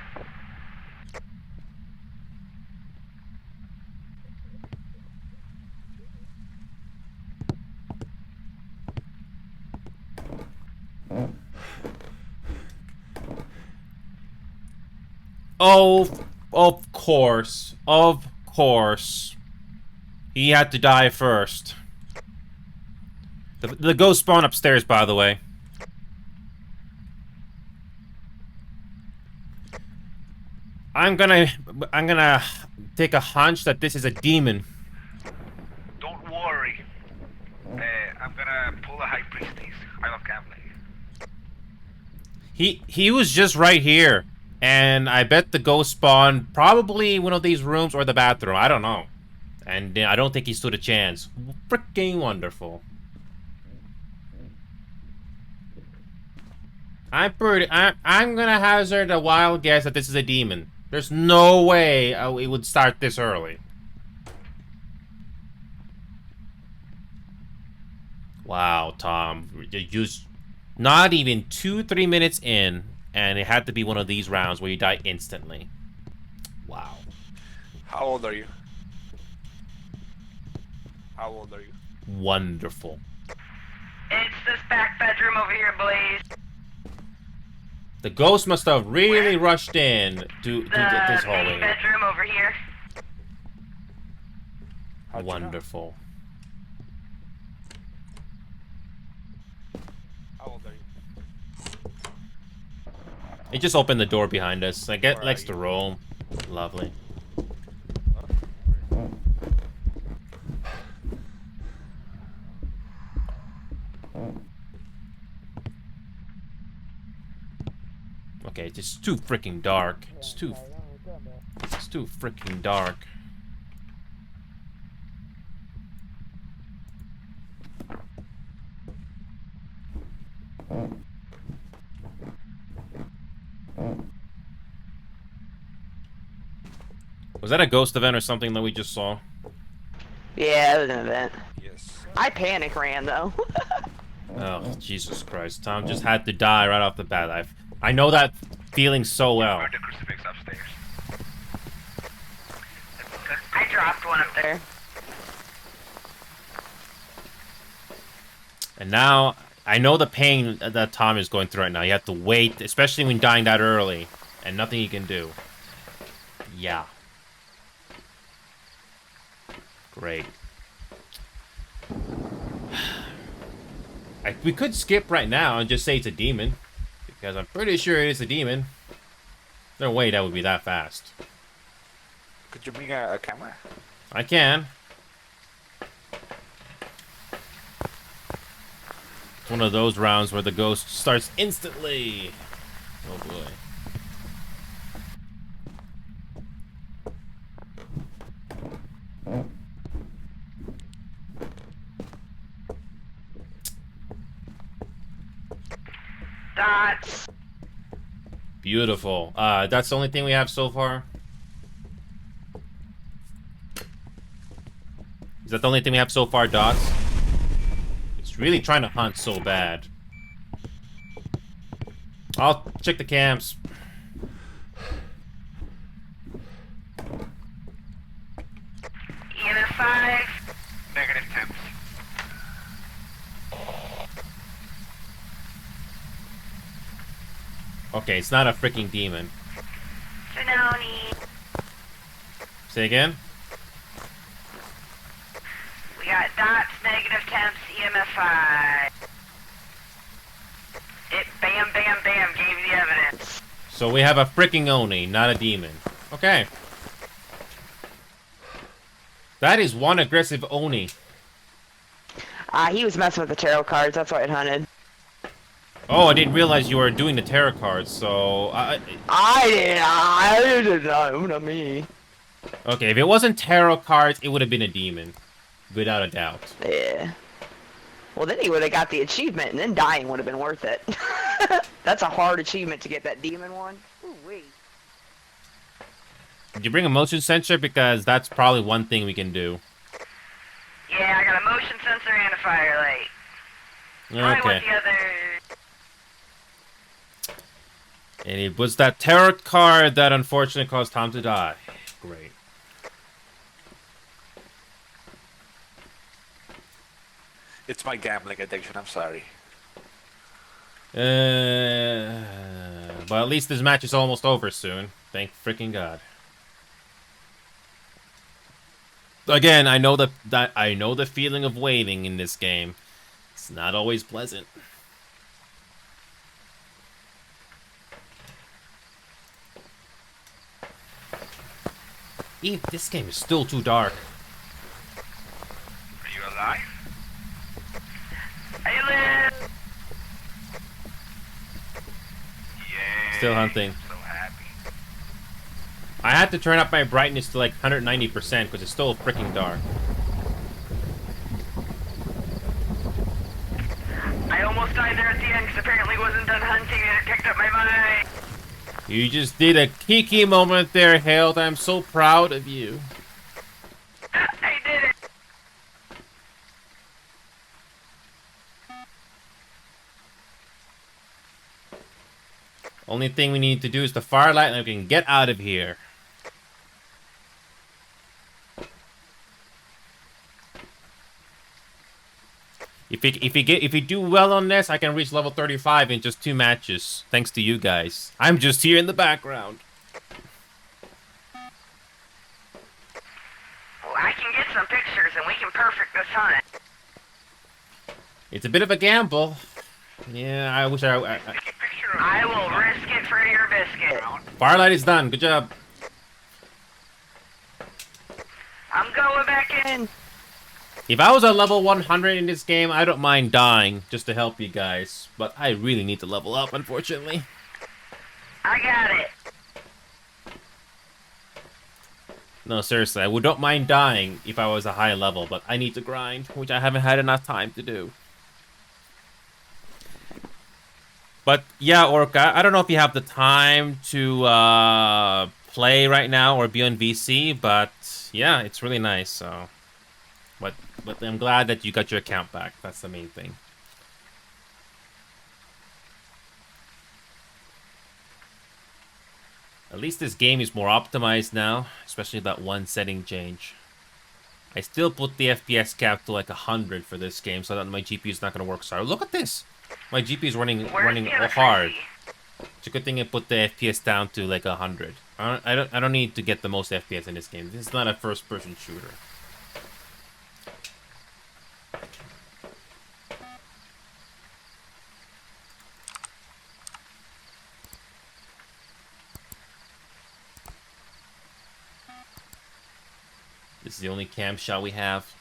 Speaker 1: Oh, of course. Of course. He had to die first. The ghost spawned upstairs, by the way. I'm gonna take a hunch that this is a demon.
Speaker 6: Don't worry. I'm gonna pull a high priestess. I love gambling.
Speaker 1: He was just right here. And I bet the ghost spawned probably one of these rooms or the bathroom. I don't know. And I don't think he stood a chance. Freaking wonderful. I'm gonna hazard a wild guess that this is a demon. There's no way it would start this early. Wow, Tom. Just not even 2-3 minutes in, and it had to be one of these rounds where you die instantly. Wow.
Speaker 10: How old are you? How old are you?
Speaker 1: Wonderful.
Speaker 9: It's this back bedroom over here, Blaze.
Speaker 1: The ghost must have really rushed in to get this
Speaker 9: The
Speaker 1: hallway.
Speaker 9: main bedroom over here.
Speaker 10: How'd you know?
Speaker 1: Wonderful.
Speaker 10: How old are you?
Speaker 1: It just opened the door behind us. I get
Speaker 10: Where
Speaker 1: likes
Speaker 10: are
Speaker 1: to
Speaker 10: you?
Speaker 1: roll. Lovely. Okay, it's just too freaking dark. It's too freaking dark. Was that a ghost event or something that we just saw?
Speaker 7: Yeah, it was an event.
Speaker 10: Yes.
Speaker 7: I panic ran though.
Speaker 1: Oh, Jesus Christ. Tom just had to die right off the bat. I know that feeling so well.
Speaker 6: Find the crucifix upstairs.
Speaker 9: I dropped one up there.
Speaker 1: And now, I know the pain that Tom is going through right now. You have to wait, especially when dying that early. And nothing you can do. Yeah. Great. We could skip right now and just say it's a demon. Because I'm pretty sure it is a demon. No way that would be that fast.
Speaker 10: Could you bring a camera?
Speaker 1: I can. It's one of those rounds where the ghost starts instantly. Oh boy.
Speaker 9: Dots.
Speaker 1: Beautiful. That's the only thing we have so far? Is that the only thing we have so far, Dots? It's really trying to hunt so bad. I'll check the camps.
Speaker 9: EMF 5.
Speaker 6: Negative temps.
Speaker 1: Okay, it's not a freaking demon.
Speaker 9: Tsunami.
Speaker 1: Say again?
Speaker 9: We got dots, negative temps, EMF 5. It bam, bam, bam gave the evidence.
Speaker 1: So we have a freaking Oni, not a demon. Okay. That is one aggressive Oni.
Speaker 7: He was messing with the tarot cards. That's why it hunted.
Speaker 1: Oh, I didn't realize you were doing the tarot cards, so...
Speaker 7: I didn't know, not me.
Speaker 1: Okay, if it wasn't tarot cards, it would have been a demon. Without a doubt.
Speaker 7: Yeah. Well, then he would have got the achievement, and then dying would have been worth it. That's a hard achievement to get that demon one. Ooh-wee.
Speaker 1: Did you bring a motion sensor? Because that's probably one thing we can do.
Speaker 9: Yeah, I got a motion sensor and a firelight. Probably
Speaker 1: Okay.
Speaker 9: what the other...
Speaker 1: And it was that tarot card that unfortunately caused Tom to die. Great.
Speaker 10: It's my gambling addiction, I'm sorry.
Speaker 1: But at least this match is almost over soon. Thank freaking God. Again, I know the feeling of waiting in this game. It's not always pleasant. This game is still too dark.
Speaker 6: Are you alive?
Speaker 9: I live!
Speaker 6: Yeah.
Speaker 1: Still hunting.
Speaker 6: So happy.
Speaker 1: I had to turn up my brightness to like 190% because it's still freaking dark.
Speaker 9: I almost died there at the end because apparently wasn't done hunting and it picked up my mind.
Speaker 1: You just did a Kiki moment there, Hailed. I'm so proud of you.
Speaker 9: I did it!
Speaker 1: Only thing we need to do is the firelight and we can get out of here. If we do well on this, I can reach level 35 in just 2 matches. Thanks to you guys. I'm just here in the background.
Speaker 9: Well, I can get some pictures and we can perfect this hunt.
Speaker 1: It's a bit of a gamble. Yeah, I wish I
Speaker 9: I will risk it for your biscuit.
Speaker 1: Firelight is done. Good job.
Speaker 9: I'm going back in.
Speaker 1: If I was a level 100 in this game, I don't mind dying just to help you guys. But I really need to level up, unfortunately.
Speaker 9: I got it.
Speaker 1: No, seriously, I don't mind dying if I was a high level, but I need to grind, which I haven't had enough time to do. But yeah, Orca, I don't know if you have the time to play right now or be on VC, but yeah, it's really nice. So, but I'm glad that you got your account back. That's the main thing. At least this game is more optimized now, especially that one setting change. I still put the FPS cap to like 100 for this game, so that my GPU is not going to work. Sorry, look at this. My GPU is running hard. It's a good thing I put the FPS down to like 100. I don't need to get the most FPS in this game. This is not a first-person shooter. This is the only cam shot we have.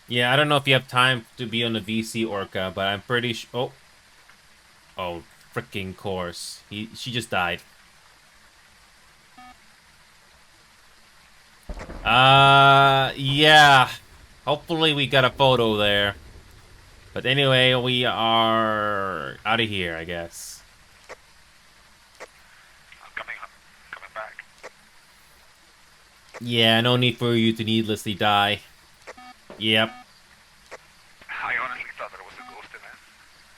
Speaker 1: Yeah, I don't know if you have time to be on the VC, Orca, but I'm pretty sure... Oh, freaking course. She just died. Yeah. Hopefully we got a photo there. But anyway, we are out of here, I guess.
Speaker 6: I'm coming back.
Speaker 1: Yeah, no need for you to needlessly die. Yep.
Speaker 6: I honestly thought there was a ghost in it.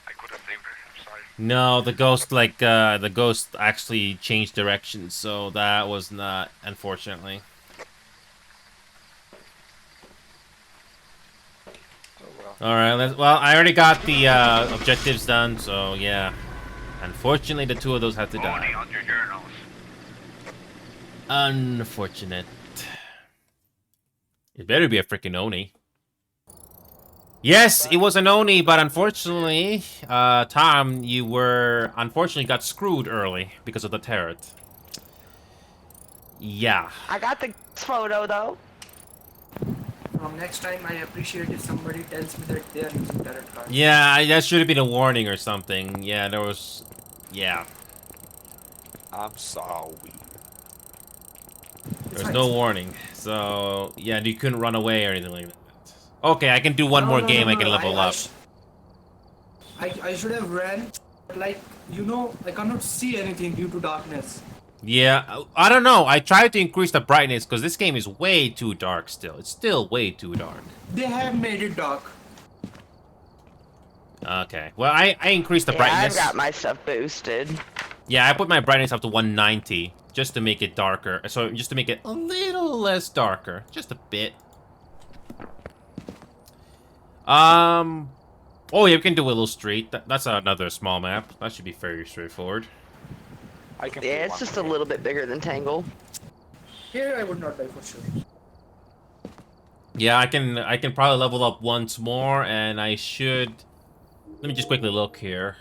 Speaker 6: I could have saved her. I'm sorry.
Speaker 1: No, the ghost actually changed directions, so that was not, unfortunately. Alright, well, I already got the objectives done, so yeah. Unfortunately, the two of those have to die.
Speaker 6: Only on your journals.
Speaker 1: Unfortunate. It better be a freaking Oni. Yes, it was an Oni, but unfortunately, Tom, you were unfortunately got screwed early because of the turret. Yeah.
Speaker 7: I got the photo though.
Speaker 8: Next time, I appreciate if somebody tells me that they are using turret cards.
Speaker 1: Yeah, that should have been a warning or something. Yeah, there was... Yeah.
Speaker 10: I'm sorry.
Speaker 1: There's no warning. So, yeah, you couldn't run away or anything like that. Okay, I can do one more game, I can level up.
Speaker 8: I should have ran, like, you know, I cannot see anything due to darkness.
Speaker 1: Yeah, I don't know. I tried to increase the brightness because this game is way too dark still. It's still way too dark.
Speaker 8: They have made it dark.
Speaker 1: Okay. Well, I increased the
Speaker 7: Yeah,
Speaker 1: brightness.
Speaker 7: I've got my stuff boosted.
Speaker 1: Yeah, I put my brightness up to 190 just to make it darker. So just to make it a little less darker, just a bit. Oh yeah, we can do Willow Street. That's another small map. That should be very straightforward.
Speaker 10: I can
Speaker 7: Yeah, it's just a little bit bigger than Tangle.
Speaker 8: Here I would not die for sure.
Speaker 1: Yeah, I can probably level up once more, and I should. Let me just quickly look here.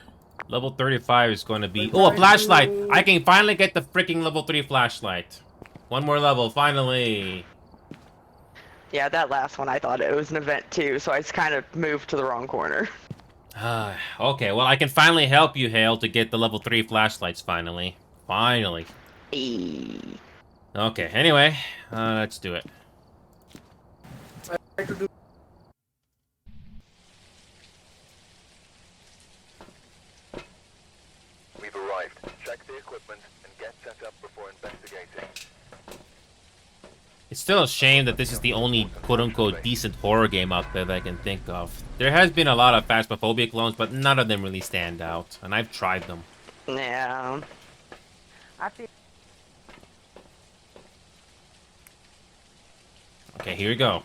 Speaker 1: Level 35 is going to be... Oh, a flashlight! I can finally get the freaking level 3 flashlight. One more level, finally.
Speaker 7: Yeah, that last one I thought it was an event too, so I just kind of moved to the wrong corner.
Speaker 1: Okay, well, I can finally help you, Hale, to get the level 3 flashlights, finally. Finally. Okay, anyway, let's do it.
Speaker 8: I try to do.
Speaker 5: We've arrived. Check the equipment and get set up before investigating.
Speaker 1: It's still a shame that this is the only quote-unquote decent horror game out there that I can think of. There has been a lot of Phasmophobia clones, but none of them really stand out, and I've tried them.
Speaker 7: Yeah.
Speaker 4: I feel
Speaker 1: Okay, here we go.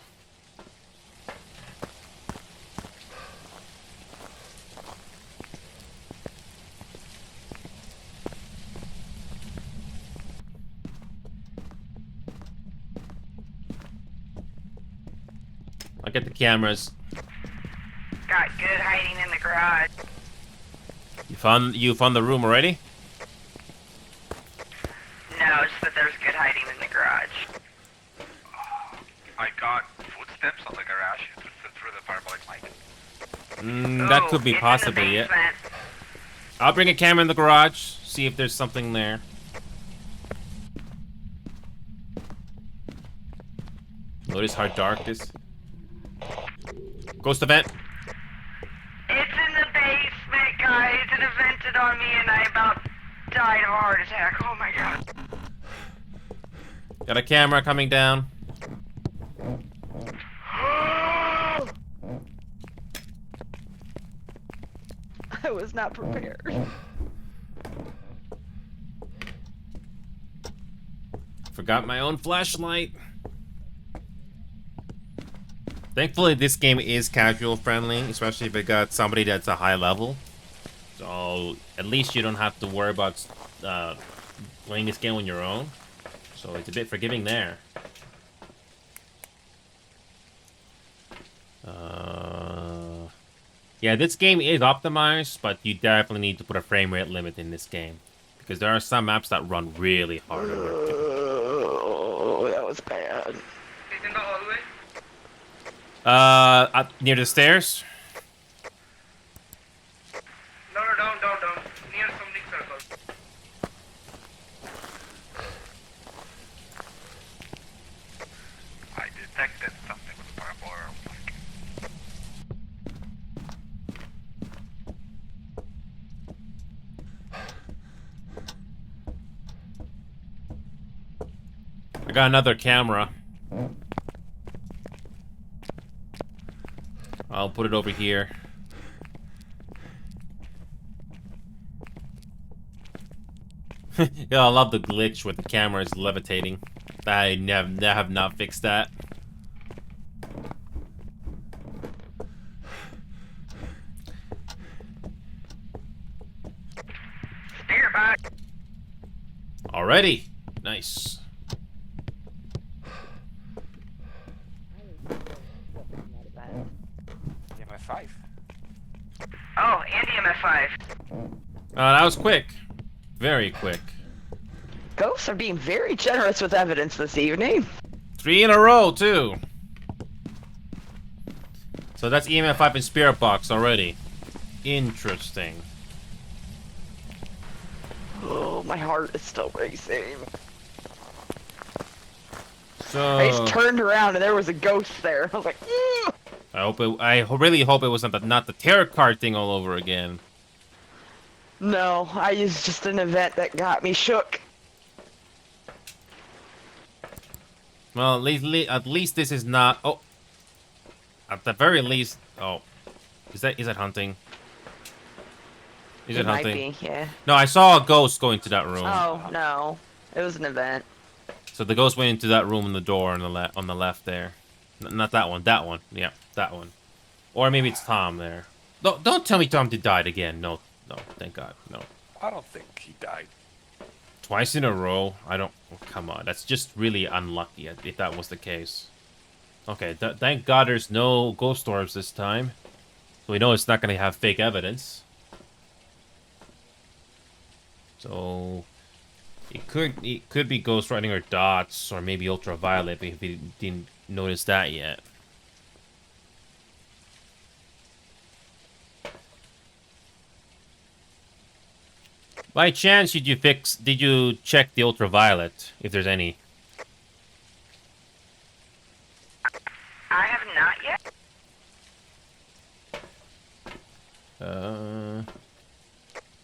Speaker 1: I'll get the cameras.
Speaker 9: Got good hiding in the garage.
Speaker 1: You found the room already?
Speaker 9: No, just that there's good hiding in the garage.
Speaker 6: I got footsteps on the garage through the parabolic mic.
Speaker 1: That could be
Speaker 9: It's in the
Speaker 1: possibly it.
Speaker 9: basement.
Speaker 1: I'll bring a camera in the garage, see if there's something there. Notice how dark this. Ghost event.
Speaker 9: It's in the basement, guys. It evented on me and I about died of a heart attack. Oh my god.
Speaker 1: Got a camera coming down.
Speaker 7: I was not prepared.
Speaker 1: Forgot my own flashlight. Thankfully, this game is casual friendly, especially if it got somebody that's a high level. So at least you don't have to worry about playing this game on your own. So it's a bit forgiving there. Yeah, this game is optimized, but you definitely need to put a frame rate limit in this game. Because there are some maps that run really hard.
Speaker 7: Oh, that was bad.
Speaker 9: He's in the hallway.
Speaker 1: Up near the stairs.
Speaker 9: No, down. Near something circle.
Speaker 6: I detected something with the parabola.
Speaker 1: I got another camera. I'll put it over here. Yeah, I love the glitch where the camera is levitating. I have not fixed that.
Speaker 9: Spirit box.
Speaker 1: Already. Nice.
Speaker 10: EMF5.
Speaker 9: Oh, and EMF5.
Speaker 1: That was quick. Very quick.
Speaker 7: Ghosts are being very generous with evidence this evening.
Speaker 1: 3 in a row, too. So that's EMF5 and Spirit Box already. Interesting.
Speaker 7: Oh, my heart is still racing.
Speaker 1: So
Speaker 7: I just turned around and there was a ghost there. I was like, "Ugh."
Speaker 1: I really hope it wasn't not the tarot card thing all over again.
Speaker 7: No, I used just an event that got me shook.
Speaker 1: Well, at least this is not. Oh, at the very least. Oh, is that hunting? Is it
Speaker 7: Might
Speaker 1: hunting?
Speaker 7: be, yeah.
Speaker 1: No, I saw a ghost go into that room.
Speaker 7: Oh, no. It was an event.
Speaker 1: So the ghost went into that room in the door on the left there. Not that one. That one. Yeah, that one. Or maybe it's Tom there. Don't tell me Tom died again. No, thank God, no.
Speaker 10: I don't think he died.
Speaker 1: Twice in a row? I don't... Oh, come on, that's just really unlucky if that was the case. Okay, thank God there's no ghost orbs this time. So we know it's not going to have fake evidence. So... It could be Ghost Riding or Dots, or maybe Ultraviolet if we didn't notice that yet. By chance, did you check the Ultraviolet, if there's any?
Speaker 9: I have not yet.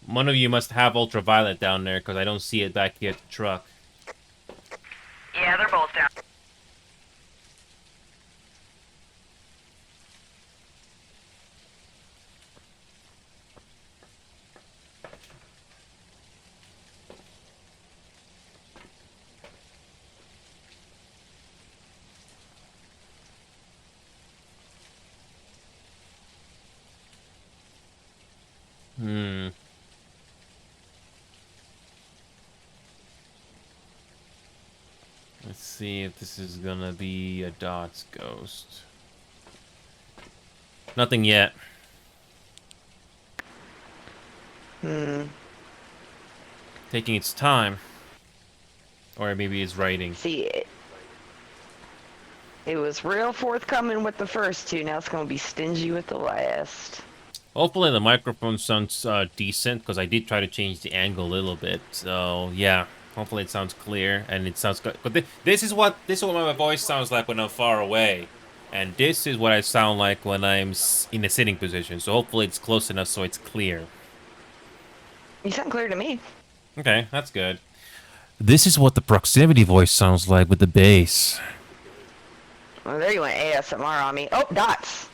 Speaker 1: One of you must have Ultraviolet down there, because I don't see it back here at the truck.
Speaker 9: Yeah, they're both down.
Speaker 1: Let's see if this is gonna be a Dots ghost. Nothing yet. Taking its time. Or maybe it's writing.
Speaker 7: See, it was real forthcoming with the first two, now it's going to be stingy with the last.
Speaker 1: Hopefully the microphone sounds decent, because I did try to change the angle a little bit. So, yeah. Hopefully it sounds clear, and it sounds good. But this is what my voice sounds like when I'm far away. And this is what I sound like when I'm in a sitting position. So hopefully it's close enough so it's clear.
Speaker 7: You sound clear to me.
Speaker 1: Okay, that's good. This is what the proximity voice sounds like with the bass.
Speaker 7: Well, there you went ASMR on me. Oh, Dots.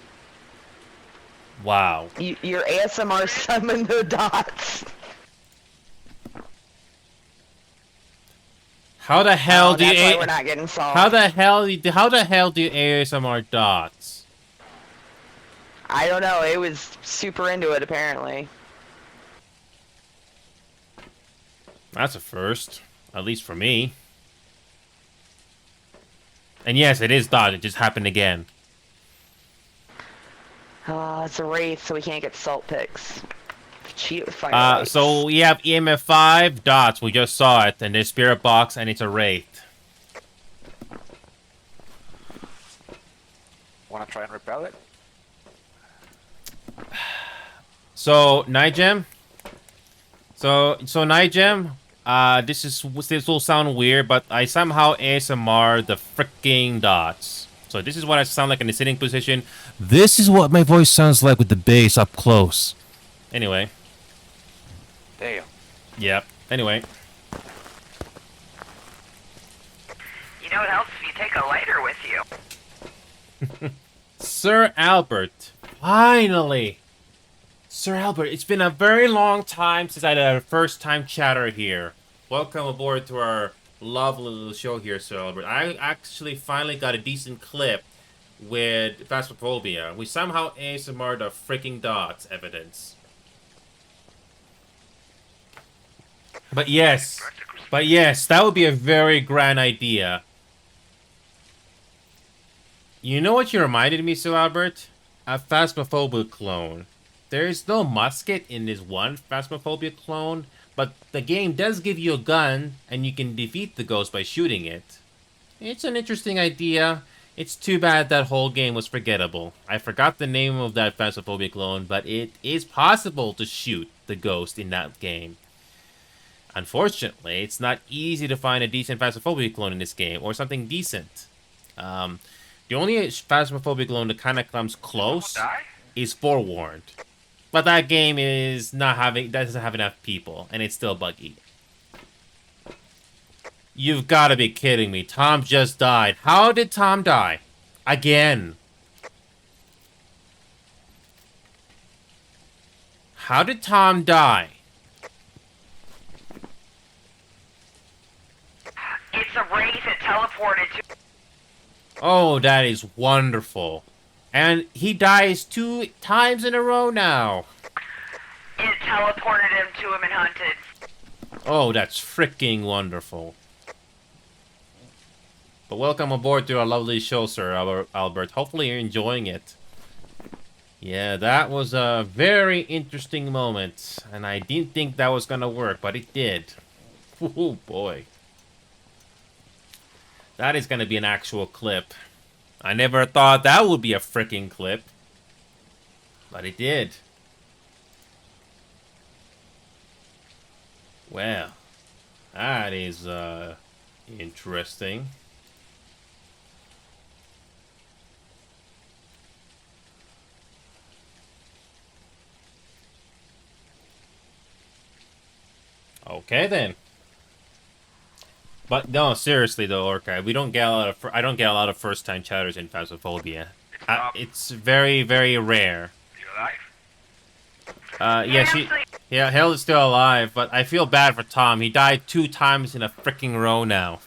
Speaker 1: Wow.
Speaker 7: Your ASMR summoned the Dots.
Speaker 1: How the hell do you?
Speaker 7: That's why we're not getting solved.
Speaker 1: How the hell do you ASMR Dots?
Speaker 7: I don't know. It was super into it apparently.
Speaker 1: That's a first, at least for me. And yes, it is Dot. It just happened again.
Speaker 7: It's a wraith, so we can't get salt picks. Cheat with fire.
Speaker 1: So we have EMF5 Dots. We just saw it, and there's Spirit Box, and it's a wraith.
Speaker 10: Wanna try and repel it?
Speaker 1: So Nigem. So Nigem. This will sound weird, but I somehow ASMR the freaking Dots. So this is what I sound like in the sitting position. This is what my voice sounds like with the bass up close. Anyway.
Speaker 10: Damn.
Speaker 1: Yep. Anyway.
Speaker 9: know it helps if you take a lighter with you.
Speaker 1: Sir Albert, finally! Sir Albert, it's been a very long time since I had a first-time chatter here. Welcome aboard to our lovely little show here, Sir Albert. I actually finally got a decent clip with Phasmophobia. We somehow ASMR'd the freaking dots evidence. But yes, that would be a very grand idea. You know what you reminded me, Sir Albert? A Phasmophobia clone. There is no musket in this one Phasmophobia clone, but the game does give you a gun, and you can defeat the ghost by shooting it. It's an interesting idea. It's too bad that whole game was forgettable. I forgot the name of that Phasmophobia clone, but it is possible to shoot the ghost in that game. Unfortunately, it's not easy to find a decent Phasmophobia clone in this game, or something decent. The only Phasmophobia clone that kind of comes close is Forewarned. But that game doesn't have enough people, and it's still buggy. You've got to be kidding me. Tom just died. How did Tom die? Again. How did Tom die?
Speaker 9: It's a wraith that teleported to...
Speaker 1: Oh, that is wonderful. And he dies 2 times in a row now.
Speaker 9: It teleported him to him and hunted.
Speaker 1: Oh, that's freaking wonderful. But welcome aboard to our lovely show, Sir Albert. Hopefully you're enjoying it. Yeah, that was a very interesting moment. And I didn't think that was gonna work, but it did. Oh, boy. That is gonna be an actual clip. I never thought that would be a freaking clip. But it did. Well, that is, interesting. Okay, then. But no, seriously though, Orca, I don't get a lot of first-time chatters in Phasmophobia. It's very, very rare.
Speaker 6: You alive?
Speaker 1: Yeah, Hell is still alive, but I feel bad for Tom. He died 2 times in a freaking row now.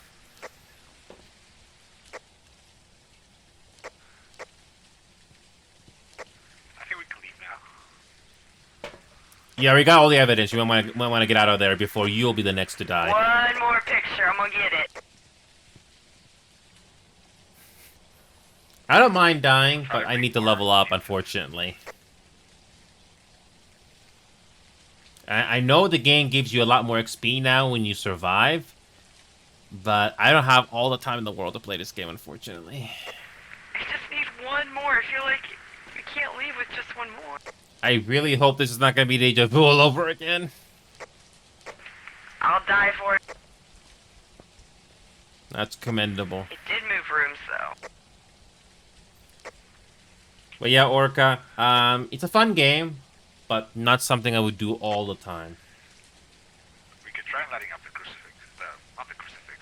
Speaker 6: I think we can leave now.
Speaker 1: Yeah, we got all the evidence. You might want to get out of there before you'll be the next to die.
Speaker 9: One more picture, I'm gonna get it.
Speaker 1: I don't mind dying, but I need to level up, unfortunately. I know the game gives you a lot more XP now when you survive, but I don't have all the time in the world to play this game, unfortunately.
Speaker 9: I just need one more. I feel like we can't leave with just one more.
Speaker 1: I really hope this is not going to be Deja Vu all over again.
Speaker 9: I'll die for it.
Speaker 1: That's commendable.
Speaker 9: It did move rooms, though.
Speaker 1: But yeah, Orca, it's a fun game, but not something I would do all the time.
Speaker 6: We could try lighting up the crucifix. Not the crucifix.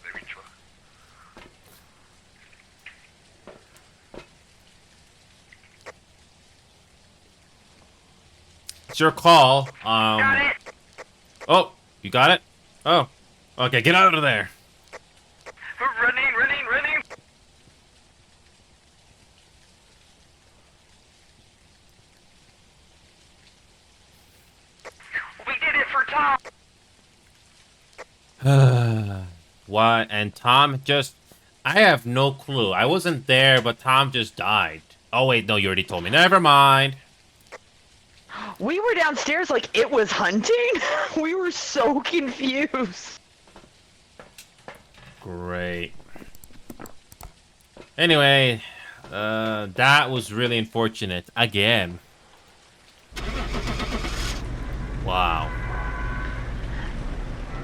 Speaker 6: The ritual.
Speaker 1: It's your call.
Speaker 9: Got it.
Speaker 1: Oh, you got it? Oh. Okay, get out of there.
Speaker 9: Running. We did it for Tom.
Speaker 1: What? And Tom just... I have no clue. I wasn't there, but Tom just died. Oh, wait, no, you already told me. Never mind.
Speaker 7: We were downstairs like it was hunting. We were so confused.
Speaker 1: Great. Anyway, that was really unfortunate. Again. Wow.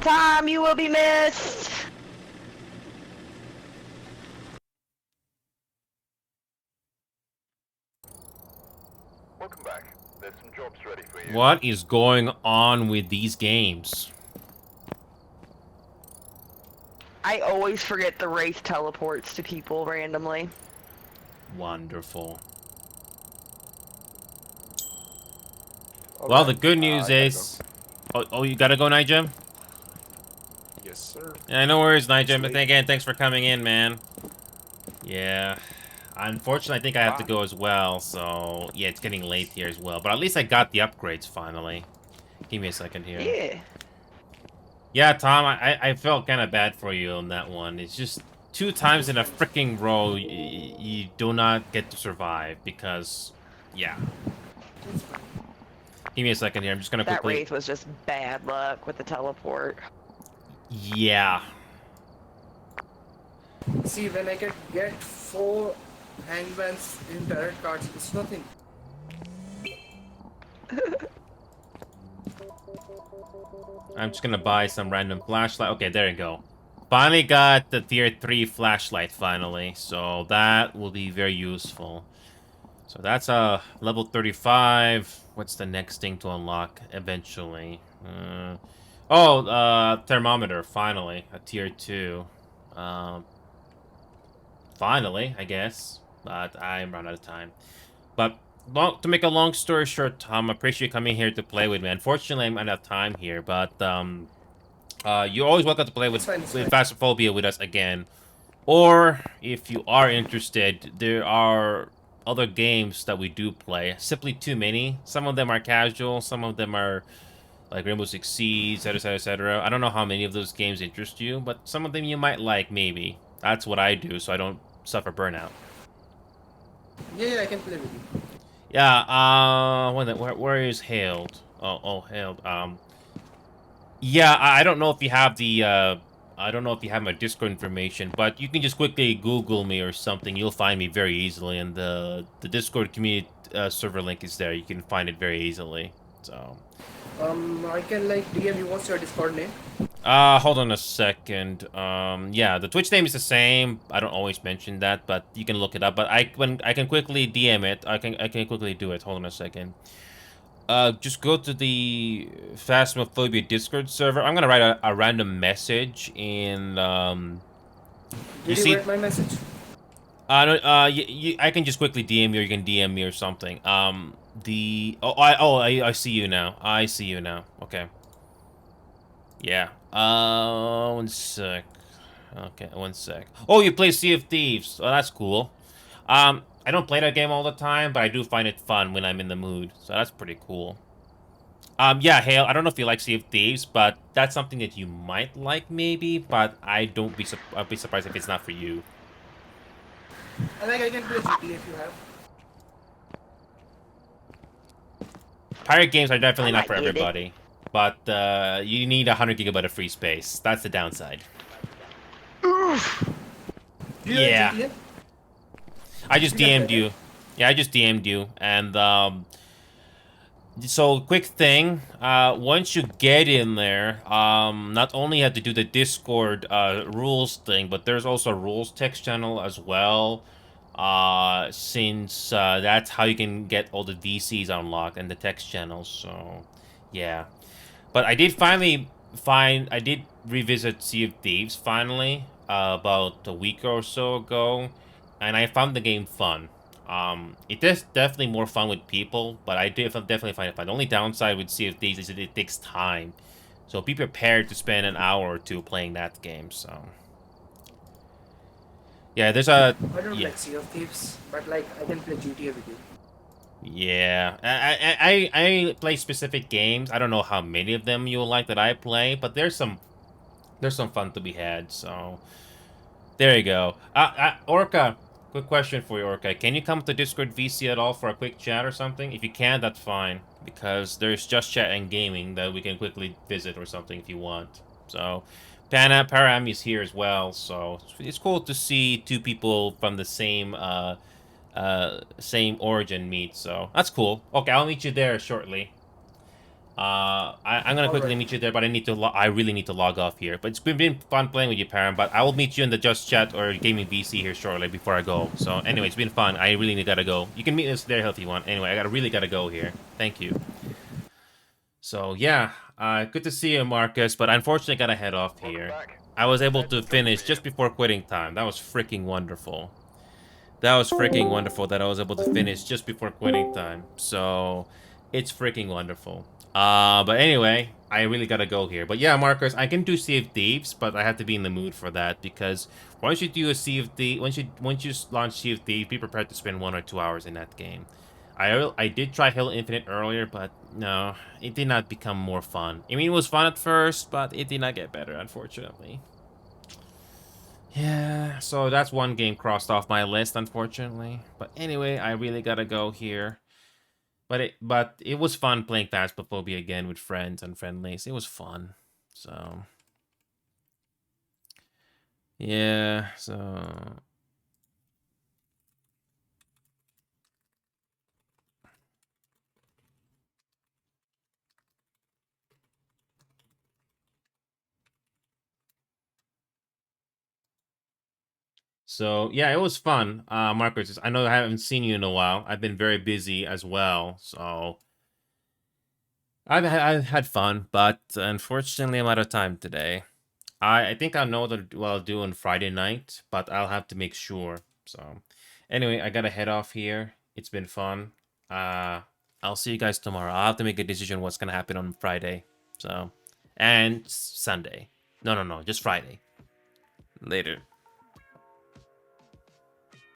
Speaker 7: Tom, you will be missed.
Speaker 5: Welcome back. There's some jobs ready for you.
Speaker 1: What is going on with these games?
Speaker 7: I always forget the Wraith teleports to people randomly.
Speaker 1: Wonderful. Well, the good news is... Oh, you gotta go, Nigem?
Speaker 10: Yes, sir.
Speaker 1: Yeah, no worries, Nigem. But
Speaker 10: Sweet.
Speaker 1: again, thanks for coming in, man. Yeah. Unfortunately, I think I have to go as well, so... Yeah, it's getting late here as well. But at least I got the upgrades, finally. Give me a second here.
Speaker 7: Yeah.
Speaker 1: Yeah, Tom, I felt kind of bad for you on that one. It's just 2 times in a freaking row you do not get to survive because, yeah. Give me a second here. I'm just gonna
Speaker 7: That
Speaker 1: quickly.
Speaker 7: Wraith was just bad luck with the teleport.
Speaker 1: Yeah.
Speaker 8: See, when I can get 4 hangmans in turret cards, it's nothing.
Speaker 1: I'm just gonna buy some random flashlight. Okay, there you go. Finally got the tier 3 flashlight finally, so that will be very useful. So that's a level 35. What's the next thing to unlock eventually? Thermometer, finally. A tier 2. Finally, I guess. But I'm run out of time. But to make a long story short, Tom, I appreciate you coming here to play with me. Unfortunately, I'm out of time here, but you're always welcome to play with Phasmophobia with us again. Or, if you are interested, there are other games that we do play. Simply too many. Some of them are casual, some of them are like Rainbow Six Siege, etc, etc. I don't know how many of those games interest you, but some of them you might like, maybe. That's what I do, so I don't suffer burnout.
Speaker 8: Yeah, I can play with you.
Speaker 1: Yeah, where is Hailed? Oh, Hailed. Yeah, I don't know if you have the, I don't know if you have my Discord information, but you can just quickly Google me or something. You'll find me very easily, and the Discord community server link is there. You can find it very easily, so...
Speaker 8: I can like DM you. What's your Discord name?
Speaker 1: Hold on a second. Yeah, the Twitch name is the same. I don't always mention that, but you can look it up. But I can quickly DM it. I can quickly do it. Hold on a second. Just go to the Phasmophobia Discord server. I'm gonna write a random message in.
Speaker 8: Did you read my message?
Speaker 1: No, I can just quickly DM you, or you can DM me or something. I see you now. I see you now. Okay. Yeah. 1 sec. Okay, 1 sec. Oh, you play Sea of Thieves. Oh, that's cool. I don't play that game all the time, but I do find it fun when I'm in the mood. So that's pretty cool. Yeah, Hale, I don't know if you like Sea of Thieves, but that's something that you might like, maybe. But I'll be surprised if it's not for you.
Speaker 8: I can play GTA if you have.
Speaker 1: Pirate games are definitely not for everybody. But you need 100 gigabyte of free space. That's the downside. Yeah. I just DM'd you. Yeah, I just DM'd you. And so quick thing, once you get in there, not only you have to do the Discord rules thing, but there's also a rules text channel as well. Since that's how you can get all the VCs unlocked and the text channels. So yeah. But I did finally I did revisit Sea of Thieves finally, about a week or so ago, and I found the game fun. It is definitely more fun with people, but I definitely find it fun. The only downside with Sea of Thieves is that it takes time. So be prepared to spend an hour or two playing that game, so... Yeah, there's a...
Speaker 8: I don't like Sea of Thieves, but like I can play GTA with you.
Speaker 1: Yeah, I play specific games. I don't know how many of them you'll like that I play, but there's some fun to be had. So there you go. Orca, quick question for you, Orca. Can you come to Discord VC at all for a quick chat or something? If you can, that's fine, because there's Just Chat and Gaming that we can quickly visit or something if you want. So Param is here as well, so it's cool to see 2 people from the same same origin meet, so that's cool. Okay, I'll meet you there shortly. I'm gonna quickly meet you there, but I really need to log off here. But it's been fun playing with you, Param, but I will meet you in the Just Chat or Gaming VC here shortly before I go. So anyway, it's been fun. I really gotta go. You can meet us there if you want. Anyway, I really gotta go here. Thank you. So yeah, good to see you, Marcus, but unfortunately I gotta head off here. I was able to finish just before quitting time. That was freaking wonderful. That was freaking wonderful that I was able to finish just before quitting time. So, it's freaking wonderful. But anyway, I really gotta go here. But yeah, Marcus, I can do Sea of Thieves, but I have to be in the mood for that because once you do a Sea of Thieves, once you launch Sea of Thieves, be prepared to spend 1 or 2 hours in that game. I did try Halo Infinite earlier, but no, it did not become more fun. I mean, it was fun at first, but it did not get better, unfortunately. Yeah, so that's one game crossed off my list, unfortunately. But anyway, I really gotta go here. But it was fun playing Phasmophobia again with friends and friendlies. It was fun. So yeah, so yeah, it was fun. Marcus, I know I haven't seen you in a while. I've been very busy as well, so I've had fun, but unfortunately I'm out of time today. I think I know what I'll do on Friday night, but I'll have to make sure. So anyway, I gotta head off here. It's been fun. I'll see you guys tomorrow. I'll have to make a decision what's gonna happen on Friday. So and Sunday. No, just Friday. Later.